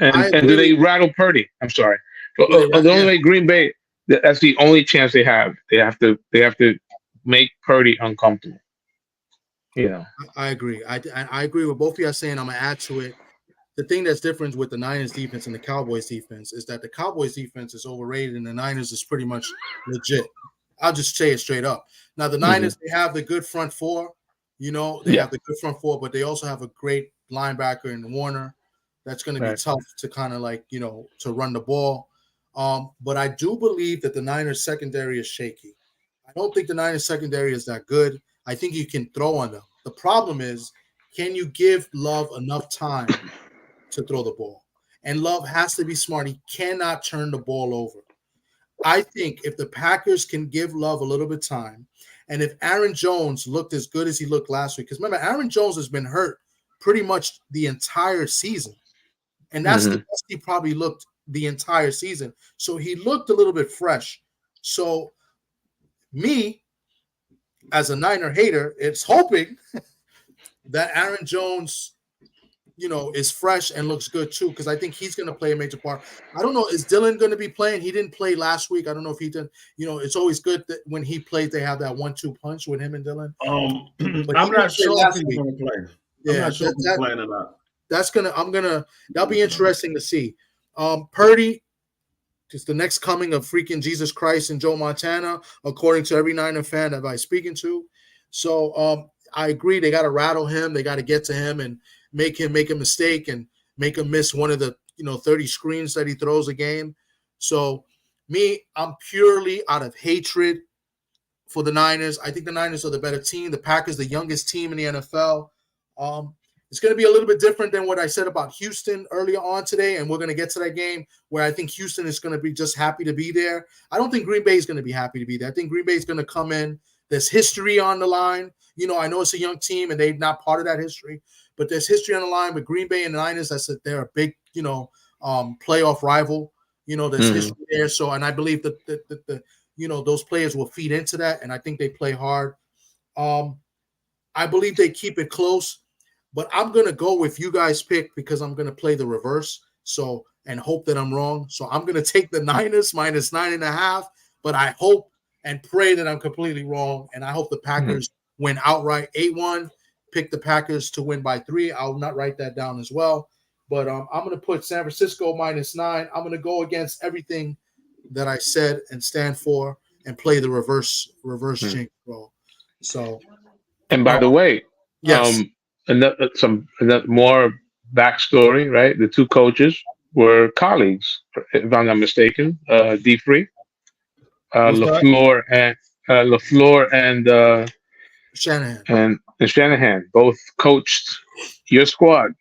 I And do they agree. rattle Purdy? I'm sorry. But, the only Yeah, way Green Bay, that's the only chance they have. They have to make Purdy uncomfortable. You know. I agree. I agree with both of you are saying. I'm gonna add to it. The thing that's different with the Niners defense and the Cowboys defense is that the Cowboys defense is overrated and the Niners is pretty much legit. I'll just say it straight up. Now the Hmm. Niners, they have the good front four, they Yeah. have the good front four, but they also have a great linebacker in Warner. That's going to be Right. tough to kind of like, to run the ball. But I do believe that the Niners secondary is shaky. I don't think the Niners secondary is that good. I think you can throw on them. The problem is, can you give Love enough time to throw the ball? And Love has to be smart. He cannot turn the ball over. I think if the Packers can give Love a little bit of time, and if Aaron Jones looked as good as he looked last week, because remember, Aaron Jones has been hurt pretty much the entire season. And that's the Hmm. best he probably looked the entire season. So he looked a little bit fresh. So me, as a Niner hater, it's hoping that Aaron Jones, is fresh and looks good too, because I think he's going to play a major part. I don't know, is Dylan going to be playing? He didn't play last week. I don't know if he did. It's always good that when he plays, they have that 1-2 punch with him and Dylan. But he I'm didn't not play sure if last he's week. going to play. I'm Yeah, not sure if he's playing or not. that'll be interesting to see. Purdy is the next coming of freaking Jesus Christ and Joe Montana, according to every Niner fan that I'm speaking to. So I agree. They got to rattle him. They got to get to him and make him make a mistake and make him miss one of the 30 screens that he throws a game. So I'm purely out of hatred for the Niners. I think the Niners are the better team. The Packers, the youngest team in the NFL. It's going to be a little bit different than what I said about Houston earlier on today, and we're going to get to that game where I think Houston is going to be just happy to be there. I don't think Green Bay is going to be happy to be there. I think Green Bay is going to come in. There's history on the line. I know it's a young team, and they're not part of that history, but there's history on the line with Green Bay and the Niners. They're a big, playoff rival. There's Hmm. history there. So, and I believe that the those players will feed into that, and I think they play hard. I believe they keep it close, but I'm gonna go with you guys pick because I'm gonna play the reverse. So and hope that I'm wrong. So I'm gonna take the Niners minus 9.5, but I hope and pray that I'm completely wrong. And I hope the Hmm. Packers win outright 8-1. Pick the Packers to win by 3. I'll not write that down as well. But I'm gonna put San Francisco minus 9. I'm gonna go against everything that I said and stand for and play the reverse Hmm. jinx, bro. So And by uh, the way, yes. another more backstory, right? The two coaches were colleagues, if I'm not mistaken. D. Free, What's that? Lafleur, and LaFleur Shanahan. and Shanahan both coached your squad,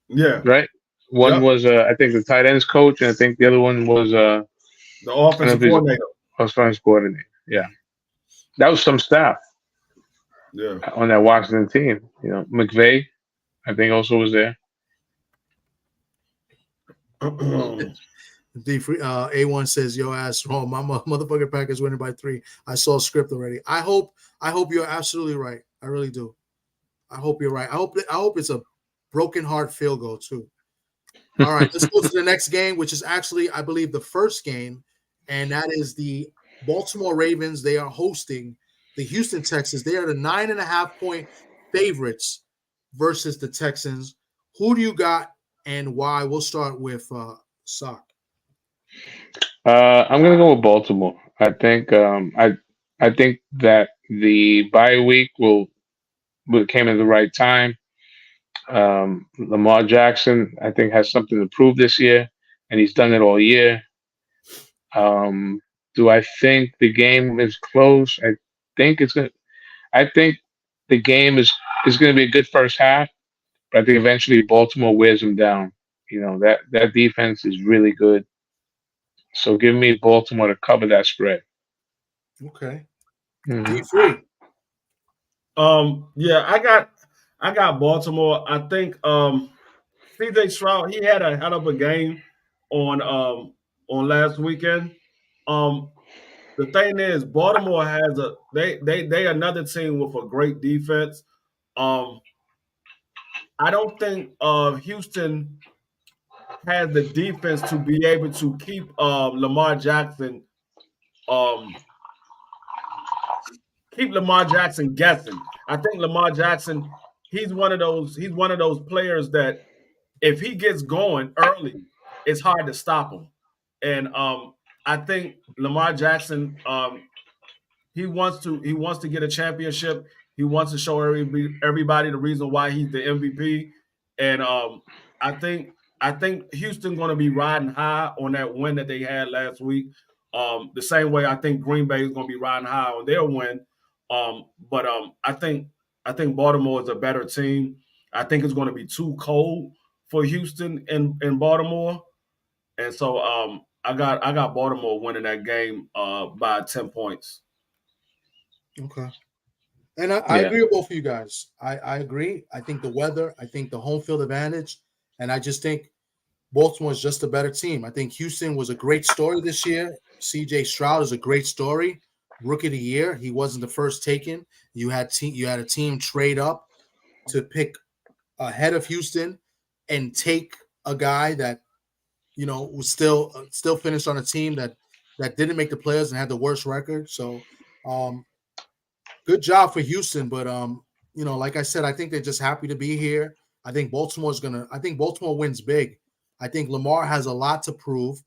Yeah. right? One Yep. was I think the tight ends coach, and I think the other one was The I don't know offensive if he's coordinator. offensive coordinator. Yeah, that was some staff Yeah. on that Washington team. You know, McVay, I think also was there. A1 says, "Yo, ass wrong. My motherfucking Packers winning by 3. I saw a script already. I hope you're absolutely right. I really do. I hope you're right. I hope it's a broken heart field goal too. All right, let's go to the next game, which is actually, I believe, the first game, and that is the Baltimore Ravens. They are hosting the Houston Texans. They are the 9.5-point favorites versus the Texans. Who do you got and why? We'll start with Sock. I'm gonna go with Baltimore. I think that the bye week will came at the right time. Lamar Jackson, I think, has something to prove this year, and he's done it all year. Um, do I think the game is close? Think it's gonna. I think the game is going to be a good first half, but I think eventually Baltimore wears them down. You know that defense is really good. So give me Baltimore to cover that spread. Okay. Mhm. D3. Yeah, I got Baltimore. I think CJ Stroud, he had a hell of a game on last weekend. Um the thing is Baltimore has they another team with a great defense. Um I don't think Houston has the defense to be able to keep um Lamar Jackson guessing. I think Lamar Jackson, he's one of those players that if he gets going early, it's hard to stop him. And I think Lamar Jackson, he wants to get a championship. He wants to show everybody the reason why he's the MVP. And I think I think Houston going to be riding high on that win that they had last week. The same way I think Green Bay is going to be riding high on their win. But I think Baltimore is a better team. I think it's going to be too cold for Houston and Baltimore, and so I got Baltimore winning that game by 10 points. Okay. And I Yeah, agree with both of you guys. I agree. I think the weather, I think the home field advantage, and I just think Baltimore is just a better team. I think Houston was a great story this year. CJ Stroud is a great story. Rookie of the year. He wasn't the first taken. You had a team trade up to pick ahead of Houston and take a guy that was still finished on a team that didn't make the playoffs and had the worst record. So um, good job for Houston, but like I said, I think they're just happy to be here. I think Baltimore wins big. I think Lamar has a lot to prove.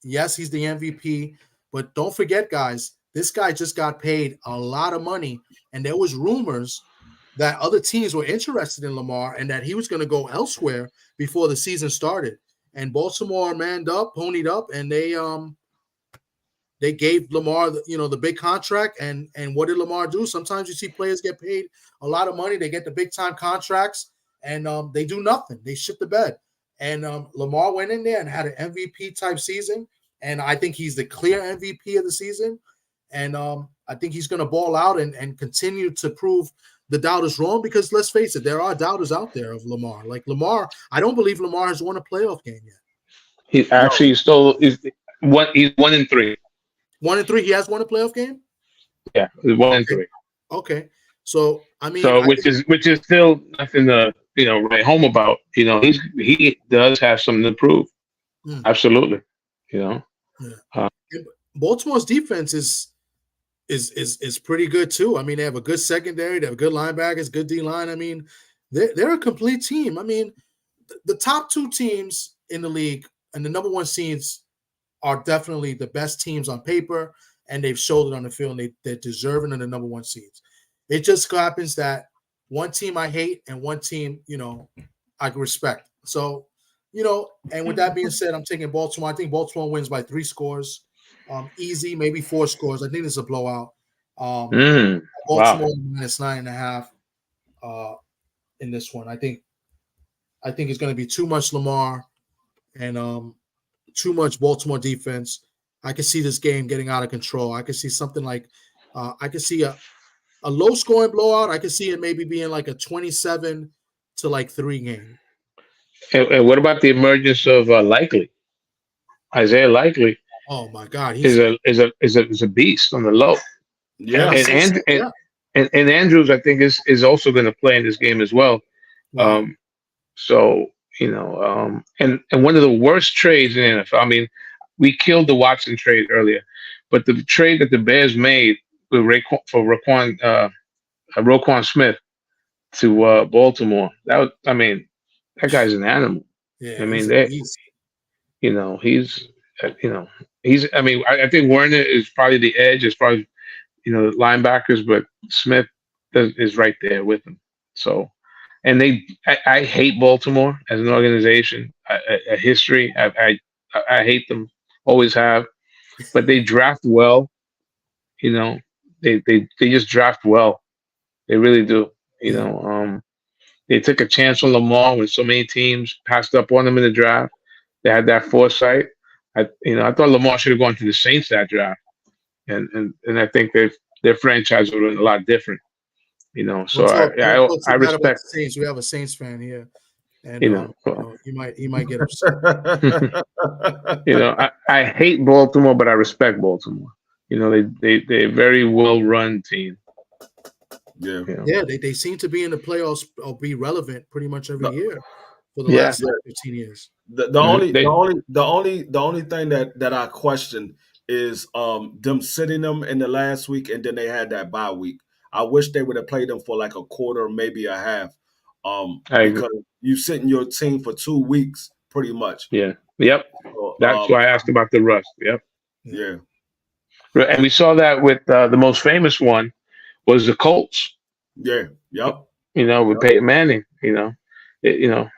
Yes, he's the MVP, but don't forget, guys, this guy just got paid a lot of money, and there was rumors that other teams were interested in Lamar and that he was going to go elsewhere before the season started. And Baltimore manned up, ponied up, and they gave Lamar, the big contract, and what did Lamar do? Sometimes you see players get paid a lot of money, they get the big time contracts, and they do nothing. They shit the bed. And Lamar went in there and had an MVP type season, and I think he's the clear MVP of the season. And I think he's going to ball out and continue to prove the doubters wrong, because let's face it, there are doubters out there of Lamar. Like Lamar, I don't believe Lamar has won a playoff game yet. he No, actually still is one. He's 1-3. 1-3, he has won a playoff game. Yeah, he's one and Okay. three. Okay. So I mean, So I think which is still nothing to write home about. He does have something to prove. hmm, Absolutely. You know. yeah. Uh, Baltimore's defense is pretty good too. I mean, they have a good secondary, they have good linebackers, good D line. I mean, they're a complete team. I mean, the top two teams in the league and the number one seeds are definitely the best teams on paper, and they've showed it on the field. And they're deserving of the number one seeds. It just happens that one team I hate and one team, I respect. So, and with that being said, I'm taking Baltimore. I think Baltimore wins by 3 scores. Easy, maybe 4 scores. I think it's a blowout. Wow. Baltimore -9.5 in this one. I think it's going to be too much Lamar and too much Baltimore defense. I can see this game getting out of control. I can see something like I can see a low scoring blowout. I can see it maybe being like a 27 to like 3 game. And what about the emergence of Likely? Isaiah Likely Oh my God, is he's a beast on the low, Yeah. yeah. and Andrews I think is also going to play in this game as well. Wow. Um, so and one of the worst trades in the NFL. I mean, we killed the Watson trade earlier, but the trade that the Bears made with Roquan Smith to Baltimore. I mean, that guy's an animal. Yeah, I mean, he's a they, beast. he's, he's. I mean, I think Werner is probably the edge as far as linebackers, but Smith is right there with him. So, and I hate Baltimore as an organization, a history. I hate them, always have. But they draft well. You know, they just draft well. They really do. You Yeah. know, they took a chance on Lamar when so many teams passed up on him in the draft. They had that foresight. I thought Lamar should have gone to the Saints that draft, and I think their franchise would have been a lot different. So Don't talk I too bad about respect. the Saints. We have a Saints fan here, and Well, he might get upset. I hate Baltimore, but I respect Baltimore. They're a very well run team. Yeah. Yeah, they seem to be in the playoffs or be relevant pretty much every The, year for the Yeah. last like 15 years. the Mhm. only the only thing that I question is them sitting them in the last week and then they had that bye week. I wish they would have played them for like a quarter, maybe a half. I agree. Because you sitting your team for 2 weeks pretty much. Yeah. Yep. So, That's why I asked about the rust. Yep. Yeah. yeah. And we saw that with the most famous one was the Colts. Yeah. Yep. With Peyton Manning. It, you know,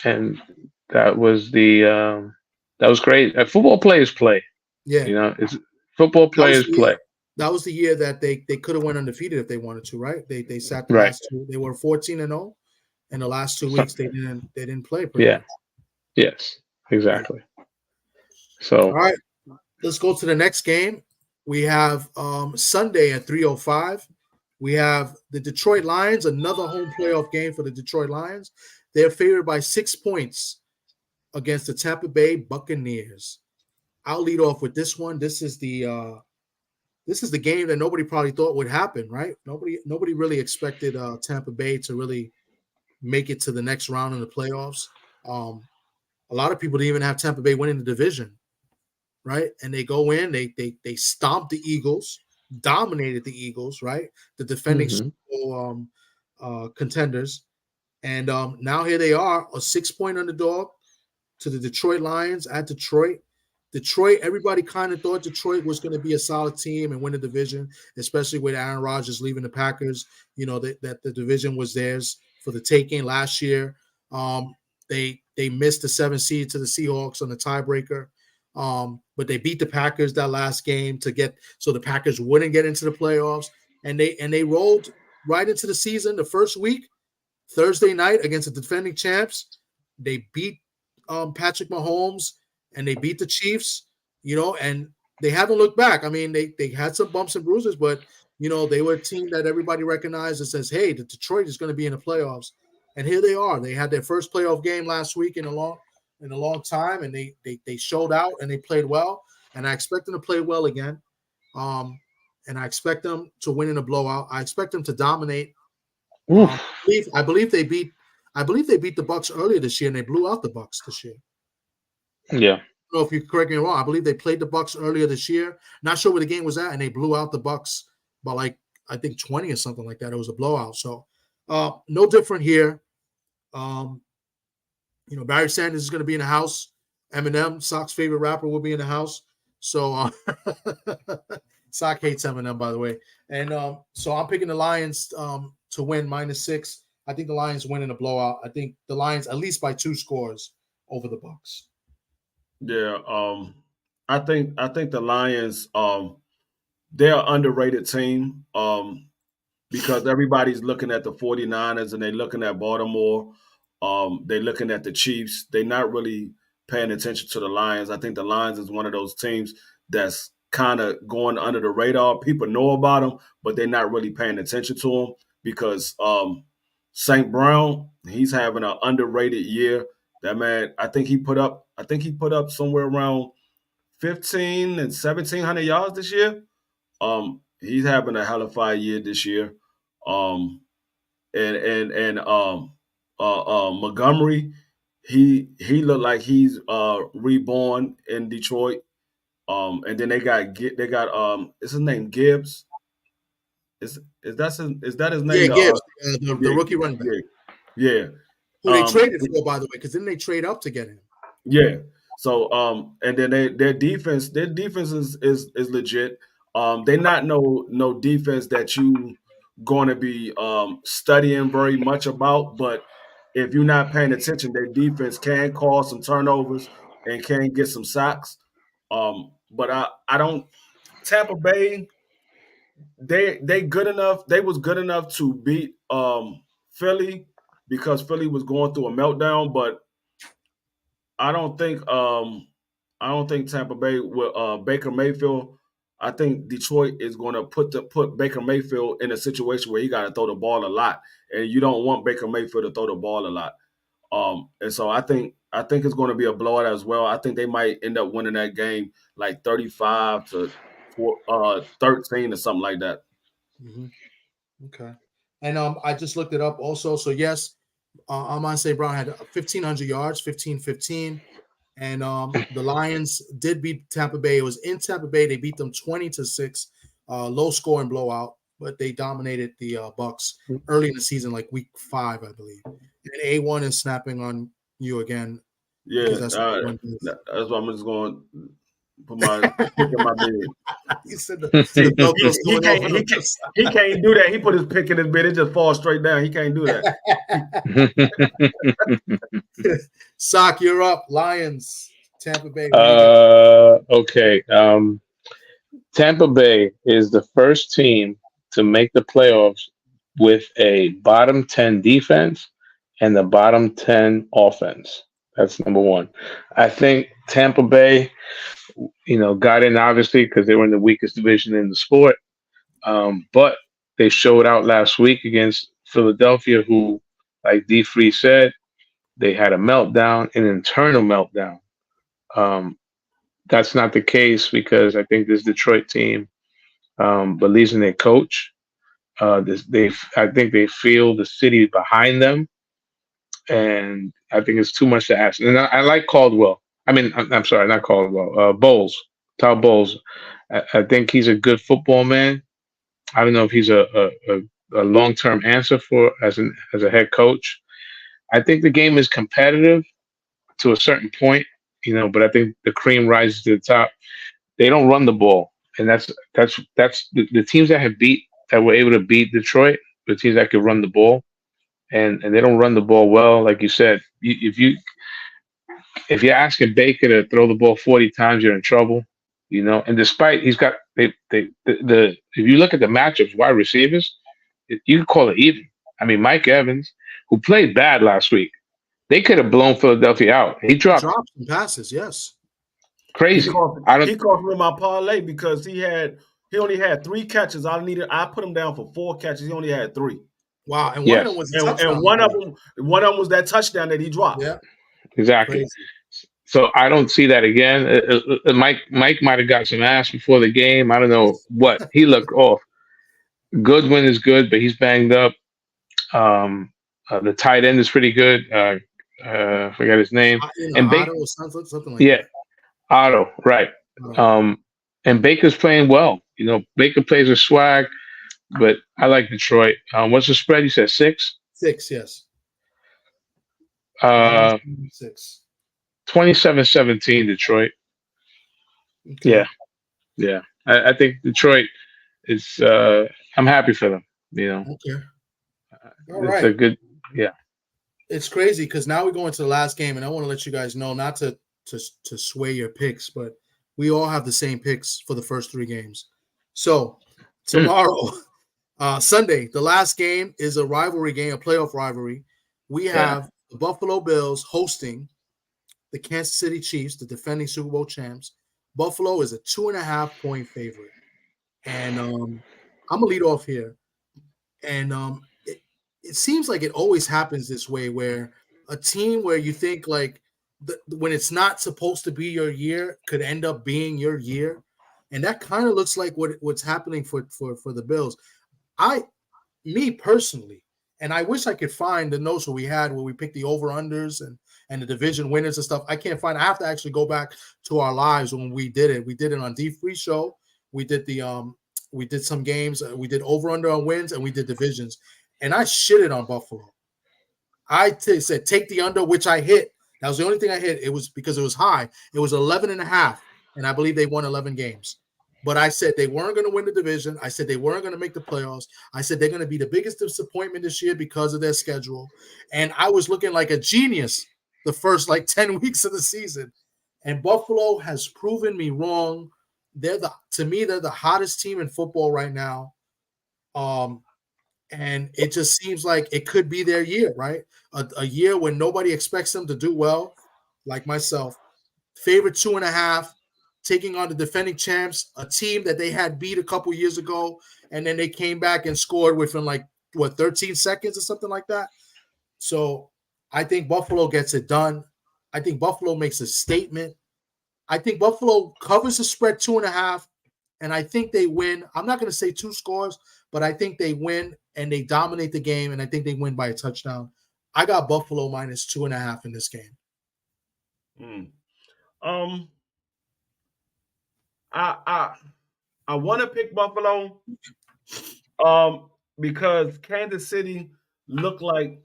and that was that was great. Football players play. Yeah. It's football That was players play. the year that they could have went undefeated if they wanted to, right? They sat the Right. last 2. They were 14-0, and the last 2 So- weeks they didn't play pretty Yeah. much. Yes. Exactly. All So right, let's go to the next game. We have Sunday at 3:05. We have the Detroit Lions, another home playoff game for the Detroit Lions. They're favored by 6 points against the Tampa Bay Buccaneers. I'll lead off with this one. This is the game that nobody probably thought would happen, right? Nobody really expected Tampa Bay to really make it to the next round in the playoffs. A lot of people didn't even have Tampa Bay winning the division, right? And they go in, they stomped the Eagles, dominated the Eagles, right? The defending Mhm. Super Bowl, contenders, and now here they are, a 6-point underdog to the Detroit Lions at Detroit. Detroit, everybody kind of thought Detroit was going to be a solid team and win the division, especially with Aaron Rodgers leaving the Packers. That the division was theirs for the taking last year. They missed the 7th seed to the Seahawks on the tiebreaker, but they beat the Packers that last game so the Packers wouldn't get into the playoffs, and they rolled right into the season. The first week, Thursday night against the defending champs, they beat Patrick Mahomes and they beat the Chiefs, and they haven't looked back. I mean, they had some bumps and bruises, but they were a team that everybody recognized and says, hey, the Detroit is going to be in the playoffs. And here they are. They had their first playoff game last week in a long time, and they showed out and they played well. And I expect them to play well again. And I expect them to win in a blowout. I expect them to dominate. Oof. I believe they beat the Bucks earlier this year, and they blew out the Bucks this year. Yeah. I don't know if you correct me wrong. I believe they played the Bucks earlier this year. Not sure where the game was at, and they blew out the Bucks by I think 20 or something like that. It was a blowout. So no different here. Barry Sanders is going to be in the house. Eminem, Sock's favorite rapper, will be in the house. So Sock hates Eminem, by the way. And so I'm picking the Lions to win -6. I think the Lions win in a blowout. I think the Lions at least by 2 scores over the Bucks. Yeah. I think the Lions they're an underrated team because everybody's looking at the 49ers and they're looking at Baltimore. They're looking at the Chiefs. They're not really paying attention to the Lions. I think the Lions is one of those teams that's kind of going under the radar. People know about them, but they're not really paying attention to them because St. Brown, he's having an underrated year. That man, I think he put up somewhere around 15 and 1,700 yards this year. He's having a hell of a year this year. Um, and Montgomery, he looked like he's reborn in Detroit. And then they got is his name Gibbs? Is that his Yeah, name? Gibbs, the Yeah, rookie running back, yeah, yeah. who they traded for, by the way, because didn't they trade up to get him? Yeah. So and then their defense is legit. They're not no defense that you going to be studying very much about, but if you're not paying attention, their defense can cause some turnovers and can get some sacks. But I don't Tampa Bay, they good enough. They was good enough to beat Philly because Philly was going through a meltdown, but I don't think I don't think Tampa Bay will Baker Mayfield. I think Detroit is going to put Baker Mayfield in a situation where he got to throw the ball a lot, and you don't want Baker Mayfield to throw the ball a lot. And so I think it's going to be a blowout as well. I think they might end up winning that game like 35 to 13 or something like that. Hmm. Okay. And I just looked it up also. So yes, Amon St. Brown had 1,500 yards, 15-15. And the Lions did beat Tampa Bay. It was in Tampa Bay. They beat them 20-6, low scoring blowout, but they dominated the Bucks early in the season, like week 5, I believe. And A1 is snapping on you again because Yeah, that's what everyone does. that's why I'm just going to put my pick in my bed. He said the See, Velcro's he going off can't on he the can't he can't do that. He put his pick in his bed, it just falls straight down. He can't do that. Sock, you're up. Lions, Tampa Bay. What do you got? Okay. Tampa Bay is the first team to make the playoffs with a bottom 10 defense and the bottom 10 offense. That's number one. I think Tampa Bay, got in obviously because they were in the weakest division in the sport. But they showed out last week against Philadelphia, who, like D. Free said, they had a meltdown, an internal meltdown. Um, that's not the case because I think this Detroit team believes in their coach. I think they feel the city behind them, and I think it's too much to ask. And I like Caldwell. I mean, I'm sorry, not Caldwell. Bowles, Todd Bowles. I think he's a good football man. I don't know if he's a long term answer for as a head coach. I think the game is competitive to a certain point, but I think the cream rises to the top. They don't run the ball, and that's the teams that were able to beat Detroit, the teams that could run the ball, and they don't run the ball well. Like you said, if you're asking Baker to throw the ball 40 times, you're in trouble. And despite he's got the if you look at the matchups, wide receivers, you can call it even. I mean, Mike Evans, who played bad last week, they could have blown Philadelphia out. He dropped some passes, yes. crazy. He cost me my parlay because he only had 3 catches. I put him down for 4 catches. He only had 3. Wow, and one of them was a touchdown. And one of them was that touchdown that he dropped. Yeah, exactly. Crazy. So I don't see that again. Mike might have got some ass before the game. I don't know what he looked off. Goodwin is good, but he's banged up. The tight end is pretty good. I forgot his name. And Otto or something like that. Otto, right. And Baker's playing well. Baker plays with swag, but I like Detroit. What's the spread? You said 6? 6, yes. 6. 27-17 Detroit. Okay. Yeah. I think Detroit is. I'm happy for them. Okay. All it's right. a good. Yeah. It's crazy because now we go into the last game, and I want to let you guys know not to sway your picks, but we all have the same picks for the first 3 games. So Hmm. tomorrow, Sunday, the last game is a rivalry game, a playoff rivalry. We Yeah. have the Buffalo Bills hosting the Kansas City Chiefs, the defending Super Bowl champs. Buffalo is a 2.5 point favorite. And I'm gonna lead off here. And it seems like it always happens this way, where a team where you think like when it's not supposed to be your year could end up being your year, and that kind of looks like what's happening for the Bills. I Me personally, and I wish I could find the notes where we had where we picked the over unders and the division winners and stuff. I can't find. I have to actually go back to our lives when we did it. We did it on D Free Show. We did we did some games. We did over under on wins and we did divisions. And I shitted on Buffalo. Said take the under, which I hit. That was the only thing I hit. It was because it was high. It was 11.5, and I believe they won 11 games. But I said they weren't going to win the division. I said they weren't going to make the playoffs. I said they're going to be the biggest disappointment this year because of their schedule. And I was looking like a genius the first like 10 weeks of the season. And Buffalo has proven me wrong. To me, they're the hottest team in football right now. And it just seems like it could be their year, right? A year when nobody expects them to do well, like myself. Favorite 2.5, taking on the defending champs, a team that they had beat a couple years ago, and then they came back and scored within 13 seconds or something like that. So I think Buffalo gets it done. I think Buffalo makes a statement. I think Buffalo covers the spread 2.5, and I think they win. I'm not going to say 2 scores, but I think they win and they dominate the game, and I think they win by a touchdown. I got Buffalo minus 2.5 in this game. I want to pick Buffalo, because Kansas City look like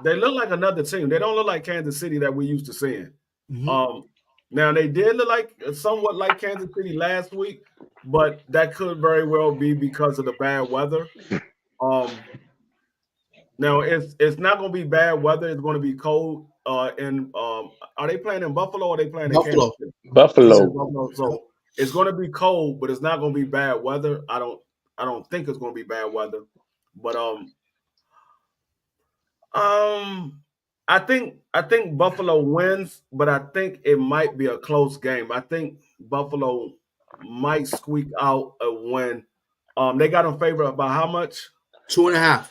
another team. They don't look like Kansas City that we used to seeing. Mm-hmm. Now they did look like somewhat like Kansas City last week, but that could very well be because of the bad weather. Now it's not going to be bad weather. It's going to be cold. Are they playing in Buffalo or are they playing in Kansas City? Buffalo. So it's going to be cold, but it's not going to be bad weather. I don't think it's going to be bad weather, but I think Buffalo wins, but I think it might be a close game. I think Buffalo might squeak out a win. They got them favored by how much? 2.5.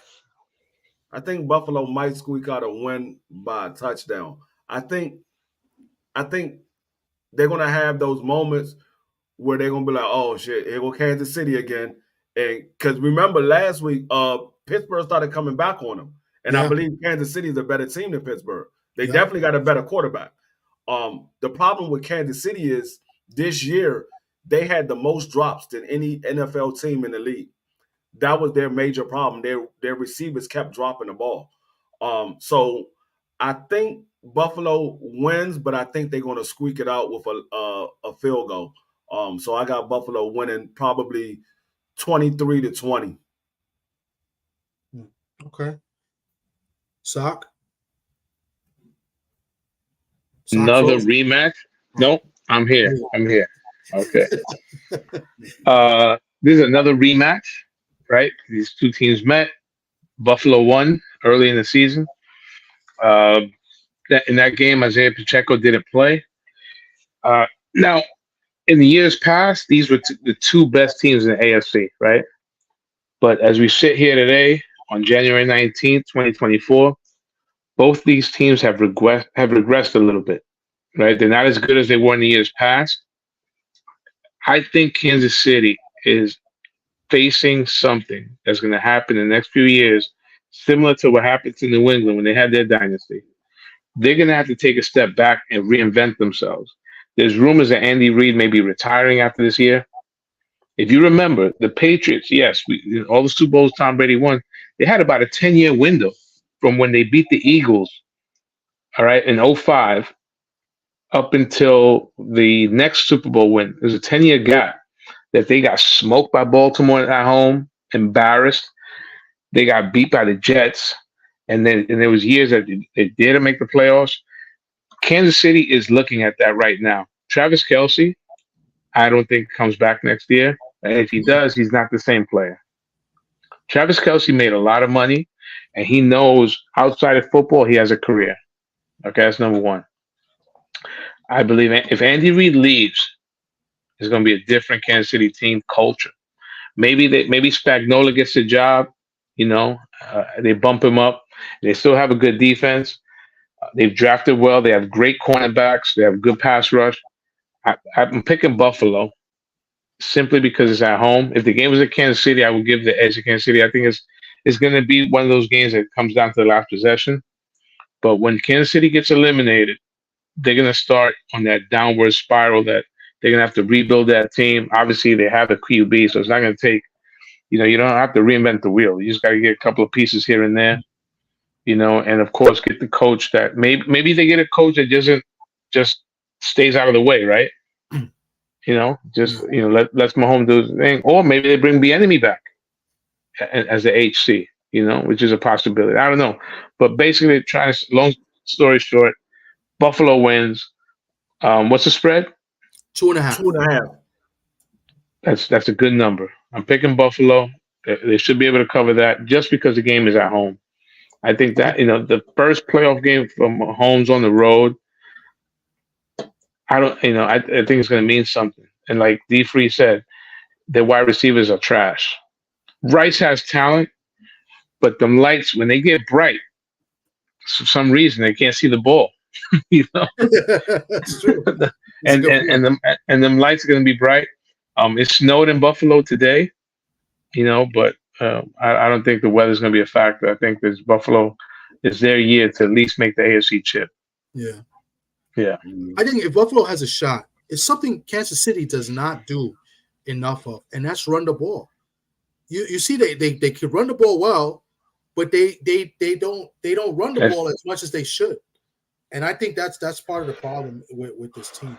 I think Buffalo might squeak out a win by a touchdown. I think they're gonna have those moments where they're gonna be like, "Oh shit, here go Kansas City again." And because remember last week, Pittsburgh started coming back on them, and I believe Kansas City is a better team than Pittsburgh. They definitely got a better quarterback. The problem with Kansas City is this year they had the most drops than any NFL team in the league. That was their major problem. Their receivers kept dropping the ball. So I think Buffalo wins, but I think they're going to squeak it out with a field goal. So I got Buffalo winning probably 23-20. Okay. Sock? Another rematch? Nope. I'm here. Okay. This is another rematch, right? These two teams met. Buffalo won early in the season. In that game, Isaiah Pacheco didn't play. Now, in the years past, these were the two best teams in the AFC, right? But as we sit here today on January 19th, 2024, both these teams have regressed a little bit, right? They're not as good as they were in the years past. I think Kansas City is facing something that's going to happen in the next few years, similar to what happened to New England when they had their dynasty. They're going to have to take a step back and reinvent themselves. There's rumors that Andy Reid may be retiring after this year. If you remember, the Patriots, yes, all the Super Bowls Tom Brady won, they had about a 10-year window from when they beat the Eagles, all right, in 2005 up until the next Super Bowl win. There's a 10-year gap that they got smoked by Baltimore at home, embarrassed. They got beat by the Jets, and there was years that they didn't make the playoffs. Kansas City is looking at that right now. Travis Kelsey, I don't think comes back next year. And if he does, he's not the same player. Travis Kelsey made a lot of money, and he knows outside of football he has a career. Okay, that's number one. I believe if Andy Reid leaves, it's going to be a different Kansas City team culture. Maybe Spagnuolo gets the job. They bump him up. They still have a good defense. They've drafted well. They have great cornerbacks. They have good pass rush. I'm picking Buffalo simply because it's at home. If the game was at Kansas City, I would give the edge to Kansas City. I think it's going to be one of those games that comes down to the last possession. But when Kansas City gets eliminated, they're going to start on that downward spiral that they're going to have to rebuild that team. Obviously, they have a QB, so it's not going to take, you don't have to reinvent the wheel. You just got to get a couple of pieces here and there, and of course, get the coach that maybe they get a coach that just stays out of the way, right? Let's Mahomes do his thing. Or maybe they bring the enemy back as the HC, which is a possibility. I don't know. But basically, long story short, Buffalo wins. What's the spread? 2.5. 2.5. That's a good number. I'm picking Buffalo. They should be able to cover that just because the game is at home. I think that, the first playoff game from Mahomes on the road, I think it's going to mean something. And like D. Free said, their wide receivers are trash. Rice has talent, but them lights, when they get bright, for some reason, they can't see the ball. That's true. and them lights are going to be bright. It snowed in Buffalo today, but I don't think the weather's going to be a factor. I think this Buffalo is their year to at least make the AFC chip. Yeah. Yeah. I think if Buffalo has a shot, it's something Kansas City does not do enough of, and that's run the ball. You see, they could run the ball well, but they don't run the ball as much as they should. And I think that's part of the problem with this team.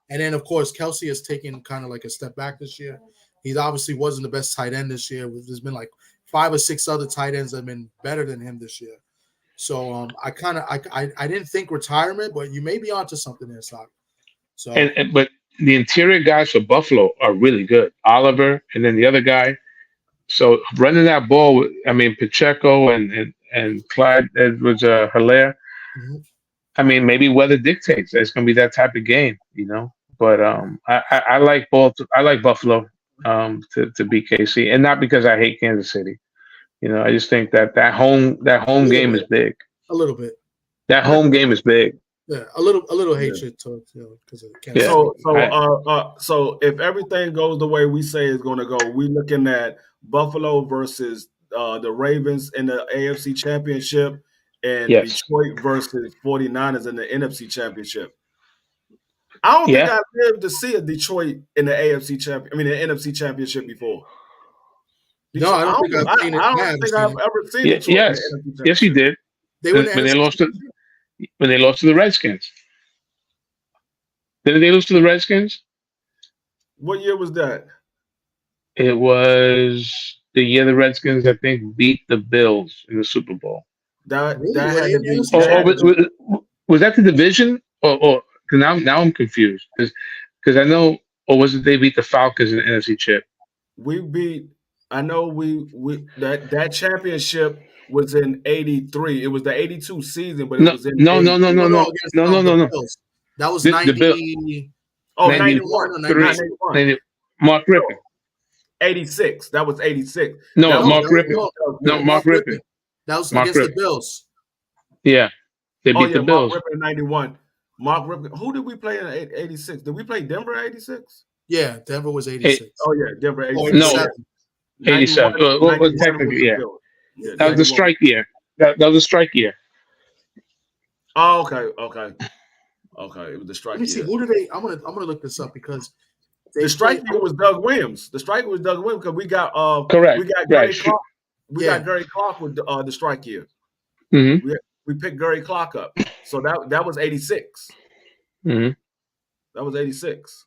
And then, of course, Kelsey has taken kind of like a step back this year. He obviously wasn't the best tight end this year. There's been like 5 or 6 other tight ends that have been better than him this year. So I didn't think retirement, but you may be onto something there, Sock. So but the interior guys for Buffalo are really good. Oliver and then the other guy. So running that ball, Pacheco and Clyde Edwards-Helaire. Mm-hmm. Maybe weather dictates that it's going to be that type of game, But I like both. I like Buffalo to beat KC, and not because I hate Kansas City. I just think that home game is big. A little bit. That home game is big. Yeah, a little hatred towards because of Kansas City. So if everything goes the way we say it's going to go, we're looking at Buffalo versus the Ravens in the AFC Championship. And Detroit versus 49ers in the NFC Championship. I don't think I've lived to see a Detroit in the the NFC Championship before. No, I don't think I've seen it. I don't think I've ever seen Detroit. Yes, in the NFC Championship. Yes, you did. When they lost to the Redskins. Didn't they lose to the Redskins? What year was that? It was the year the Redskins, I think, beat the Bills in the Super Bowl. That had to be. Was that the division? Or now I'm confused because I know, or was it they beat the Falcons in the NFC Chip? I know that championship was in '83. It was the '82 season, but it was in no. That was 90. 91 or 91. Mark Rippon. 86. That was 86. Mark Rippon. Mark Rippon. That was against the Bills. Yeah. They beat the Bills. Mark Rippon in 91. Mark Rippon. Who did we play in 86? Did we play Denver 86? Yeah, Denver was 86. Denver 86. No, 87. Well, technically, yeah. That was the strike year. That was a strike year. Oh, okay. It was the strike year. Let me see. Who did they? I'm gonna look this up because the strike year was Doug Williams. The striker was Doug Williams because we got correct. We got Gary Clark. We got Gary Clark with the strike year. Mm-hmm. We picked Gary Clark up. So that was 86. Mm-hmm. That was 86.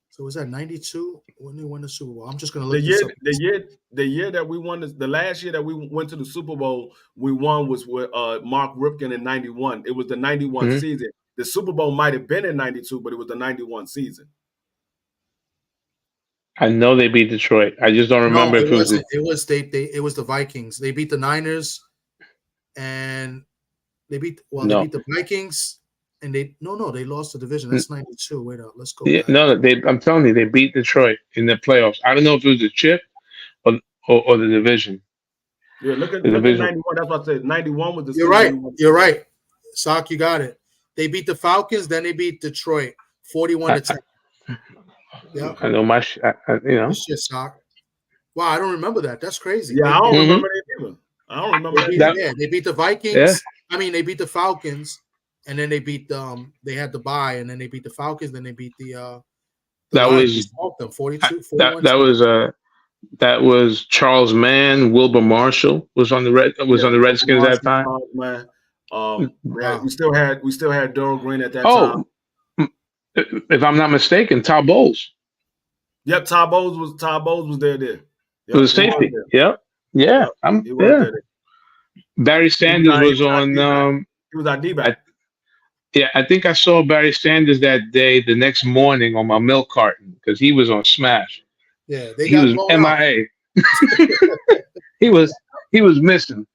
So was that 92 when they won the Super Bowl? I'm just gonna look the year that we won the last year that we went to the Super Bowl, we won was with Mark Ripken in 91. It was the 91 season. the Super Bowl might have been in '92, but it was the '91 season. I know they beat Detroit. I just don't No, remember it if it was. wasn't. It was the Vikings. They beat the Niners, and they beat No. the Vikings, and they lost the division. That's '92. Wait up, let's go Yeah, back. no, I'm telling you, they beat Detroit in the playoffs. I don't know if it was the chip or the division. Yeah, look at The division. '91. That's what I said. '91 was the You're season. right. You're right. Sock, you got it. They beat the Falcons, then they beat Detroit, 41-10. Yeah, I know this shit, Sock. Wow, I don't remember that. That's crazy. Yeah, I don't remember that either. I don't remember that. They beat the Vikings. Yeah. I mean, they beat the Falcons, and then they beat they had the bye, and then they beat the Falcons, then they beat the that Lions. was Them 42, that was Charles Mann. Wilbur Marshall was on the Redskins at that time. Man. We still had Daryl Green at that time. If I'm not mistaken, Todd Bowles. Yep, Todd Bowles was there. Yep, it was safety. Yep. Yeah. Barry Sanders was on. He was our D-back. I think I saw Barry Sanders that day, the next morning on my milk carton because he was on Smash. Yeah, he was MIA. he was missing.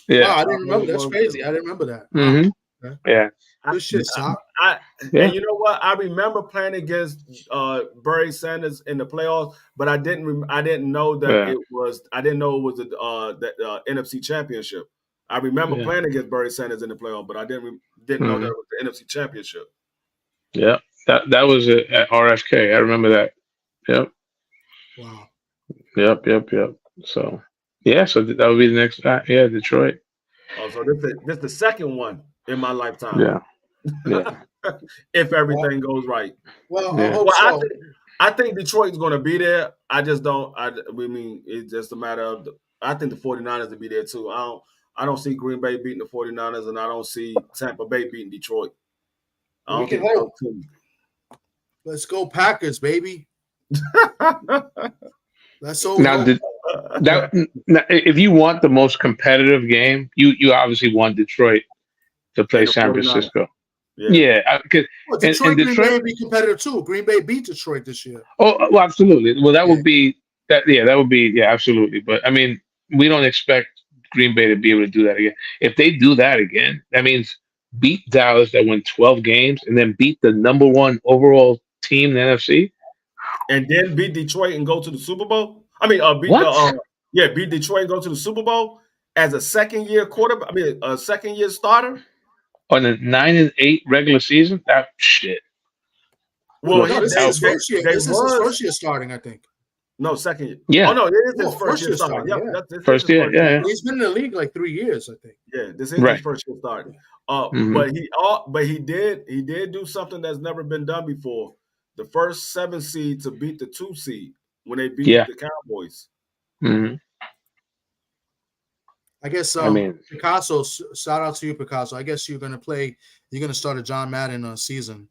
Yeah, wow, I didn't remember. That's crazy. I didn't remember that. Mm-hmm. Wow. Yeah. Good shit, Sock. And you know what? I remember playing against Barry Sanders in the playoffs, but I didn't know that it was. I didn't know it was the NFC Championship. I remember playing against Barry Sanders in the playoffs, but I didn't know that it was the NFC Championship. Yeah, that was at RFK. I remember that. Yep. Wow. Yep. So so that would be the next. Detroit. Oh, so this is the second one in my lifetime. Yeah. If everything goes right. Well, I hope so. I think Detroit's going to be there. I just don't. It's just a matter of. I think the 49ers will be there too. I don't see Green Bay beating the 49ers, and I don't see Tampa Bay beating Detroit. We can hope. Let's go Packers, baby. Let's hope. Now, if you want the most competitive game, you obviously want Detroit to play San Francisco. Yeah, because Detroit Green Bay would be competitive too. Green Bay beat Detroit this year. Oh, well, absolutely. Well, that would be that. Yeah, that would be absolutely. But I mean, we don't expect Green Bay to be able to do that again. If they do that again, that means beat Dallas that won 12 games and then beat the number one overall team in the NFC, and then beat Detroit and go to the Super Bowl. I mean, beat Detroit and go to the Super Bowl as a second-year quarterback. I mean, a second-year starter on a 9-8 regular season. That shit. Well, this is his first year. This is his first year starting, I think. No, second year. Yeah. Oh no, it is his first year starting. First year. Yeah. He's been in the league like 3 years, I think. Yeah, this is his first year starting. But he did do something that's never been done before. The first 7 seed to beat the 2 seed when they beat the Cowboys. Mm-hmm. I guess Picasso, shout out to you, Picasso. I guess you're gonna start a John Madden season,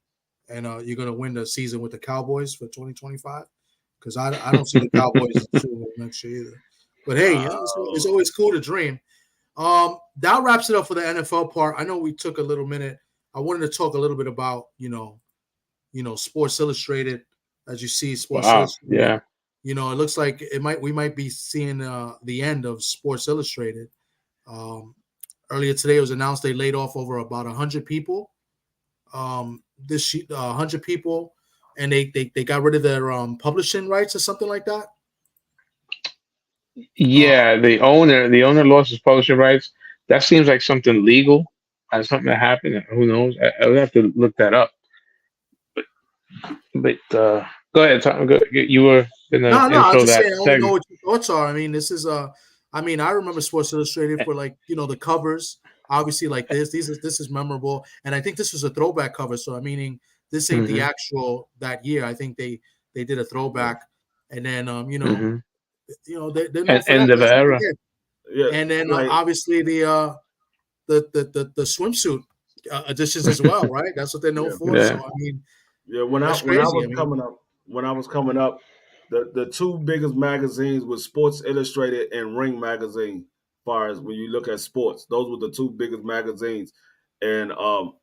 and you're gonna win the season with the Cowboys for 2025. Because I don't see the Cowboys in the Super Bowl next year either. But hey, it's always cool to dream. That wraps it up for the NFL part. I know we took a little minute. I wanted to talk a little bit about Sports Illustrated. As you see, Sports Illustrated. Yeah. It looks like we might be seeing the end of Sports Illustrated. Earlier today, it was announced they laid off over about 100 people. 100 people, and they got rid of their publishing rights or something like that. Yeah, the owner lost his publishing rights. That seems like something legal. Something that happened. Who knows? I would have to look that up. But go ahead, Tom. You were gonna intro that. I don't know what your thoughts are. I mean, this is I remember Sports Illustrated for the covers. Obviously, like this is memorable, and I think this was a throwback cover. So meaning this ain't the actual that year. I think they did a throwback, and then they're known for end of era. Yeah. And then obviously the swimsuit editions as well, right? That's what they're known for. Yeah. So I mean. Yeah, when I was coming up, the 2 biggest magazines was Sports Illustrated and Ring Magazine. As far as when you look at sports, those were the 2 biggest magazines. And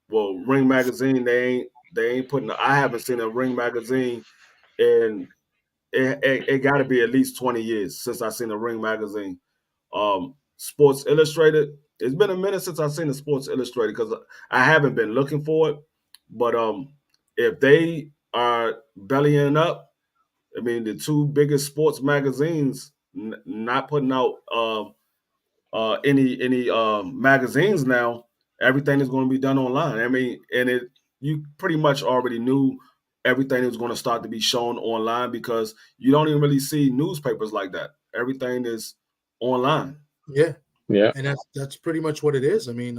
well, Ring magazine they ain't putting. I haven't seen a Ring magazine in it got to be at least 20 years since I've seen a Ring magazine. Sports Illustrated. It's been a minute since I've seen a Sports Illustrated because I haven't been looking for it. But if they are bellying up, I mean, the two biggest sports magazines not putting out any magazines now. Everything is going to be done online. I mean, and it you pretty much already knew everything was going to start to be shown online because you don't even really see newspapers like that. Everything is online. Yeah, Yeah. and that's pretty much what it is. I mean,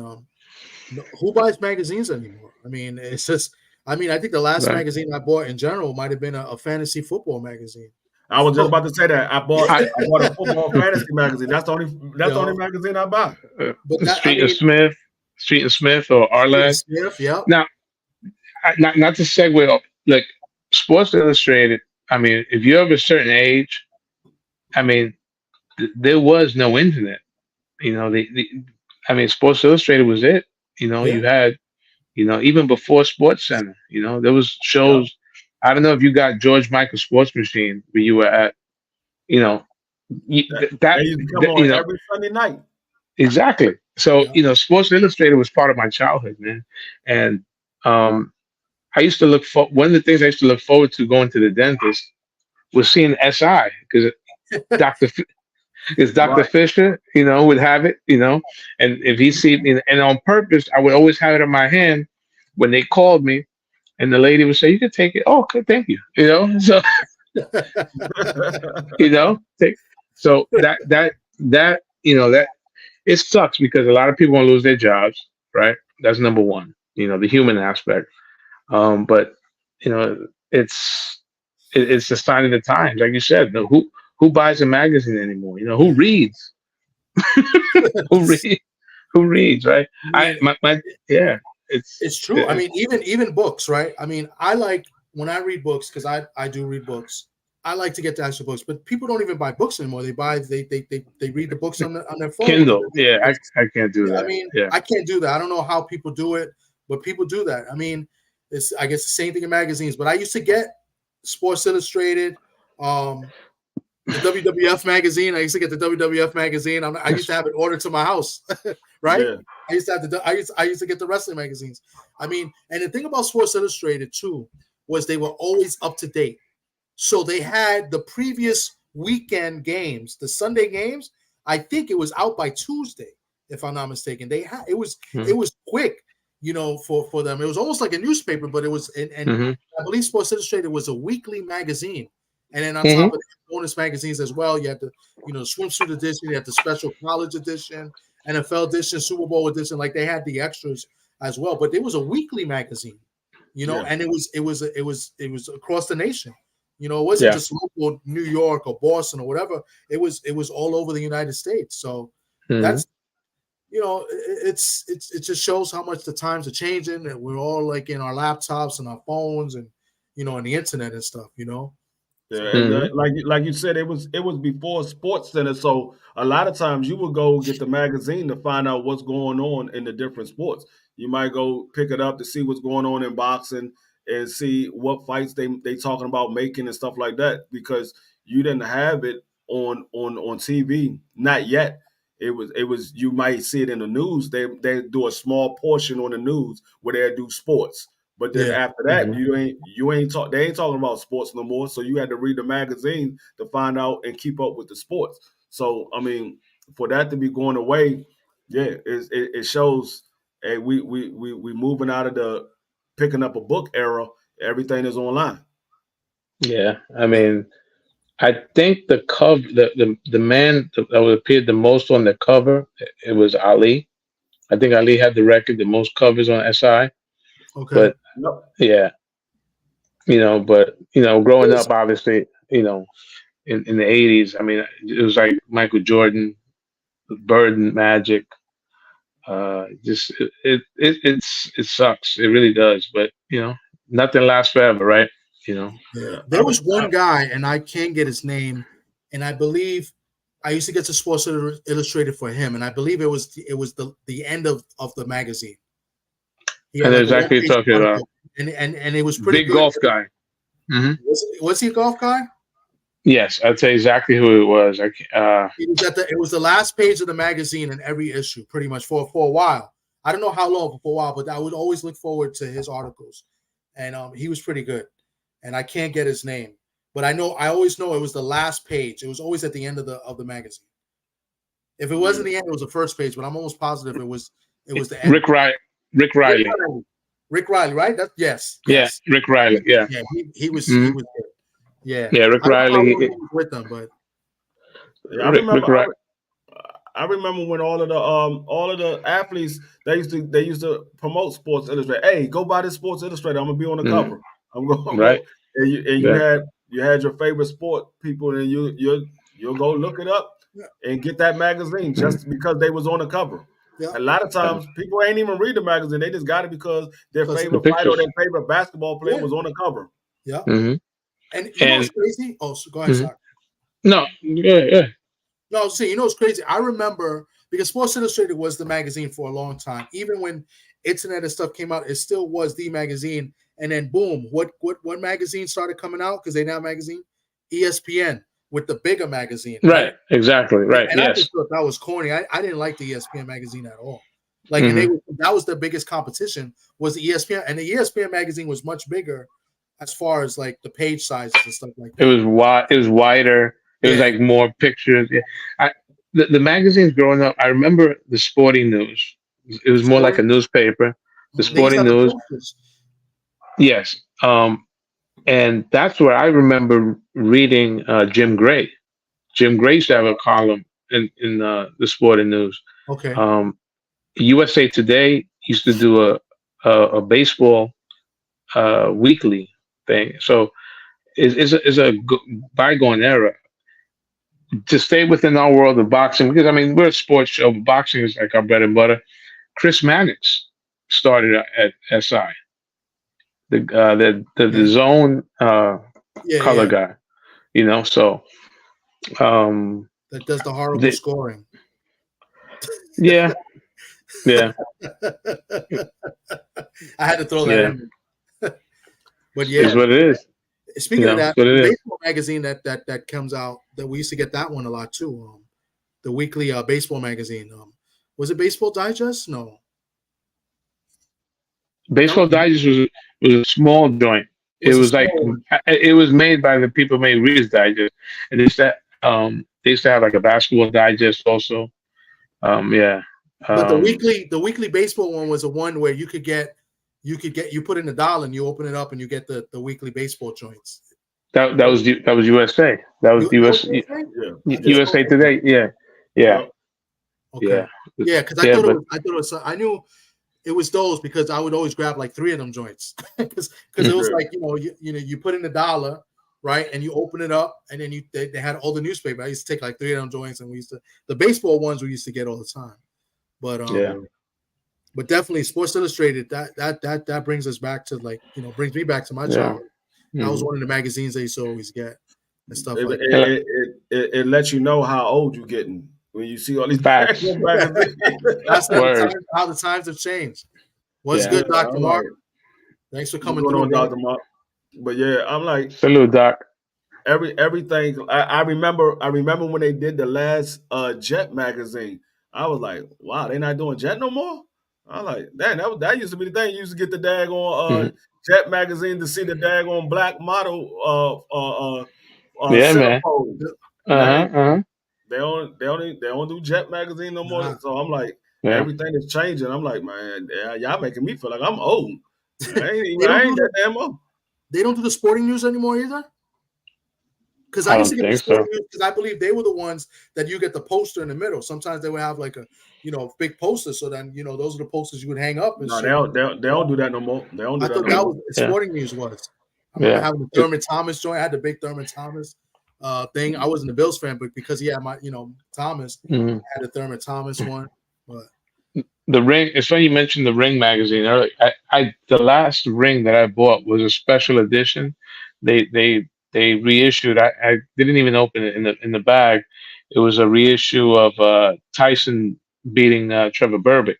who buys magazines anymore? I mean, it's just. I mean, I think the last Right. magazine I bought in general might have been a fantasy football magazine. I was just So, about to say that I, I bought a football fantasy magazine. you That's the only know, magazine I buy. but that I Street and mean, Smith, Street and Smith, or Stephen Arlag. Smith, yeah, Now, not to segue, like Sports Illustrated. I mean, if you're of a certain age, I mean, there was no internet. You know, I mean, Sports Illustrated was it. You know, yeah, you had, even before Sports Center. There was Yep. shows. I don't know if you got George Michael Sports Machine where you were at. You know, They used to come on every Sunday night. exactly. So, yeah. Sports Illustrated was part of my childhood, man. And I used to look for one of the things I used to look forward to going to the dentist was seeing SI because Doctor is Doctor Right. Fisher, would have it, and if he see me, and on purpose, I would always have it in my hand when they called me, and the lady would say, "You can take it." Oh, okay, thank you. So take so that it sucks because a lot of people want to lose their jobs, right? That's number one. The human aspect. But it's it's a sign of the times, like you said. Who buys a magazine anymore? Who Yeah. reads? Who read? Who reads? Right? I mean, Yeah. It's it's true. I it, mean, even books, right? I mean, I like when I read books because I do read books. I like to get the actual books, but people don't even buy books anymore. They read the books on their phone. Kindle. Yeah, I can't do I that. mean, Yeah. I can't do that. I don't know how people do it, but people do that. I mean, it's I guess the same thing in magazines. But I used to get Sports Illustrated, the WWF magazine. I used to get the WWF magazine. I used to have it ordered to my house, right? Yeah. I used to have I used to get the wrestling magazines. I mean, and the thing about Sports Illustrated too was they were always up to date. So they had the previous weekend games, the Sunday games. I think it was out by Tuesday, if I'm not mistaken. They had Mhm. it was quick, for them. It was almost like a newspaper, but it was and Mhm. I believe Sports Illustrated was a weekly magazine. And then on top Mhm. of the bonus magazines as well, you had the swimsuit edition, you had the special college edition, NFL edition, Super Bowl edition. Like they had the extras as well. But it was a weekly magazine, Yeah. and it was across the nation. It wasn't Yeah. just local New York or Boston or whatever. It was all over the United States. So Mhm. that's it just shows how much the times are changing, and we're all like in our laptops and our phones and and the internet and stuff. Yeah, So and Mhm. like you said, it was before Sports Center, so a lot of times you would go get the magazine to find out what's going on in the different sports. You might go pick it up to see what's going on in boxing and see what fights they talking about making and stuff like that because you didn't have it on TV, not yet. It was you might see it in the news. They do a small portion on the news where they do sports. But then yeah, after that, Mhm. they ain't talking about sports no more. So you had to read the magazine to find out and keep up with the sports. So I mean, for that to be going away, yeah, it shows hey, we moving out of the picking up a book era. Everything is online. Yeah. I yeah, mean, I think the cover, the man that appeared the most on the cover, it was Ali. I think Ali had the record, the most covers on SI. okay. But Yep. yeah, but growing There's- up, obviously, in the '80s, I mean, it was like Michael Jordan, Bird and Magic. Just it sucks. It really does. But nothing lasts forever, right? You know. Yeah, Yeah. there was one guy, and I can't get his name, and I believe I used to get to Sports Illustrated for him, and I believe it was the end of the magazine. He I had know like a exactly what one-page you're talking about. article, and it was pretty Big good. golf guy. Hmm. Was he a golf guy? Yes, I'd say exactly who it was. It was it was the last page of the magazine in every issue, pretty much for a while. I don't know how long, but for a while, but I would always look forward to his articles, and he was pretty good. And I can't get his name, but I always know it was the last page. It was always at the end of the magazine. If it wasn't the end, it was the first page, but I'm almost positive it was the end. Rick Rick Riley. Riley, Rick Riley, right? That yes, Yeah, yes, Rick Riley. Yeah. yeah. He was Hmm. good. Yeah, Yeah, Rick I don't know how Riley. long he was with them, but Yeah, I Rick remember. Riley. I remember when all of the athletes they used to promote Sports Illustrated. Hey, go buy this Sports Illustrated. I'm gonna be on the cover. I'm Right. go and you Yeah. had your favorite sport people and you'll go look it up and get that magazine just because they was on the cover. yeah, A lot of times people ain't even read the magazine. They just got it because their because The favorite fighter or pictures. their favorite basketball player yeah, was on the cover. yeah. Hmm. And you know what's And crazy? Oh, so go ahead, mhm. sorry. No, yeah. No, I was saying, you know what's crazy? I remember because Sports Illustrated was the magazine for a long time. Even when internet and stuff came out, it still was the magazine. And then boom, what magazine started coming out? Because they now magazine? ESPN with the bigger magazine, right? Right. Exactly. Right. And I Yes. just thought that was corny. I didn't like the ESPN magazine at all. Like, and Hmm. that was the biggest competition was the ESPN, and the ESPN magazine was much bigger as far as like the page sizes and stuff like It that. was wide. It was wider. It was Yeah, like more pictures. Yeah. The magazines growing up. I remember the Sporting News. It was more like a sporting. newspaper. The They used to Sporting have the News. posters. Yes. And that's where I remember reading Jim Gray. Jim Gray used to have a column in the Sporting News. Okay. USA Today used to do a baseball weekly thing. So is a bygone era to stay within our world of boxing because I mean we're a sports show, but boxing is like our bread and butter. Chris Mannix started at SI, the Okay. zone Yeah, color yeah. guy, So um, That does the horrible the, scoring. yeah, yeah, I had to throw that yeah, in. But is yeah, what it is. speaking of It's that, what the it is. baseball magazine that comes out that we used to get that one a lot too. The weekly baseball magazine. Was it Baseball Digest? No, no, Baseball Digest was a small joint. It was a was like small one. it was made by the people who made Reader's Digest, and they used to have like a basketball digest also. Yeah. But Um, the weekly baseball one was a one where you put in $1 and you open it up and you get the weekly baseball joints. that was USA. That was That was US your thing? Yeah, I just yeah, USA thought Today. Yeah, yeah, yeah. okay. yeah, Yeah, because yeah. But I thought it was I knew it was those because I would always grab like 3 of them joints because it was Yeah. like you put in $1, right, and you open it up and then they had all the newspaper. I used to take like 3 of them joints and we used to the baseball ones we used to get all the time. But yeah, but definitely Sports Illustrated that brings us back to like brings me back to my yeah. childhood. That was Mhm. one of the magazines they used to always get and stuff It, like And, like, it lets you know how old you're getting when you see all these facts. magazines. that. That's Word. how the times have changed. What's Yeah. Yeah, good, Dr. I'm like, Mark? Thanks for what's coming going through, on, brother. Dr. Mark? But yeah, I'm like Salute, Doc. everything. I remember when they did the last Jet magazine. I was like, wow, they not doing Jet no more. I was like, damn, that used to be the thing. You used to get the daggone Mhm. Jet magazine to see the daggone black model Yeah, man. centerfold. Uh Now huh. Uh huh. they don't do Jet magazine no more. Nah, So I'm like, Yeah. everything is changing. I'm like, man, y'all making me feel like I'm old. they don't I do ain't that damn old. the sporting news anymore either. Because I I used to don't get the think sporting so. news because I believe they were the ones that you get the poster in the middle. Sometimes they would have like a big poster, so then those are the posters you would hang up and No, they shit. don't, they don't. They don't do that no more. They don't do I that thought no that more. was the Yeah. sporting news was. I remember Yeah. having the Thurman Thomas joint. I had the big Thurman Thomas thing. I wasn't a Bills fan, but because he had my Thomas, Mhm. I had the Thurman Thomas one. But The ring. It's funny you mentioned the ring magazine earlier. The last ring that I bought was a special edition. They reissued. I didn't even open it in the bag. It was a reissue of Tyson beating Trevor Burbick,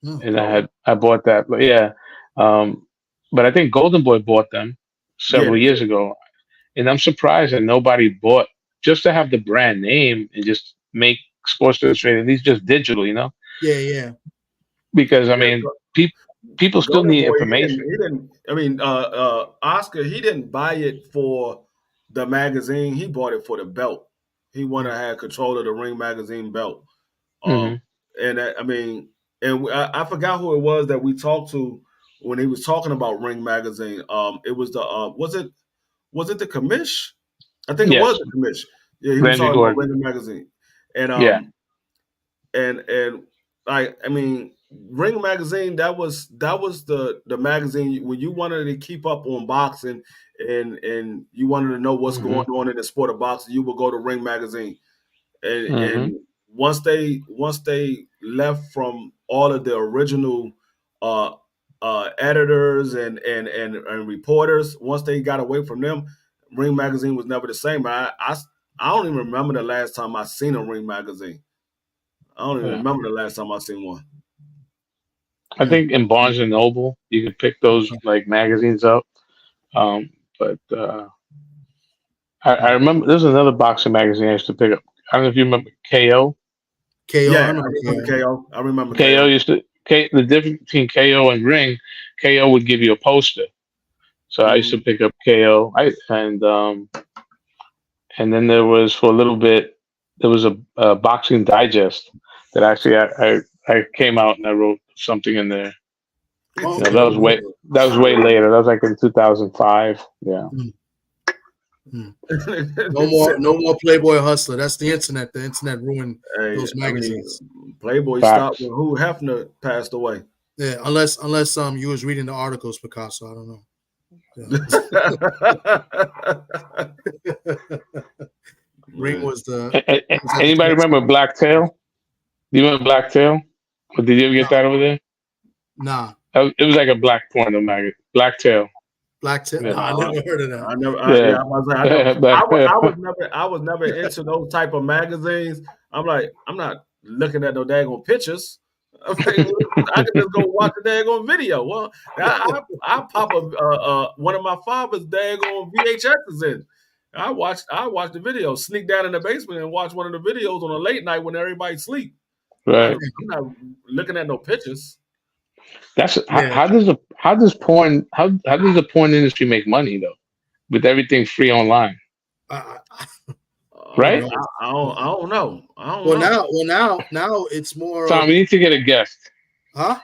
no, and Oh, I bought that. But yeah, But I think Golden Boy bought them Yeah, several years ago, and I'm surprised that nobody bought just to have the brand name and just make Sports Illustrated at least just digital, Yeah, yeah. because I yeah. mean, people still Golden need Boy, information. he didn't. I mean, Oscar, he didn't buy it for the magazine. He bought it for the belt. He wanted to have control of the Ring magazine belt. Hmm. Um, and I mean, and I forgot who it was that we talked to when he was talking about Ring magazine. It was the was it the commish? I think it was Yes, the commish. Yeah, he was Randy talking about Gordon. Ring magazine, and Yeah. and I mean, Ring magazine, that was the magazine when you wanted to keep up on boxing and you wanted to know what's Hmm. going on in the sport of boxing, you would go to Ring magazine. And Hmm. once they left from all of the original uh editors and reporters, once they got away from them, Ring magazine was never the same. I don't even remember the last time I seen a Ring magazine. I don't even Yeah. remember the last time I seen one. I Mm. think in Barnes and Noble you can pick those Okay. like magazines up. But I Mm. remember there's another boxing magazine I used to pick up. I don't know if you remember KO. KO, I Yeah, I remember remember KO. KO. I remember KO KO. used to the difference between KO and Ring. KO would give you a poster, so I used to Mhm. pick up KO. And then there was for a little bit there was a boxing digest that actually I came out and I wrote something in there. Oh, You know, that okay. was way later. That was like in 2005. Yeah. Mm. Mm. No It more, said, no more Playboy Hustler. That's the internet. The internet ruined hey, those I magazines. mean, Playboy stopped Facts. when Hugh Hefner passed away. Yeah, unless you was reading the articles, Picasso. I don't know. Ring Man. was the was at the Anybody top. remember Blacktail? Do you remember Blacktail? Or did you ever No, get that over there? nah. It was like a black porno magazine. Blacktail. Black tip. No, Yeah. I Uh, never heard of that. I never, yeah, Yeah. I was like, I never, But I was never into those type of magazines. I'm like, I'm not looking at no daggone pictures. I'm like, I can just go watch a daggone video. Well, I pop one of my father's daggone VHSs in. I watched the video, sneak down in the basement and watch one of the videos on a late night when everybody sleep. right. I'm not looking at no pictures. That's Yeah. how does the porn industry make money though? With everything free online, Who right? knows? I don't know. I don't Well, know. now it's more Tom, of, we need to get a guest. huh?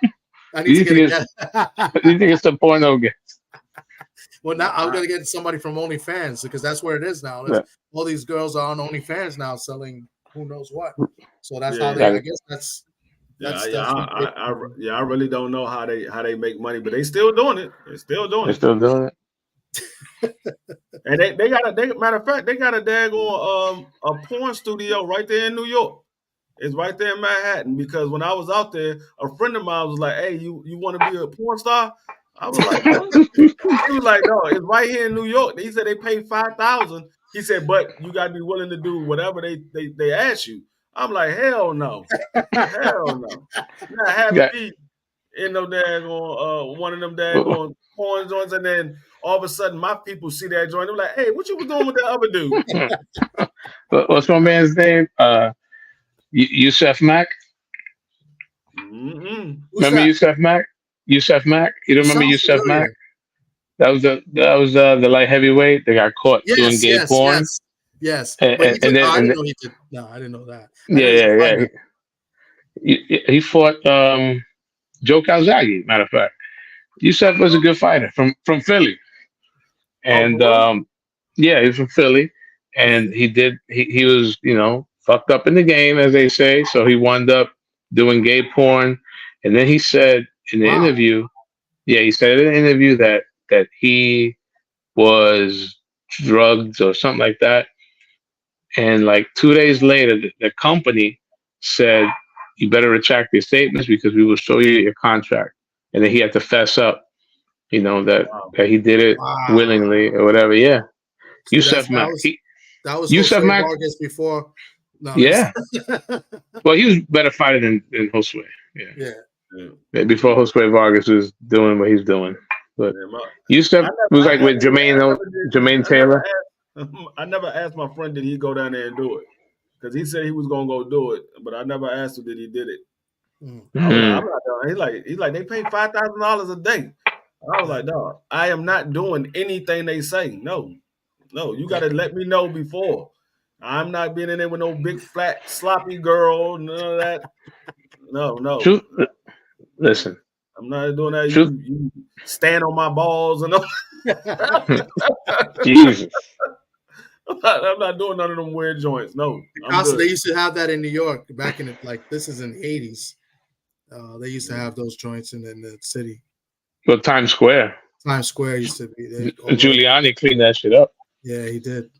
I need You to need to get a get guess. you need to get some porno guest. Well, now I'm I, gonna get somebody from OnlyFans because that's where it is now. Yeah. All these girls are on OnlyFans now selling who knows what. So that's how yeah, they. That I is, guess yeah, that's what they. yeah. I really don't know how they make money, but they still doing it. They still doing they're it. still doing it. And they got matter of fact, they got a daggone a porn studio right there in New York. It's right there in Manhattan because when I was out there, a friend of mine was like, "Hey, you want to be a porn star?" I was like, "What?" He was like, "No, it's right here in New York." He said they pay 5,000. He said, "But you got to be willing to do whatever they ask you." I'm like, "Hell no, hell no, not having Yeah. me in no daggone one of them daggone porn joints, and then all of a sudden my people see that joint. They're like, "Hey, what you was doing with that other dude?" What's my man's name? Yusef Mack. Mm-mm. Who's Remember that? Yusef Mack? Yusef Mack. You don't It remember sounds Yusef Mack? familiar. That was the light heavyweight. They got caught doing Yes, gay yes, porn, yes, yes. and, But he and, did. and Oh, then I and didn't then, know he did. No, I didn't know that. I yeah, know he's a yeah, yeah. fighter. He fought Joe Calzaghe. Matter of fact, Yusef was a good fighter from Philly, Oh, and for real? yeah, he's from Philly, Yeah. and he was fucked up in the game, as they say. So he wound up doing gay porn, and then he said in the Wow. interview, yeah, he said in the interview that he was drugged or something like that, and like 2 days later, the company said you better retract your statements because we will show you your contract, and then he had to fess up, that Wow. that he did it Wow. willingly or whatever. Yeah. See, Yusef Mack. that was Yusef Jose Mack. Vargas before. No, let me Yeah. stop. Well, he was a better fighter than Josue. Yeah. Yeah. Yeah. before Jose Vargas was doing what he's doing. But Yeah, Yusuf was like with Jermaine I never Taylor. asked. I never asked my friend did he go down there and do it because he said he was gonna go do it, but I never asked him did he did it. I was like, I'm Mm. not doing. He's like they pay $5,000 a day. I was like, dog, I am not doing anything they say. No, you got to let me know before. I'm not being in there with no big flat sloppy girl. None of that. No. Truth, listen. I'm not doing that. Truth, You stand on my balls and all. Jesus. I'm not doing none of them weird joints. No, I'm Also, good. they used to have that in New York back in the, like this is in the 80s. They used to have those joints in the city. Well, Times Square. Times Square used to be. Giuliani cleaned that shit up. Yeah, he did.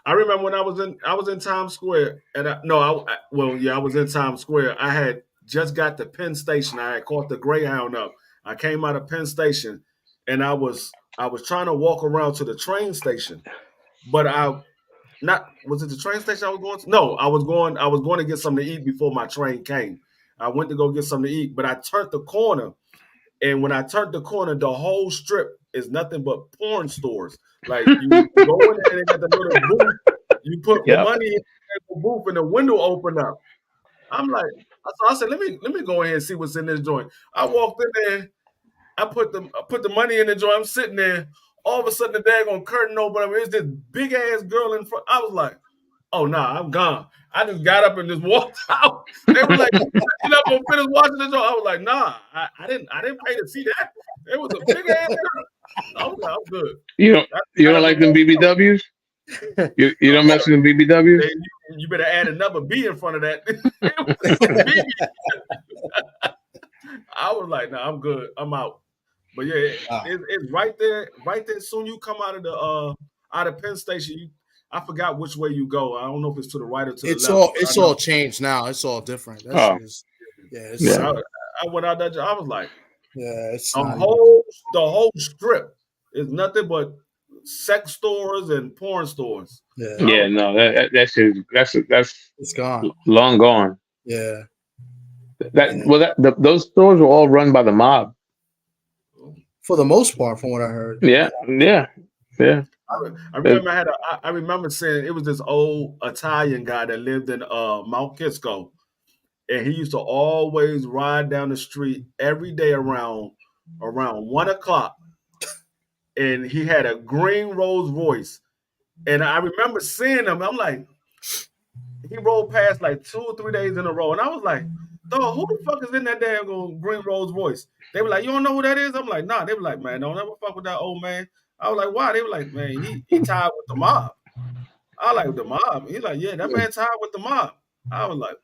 I remember when I was in Times Square, and I was in Times Square. I had just got to Penn Station. I had caught the Greyhound up. I came out of Penn Station, and I was trying to walk around to the train station, but was it the train station I was going to? No, I was going to get something to eat before my train came. I went to go get something to eat, but I turned the corner, and when I turned the corner, the whole strip is nothing but porn stores. Like you go in there and they got the little booth. You put Yep. money in the booth and the window open up. I'm like, so I said, let me go ahead and see what's in this joint. I walked in there. I put the money in the joint. I'm sitting there. All of a sudden, the daggone curtain opened up. It's this big ass girl in front. I was like, oh nah, I'm gone. I just got up and just walked out. They were like, you're not gonna finish watching this. I was like, nah, I didn't pay to see that. It was a big ass girl. I was like, I'm good. You don't like them BBWs? You don't mess with them BBWs? You better add another B in front of that. It was I was like, nah, I'm good. I'm out. But yeah, it's right there. Right there. Soon you come out of Penn Station, I forgot which way you go. I don't know if it's to the right or to the left. It's all changed now. It's all different. That shit is, I went out that. I was like, it's the whole strip is nothing but sex stores and porn stores. Yeah, no, that's it's gone. Long gone. Yeah. Those stores were all run by the mob. For the most part, from what I heard. Yeah. I remember saying it was this old Italian guy that lived in Mount Kisco, and he used to always ride down the street every day around 1:00, and he had a green rose voice, and I remember seeing him. I'm like, he rolled past like 2 or 3 days in a row, and I was like, dog, who the fuck is in that damn green rose voice? They were like, you don't know who that is? I'm like, nah. They were like, man, don't ever fuck with that old man. I was like, why? They were like, man, he tied with the mob. I like the mob. He's like, yeah, that man tied with the mob. I was like,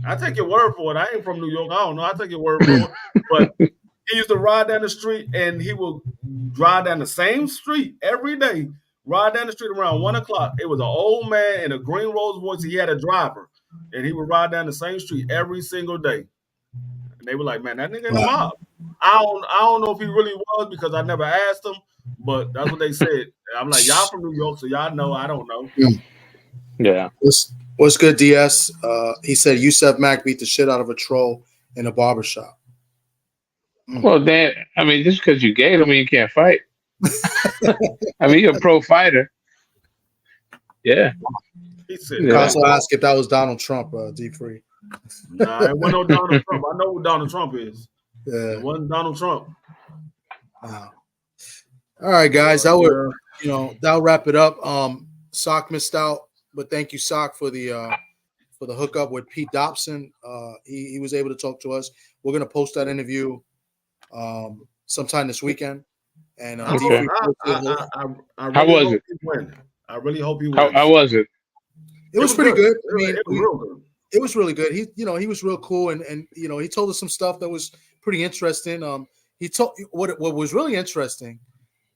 I take your word for it. I ain't from New York. I don't know. I take your word for it. But he used to ride down the street, and he would drive down the same street every day. Ride down the street around 1:00. It was an old man in a green rose voice. He had a driver, and he would ride down the same street every single day. And they were like, man, that nigga in the mob. I don't know if he really was because I never asked him, but that's what they said. I'm like, y'all from New York, so y'all know. I don't know. Yeah. What's good, DS? He said Yusef Mack beat the shit out of a troll in a barbershop. Well, Dan, I mean, just because you gay don't mean you can't fight. I mean, you're a pro fighter. Yeah. He said, also asked if that was Donald Trump, D3. Nah, it wasn't no Donald Trump. I know who Donald Trump is. Yeah. It wasn't Donald Trump. Wow. All right, guys. That'll wrap it up. Sock missed out, but thank you, Sock, for the hookup with Pete Dobson. He was able to talk to us. We're gonna post that interview sometime this weekend. And okay. How was it? I really hope he wins. How was it? It was pretty good. I mean, it was real good. It was really good. He was real cool, and he told us some stuff that was pretty interesting. He told what was really interesting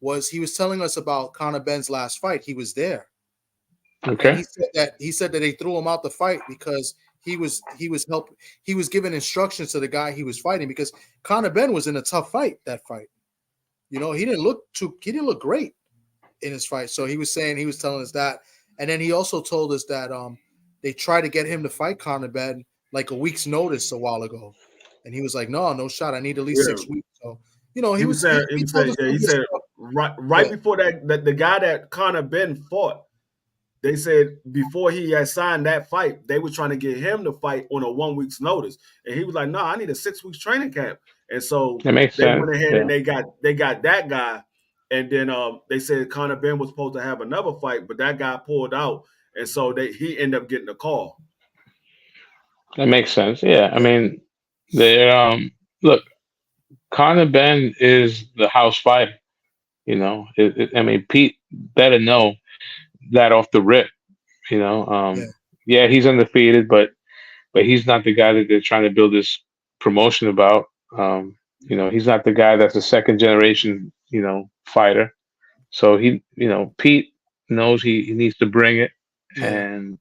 was he was telling us about Conor Benn's last fight. He was there. Okay. And he said that they threw him out the fight because he was giving instructions to the guy he was fighting because Conor Benn was in a tough fight. That fight, he didn't look great in his fight. So he was telling us that, and then he also told us that they tried to get him to fight Conor Benn like a week's notice a while ago, and he was like, no shot. I need at least Yeah. 6 weeks. So he He was saying, he told us some he good said stuff. right before that the guy that Conor Ben fought, they said before he had signed that fight, they were trying to get him to fight on a 1 week's notice, and he was like, "No, I need a 6 weeks training camp." And so That makes they sense. went ahead Yeah. and they got that guy, and then they said Conor Ben was supposed to have another fight, but that guy pulled out, and so he ended up getting a call. That makes sense. Yeah. I Yeah, mean, they look, Conor Ben is the house fighter. I mean, Pete better know that off the rip. You know, yeah, yeah, he's undefeated, but he's not the guy that they're trying to build this promotion about. He's not the guy that's a second generation, fighter. So Pete knows he needs to bring it yeah, and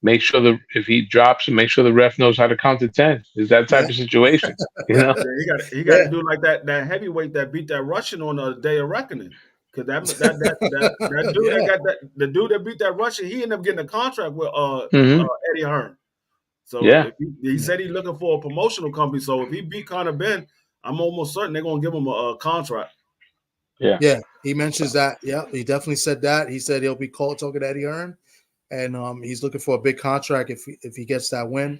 make sure that if he drops him, make sure the ref knows how to count to 10. Is that yeah, type of situation, you know? Yeah, he got to yeah, do like that heavyweight that beat that Russian on the day of reckoning. Because that dude that yeah, got the dude that beat that Russian, he ended up getting a contract with Hmm. Eddie Hearn. So Yeah, if he said he's looking for a promotional company. So if he beat Conor Ben, I'm almost certain they're gonna give him a contract. yeah. yeah. He mentions that. Yeah, he definitely said that. He said he'll be called talking to Eddie Hearn, and he's looking for a big contract if he gets that win.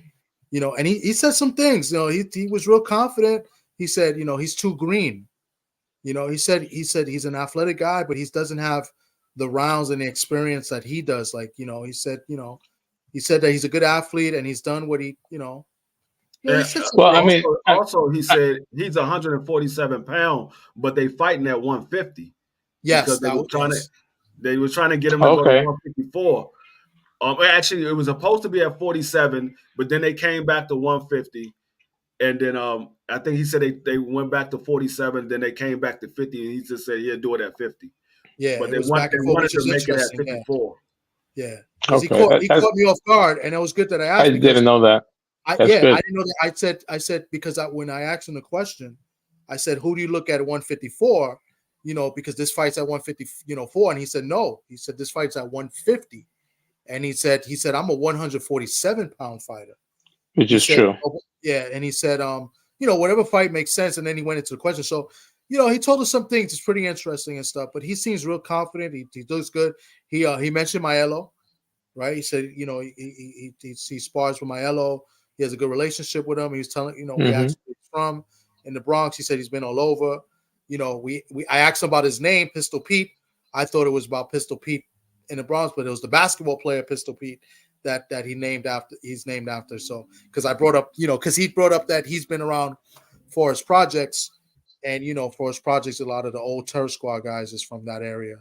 And he said some things. He was real confident. He said, he's too green. He said he's an athletic guy, but he doesn't have the rounds and the experience that he does. Like, he said that he's a good athlete and he's done what he And said some Well, I things. mean, also he said he's 147 pounds, but they fighting at 150 because Yes, that was yes. they were trying to get him to go to okay. 154. Actually, it was supposed to be at 47, but then they came back to 150. And then I think he said they went back to 47, then they came back to 50, and he just said, "Yeah, do it at 50." Yeah, But it was back they and forth, wanted which to is make it at interesting. Yeah, 54. yeah. Because he Okay. caught he caught me off guard, and it was good that I I asked because didn't know that. I That's yeah, I good. didn't know that. I said because when I asked him the question, I said, "Who do you look at 154?" Because this fight's at 150, 4, and he said no. He said this fight's at 150, and he said I'm a 147-pound fighter. Which He is said, true. oh, yeah, and he said, whatever fight makes sense, and then he went into the question. So, he told us some things. It's pretty interesting and stuff, but he seems real confident. He does good. He mentioned Maelo, right? He said, he spars with Maelo. He has a good relationship with him. He was telling, we Hmm. asked where he's from in the Bronx. He said he's been all over. I asked him about his name, Pistol Pete. I thought it was about Pistol Pete in the Bronx, but it was the basketball player Pistol Pete that he's named after. So because I brought up, because he brought up that he's been around for his projects, and for his projects, a lot of the old Terror Squad guys is from that area.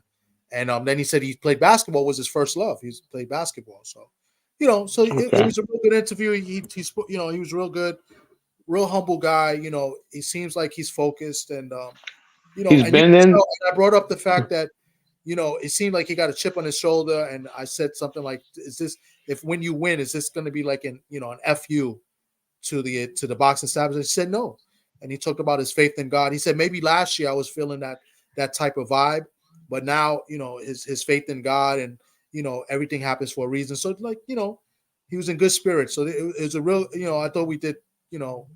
And then he said he played basketball was his first love. He's played basketball, so it Okay. was a real good interview. He was real good, real humble guy. He seems like he's focused, and He's and you been can in. tell. And I brought up the fact that it seemed like he got a chip on his shoulder, and I said something like, "Is this if when you win, is this going to be like an fu to the boxing establishment?" He said no, and he talked about his faith in God. He said maybe last year I was feeling that type of vibe, but now his faith in God, and everything happens for a reason. So like he was in good spirits. So it was a real I thought we did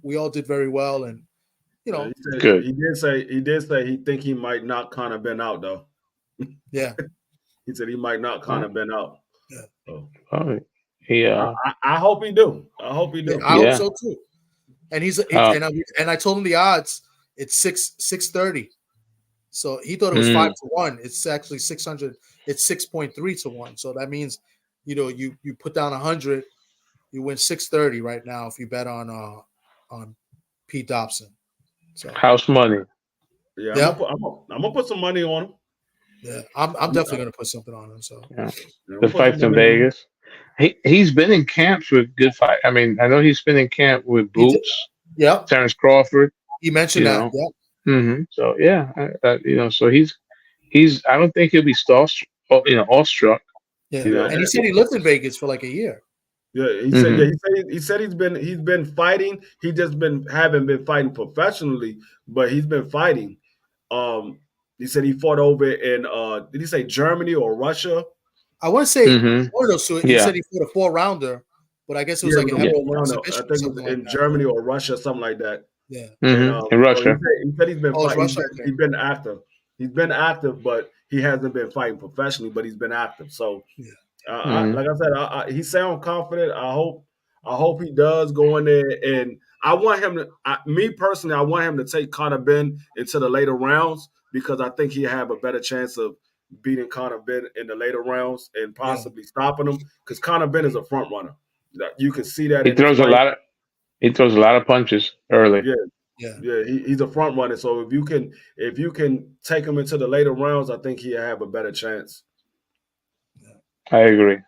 we all did very well, and you Yeah, know he said Good. he did say he think he might knock Conor Ben out though. yeah, He said he might knock Oh, Conor Ben out. yeah, So oh, he, I hope he do. I hope he yeah. do. I hope yeah. so too. And he's Uh, and I told him the odds. It's 630. So he thought it was mm, 5-1. It's actually 600. It's 6.3-1. So that means, you put down 100, you win 630 right now if you bet on Pete Dobson. So house money. Yeah, yeah, I'm gonna put some money on him. yeah, I'm definitely gonna put something on him. So Yeah. Yeah, I'm The gonna put some fights in money on him. Vegas. He's been in camps with good fight. I mean, I know he's been in camp with he did, Boots, yeah. Terrence Crawford. He mentioned You that. know. Yeah, So yeah, so he's. I don't think he'll be awestruck. yeah. You Yeah, know. And he said he lived in Vegas for like a year. yeah. Hmm. He said he's been fighting. He just haven't been fighting professionally, but he's been fighting. Um, he said he fought over in did he say Germany or Russia? I want to say Hmm. one of those two. He Yeah. said he fought a 4-rounder, but I guess it was Yeah, it like was an a whole round. I exhibition or think it was something like in that. Germany or Russia, something like that. Yeah. And In so Russia. he said he's been Oh, it's fighting. Russia. Okay. He's been active. He's been active, but he hasn't been fighting professionally. But he's been active. So, Yeah. Mhm. like I said, he sounds confident. I hope he does go in there. And I want him to. Me personally, I want him to take Conor Ben into the later rounds because I think he have a better chance of beating Conor Ben in the later rounds and Yeah. possibly stopping him because Conor Ben is a front runner. You can see that He in his throws a fight. lot of he throws a lot of punches early. Yeah, Yeah. yeah, he's a front runner. So if you can take him into the later rounds, I think he have a better chance. I agree.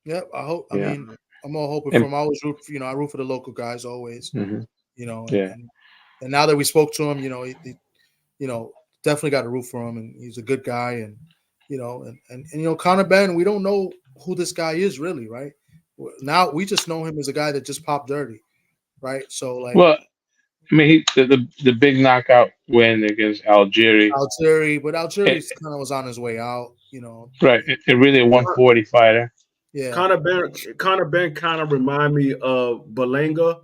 Yeah. I hope. I Yeah. mean, I'm all hoping for And him. I always root. I root for the local guys always. hmm And yeah. and now that we spoke to him, definitely got to root for him, and he's a good guy, and Conor Ben, we don't know who this guy is really, right? Now we just know him as a guy that just popped dirty, right? So like Well, I mean, the big knockout win against Algieri. Algieri, but It, Algieri kind of was on his way out, right. It really a 140 fighter. Yeah, Conor Ben kind of remind me of Belenga.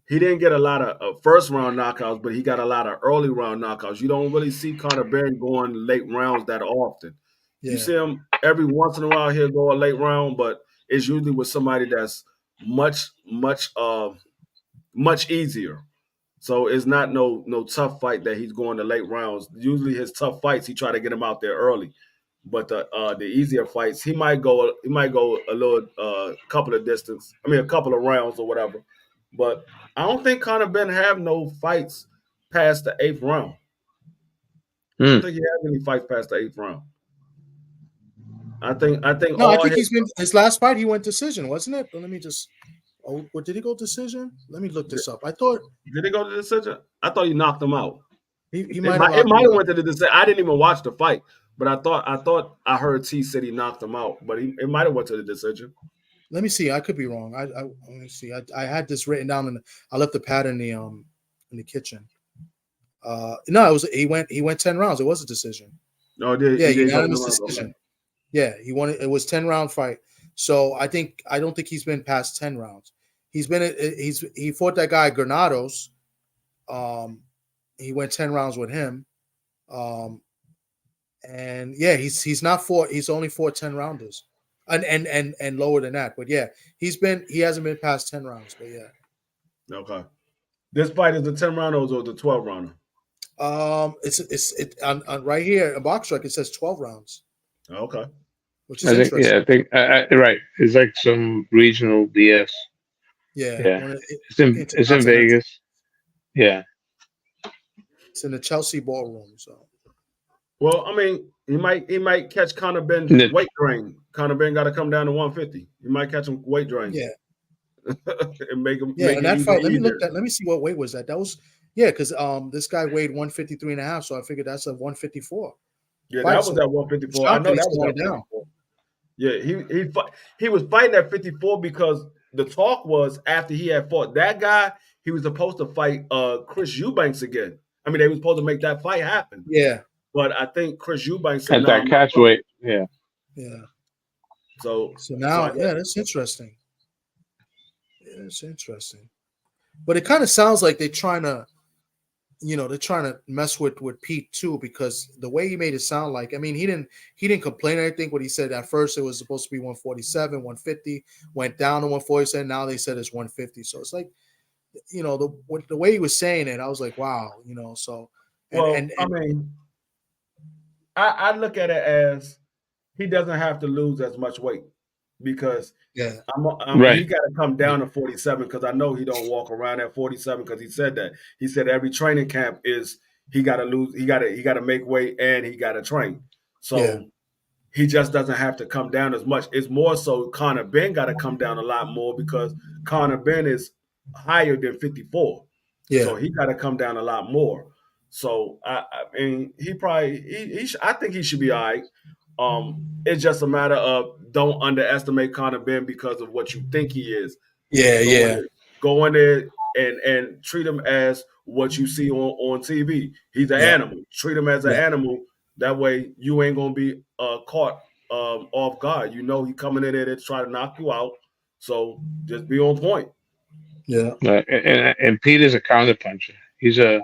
He didn't get a lot of first round knockouts, but he got a lot of early round knockouts. You don't really see Conor Ben going late rounds that often. You yeah, see him every once in a while he'll go a late round, but it's usually with somebody that's much easier. So it's not no tough fight that he's going to late rounds. Usually his tough fights he try to get him out there early, but the easier fights he might go a little couple of distance. I mean a couple of rounds or whatever. But I don't think Conor Ben have no fights past the eighth round. I don't Mm. think he has any fights past the eighth round. I think No, I all think his he's been his last fight. He went decision, wasn't it? But let me just. Oh, what did he go decision? Let me look this up. I thought did he go to the decision? I thought he knocked him out. he It might have might it locked might him have out. went to the decision. I didn't even watch the fight, but I thought I heard T said he knocked him out, but it might have went to the decision. Let me see. I could be wrong. Let me see. I had this written down and I left the pad in the kitchen. No, he went 10 rounds. It was a decision. No, Yeah, he did go to the unanimous round. Okay. decision. Yeah, he won it. It was 10-round fight. So I don't think he's been past 10 rounds. He fought that guy Granados. Um, he went 10 rounds with him. And yeah, he's not fought. He's only fought 10 rounders, and lower than that. But yeah, he hasn't been past 10 rounds. But yeah, Okay. This fight is the 10 rounders or the 12 rounder. on right here a box track. It says 12 rounds, Okay. which is I interesting. think right. It's like some regional DS. Yeah, Yeah. when It's in intercontinental. Vegas. Yeah. It's in the Chelsea ballroom. So Well, I mean, he might catch Conor Ben's And weight drain. Conor Ben got to come down to 150. He might catch him weight drain yeah, and make him yeah. make And it that even fight, easier. let me see what weight was that. That was yeah, because this guy weighed 153 and a half, so I figured that's a 154 Yeah, fight. that was So at I'm 154. I shocked that know he's that was slowing at down. 154. Yeah, he was fighting at 54 because the talk was after he had fought that guy, he was supposed to fight Chris Eubanks again. I mean, they were supposed to make that fight happen. Yeah, But I think Chris Eubanks said, at "No, that I'm not catch going." weight. Yeah. yeah. So, So so I now, guess yeah, that's interesting. Yeah, it's interesting. But it kind of sounds like they're trying to mess with Pete too, because the way he made it sound like, I mean, he didn't complain or anything. What he said at first, it was supposed to be 147, 150, went down to 147. Now they said it's 150. So it's like, the way he was saying it, I was like, wow, So and well, and I and mean, I look at it as he doesn't have to lose as much weight because yeah, he Right. got to come down to 47 because I know he don't walk around at 47 because he said that. He said every training camp is he got to lose, he got to make weight and he got to train. yeah, So he just doesn't have to come down as much. It's more so Conor Ben got to come down a lot more because Conor Ben is higher than 54. yeah, So he got to come down a lot more. So I mean, he probably I think he should be all right. It's just a matter of don't underestimate Conor Ben because of what you think he is. yeah, Go in yeah, there, go in there and treat him as what you see on TV. He's an yeah, animal. Treat him as an yeah, animal. That way you ain't gonna be caught off guard. You know he coming in there to try to knock you out. So just be on point. Yeah. And Peter's a counter puncher. He's a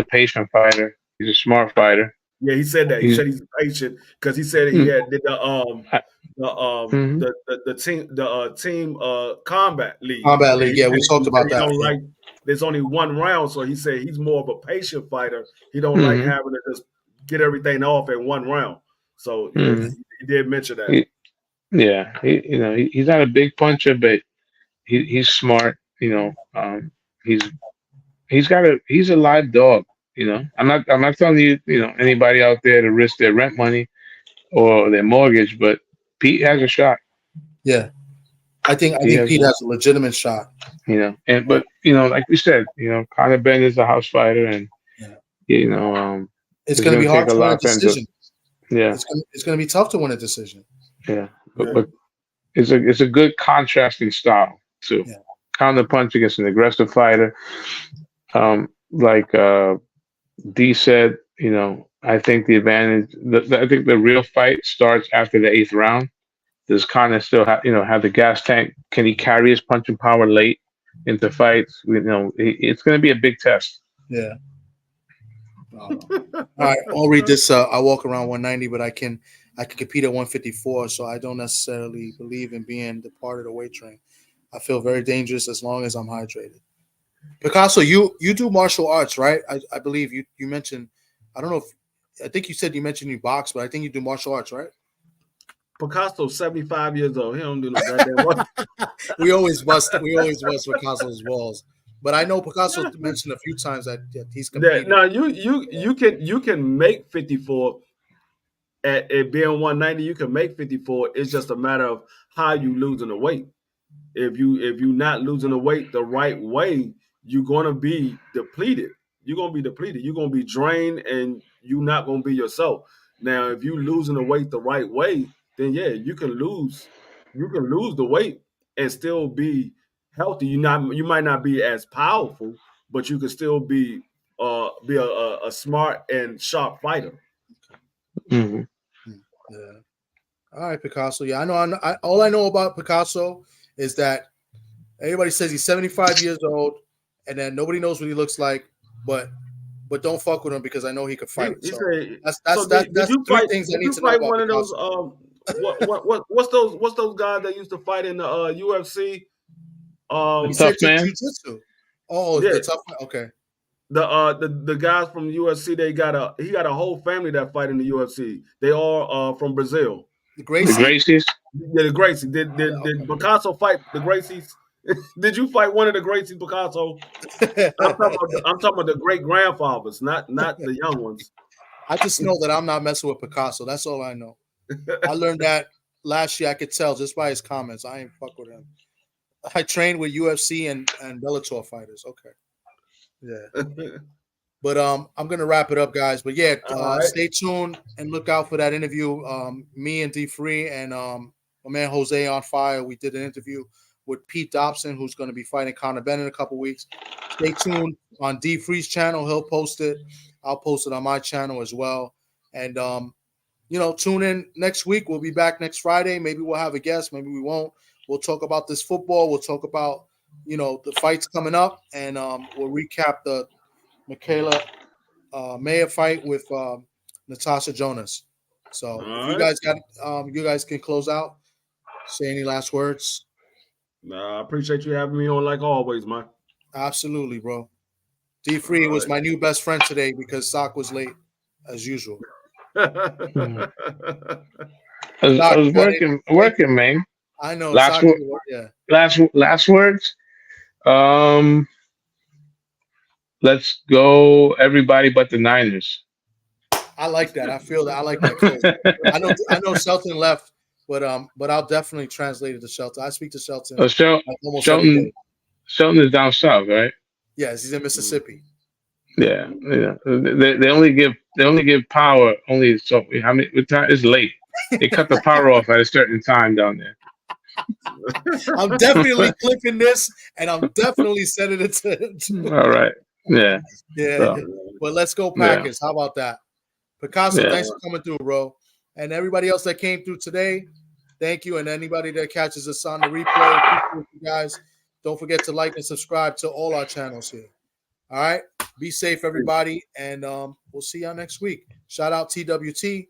patient fighter. He's a smart fighter. Yeah, he said that. He He's said he's patient because he said he mm, had did I- mhm, the team combat league, Combat and League. Yeah, we he talked said about he that. don't Yeah. like. There's only one round, so he said he's more of a patient fighter. He don't like mhm, having to just get everything off in one round. So yeah, mhm. he did mention that. He, yeah, he's not a big puncher, but he's smart. He's he's a live dog. I'm not telling you anybody out there to risk their rent money or their mortgage, but Pete has a shot. Yeah. I He think has, Pete has a legitimate shot. and Yeah. but like we said, Conor Ben is a house fighter, and Yeah. you know, um, It's it's going to going be to take hard a to win a lot for him to, decision. yeah, It's going to be tough to win a decision. yeah. But, Yeah. but it's a good contrasting style too. Yeah. Counter punch against an aggressive fighter. Like D said, I think the advantage. I think the real fight starts after the eighth round. Does Conor still have the gas tank? Can he carry his punching power late into fights? It's going to be a big test. Yeah. All right. I'll read this. I walk around 190, but I can compete at 154. So I don't necessarily believe in being the part of the weight train. I feel very dangerous as long as I'm hydrated. Picasso, you do martial arts, right? I believe you mentioned. I don't know if I think you said you mentioned you box, but I think you do martial arts, right? Picasso's 75 years old. He don't do no goddamn work. We always bust Picasso's walls. But I know Picasso mentioned a few times that he's competed. No, you can make 54 at it being 190. You can make 54. It's just a matter of how you losing the weight. If you not losing the weight the right way, you're gonna be depleted. You're gonna be depleted. You're gonna be drained, and you're not gonna be yourself. Now, if you losing the weight the right way, then yeah, you can lose. You can lose the weight and still be healthy. You might not be as powerful, but you can still be a smart and sharp fighter. Hmm. Yeah. All right, Picasso. Yeah, I know. All I know about Picasso is that everybody says he's 75 years old, and then nobody knows what he looks like. But don't fuck with him because I know he could fight. He So said. that's So did you three fight? things I Did need you to know fight about one of those? Picasso. What's those guys that used to fight in the UFC? The He Um, said tough man. jujitsu. Oh, yeah, the tough. Okay, the guys from UFC. He got a whole family that fight in the UFC. They all from Brazil. the The Gracie. Gracies. Yeah, the Gracie. Did Picasso fight the Gracies? Did you fight one of the Gracies, Picasso? I'm talking about the great grandfathers, not the young ones. I just know that I'm not messing with Picasso. That's all I know. I learned that last year. I could tell just by his comments. I ain't fuck with him. I trained with UFC and Bellator fighters. Okay, yeah. But I'm gonna wrap it up, guys. But yeah, All right. stay tuned and look out for that interview. Me and D Free and my man Jose on Fire. We did an interview with Pete Dobson, who's going to be fighting Conor Ben in a couple weeks. Stay tuned on D Free's channel. He'll post it. I'll post it on my channel as well. And tune in next week. We'll be back next Friday. Maybe we'll have a guest. Maybe we won't. We'll talk about this football. We'll talk about the fights coming up, and we'll recap the Michaela Mayer fight with Natasha Jonas. So if All you right. guys got, you guys can close out. Say any last words? Nah, I appreciate you having me on like always, man. Absolutely, bro. D Free All was right. my new best friend today because Sock was late as usual. Mhm. I Sock, was working, man. I know Last Sock. word. Yeah, Last words. Um, let's go, everybody, but the Niners. I like that. I feel that. I like that close. I know Shelton left, but I'll definitely translate it to Shelton. I speak to Shelton Oh, like almost every day. Shelton is down south, right? Yes, he's in Mississippi. Yeah, yeah. They only give power only so how many what time it's late. They cut the power off at a certain time down there. I'm definitely clipping this, and I'm definitely sending it All right. Yeah. yeah. So, But let's go yeah. Packers. How about that? Picasso, Yeah. thanks for coming through, bro. And everybody else that came through today, Thank you. And anybody that catches us on the replay, appreciate you guys. Don't forget to like and subscribe to all our channels here. All right. Be safe, everybody. And we'll see y'all next week. Shout out TWT.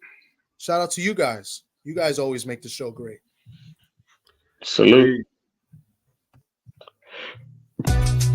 Shout out to you guys. You guys always make the show great. Salute. Peace.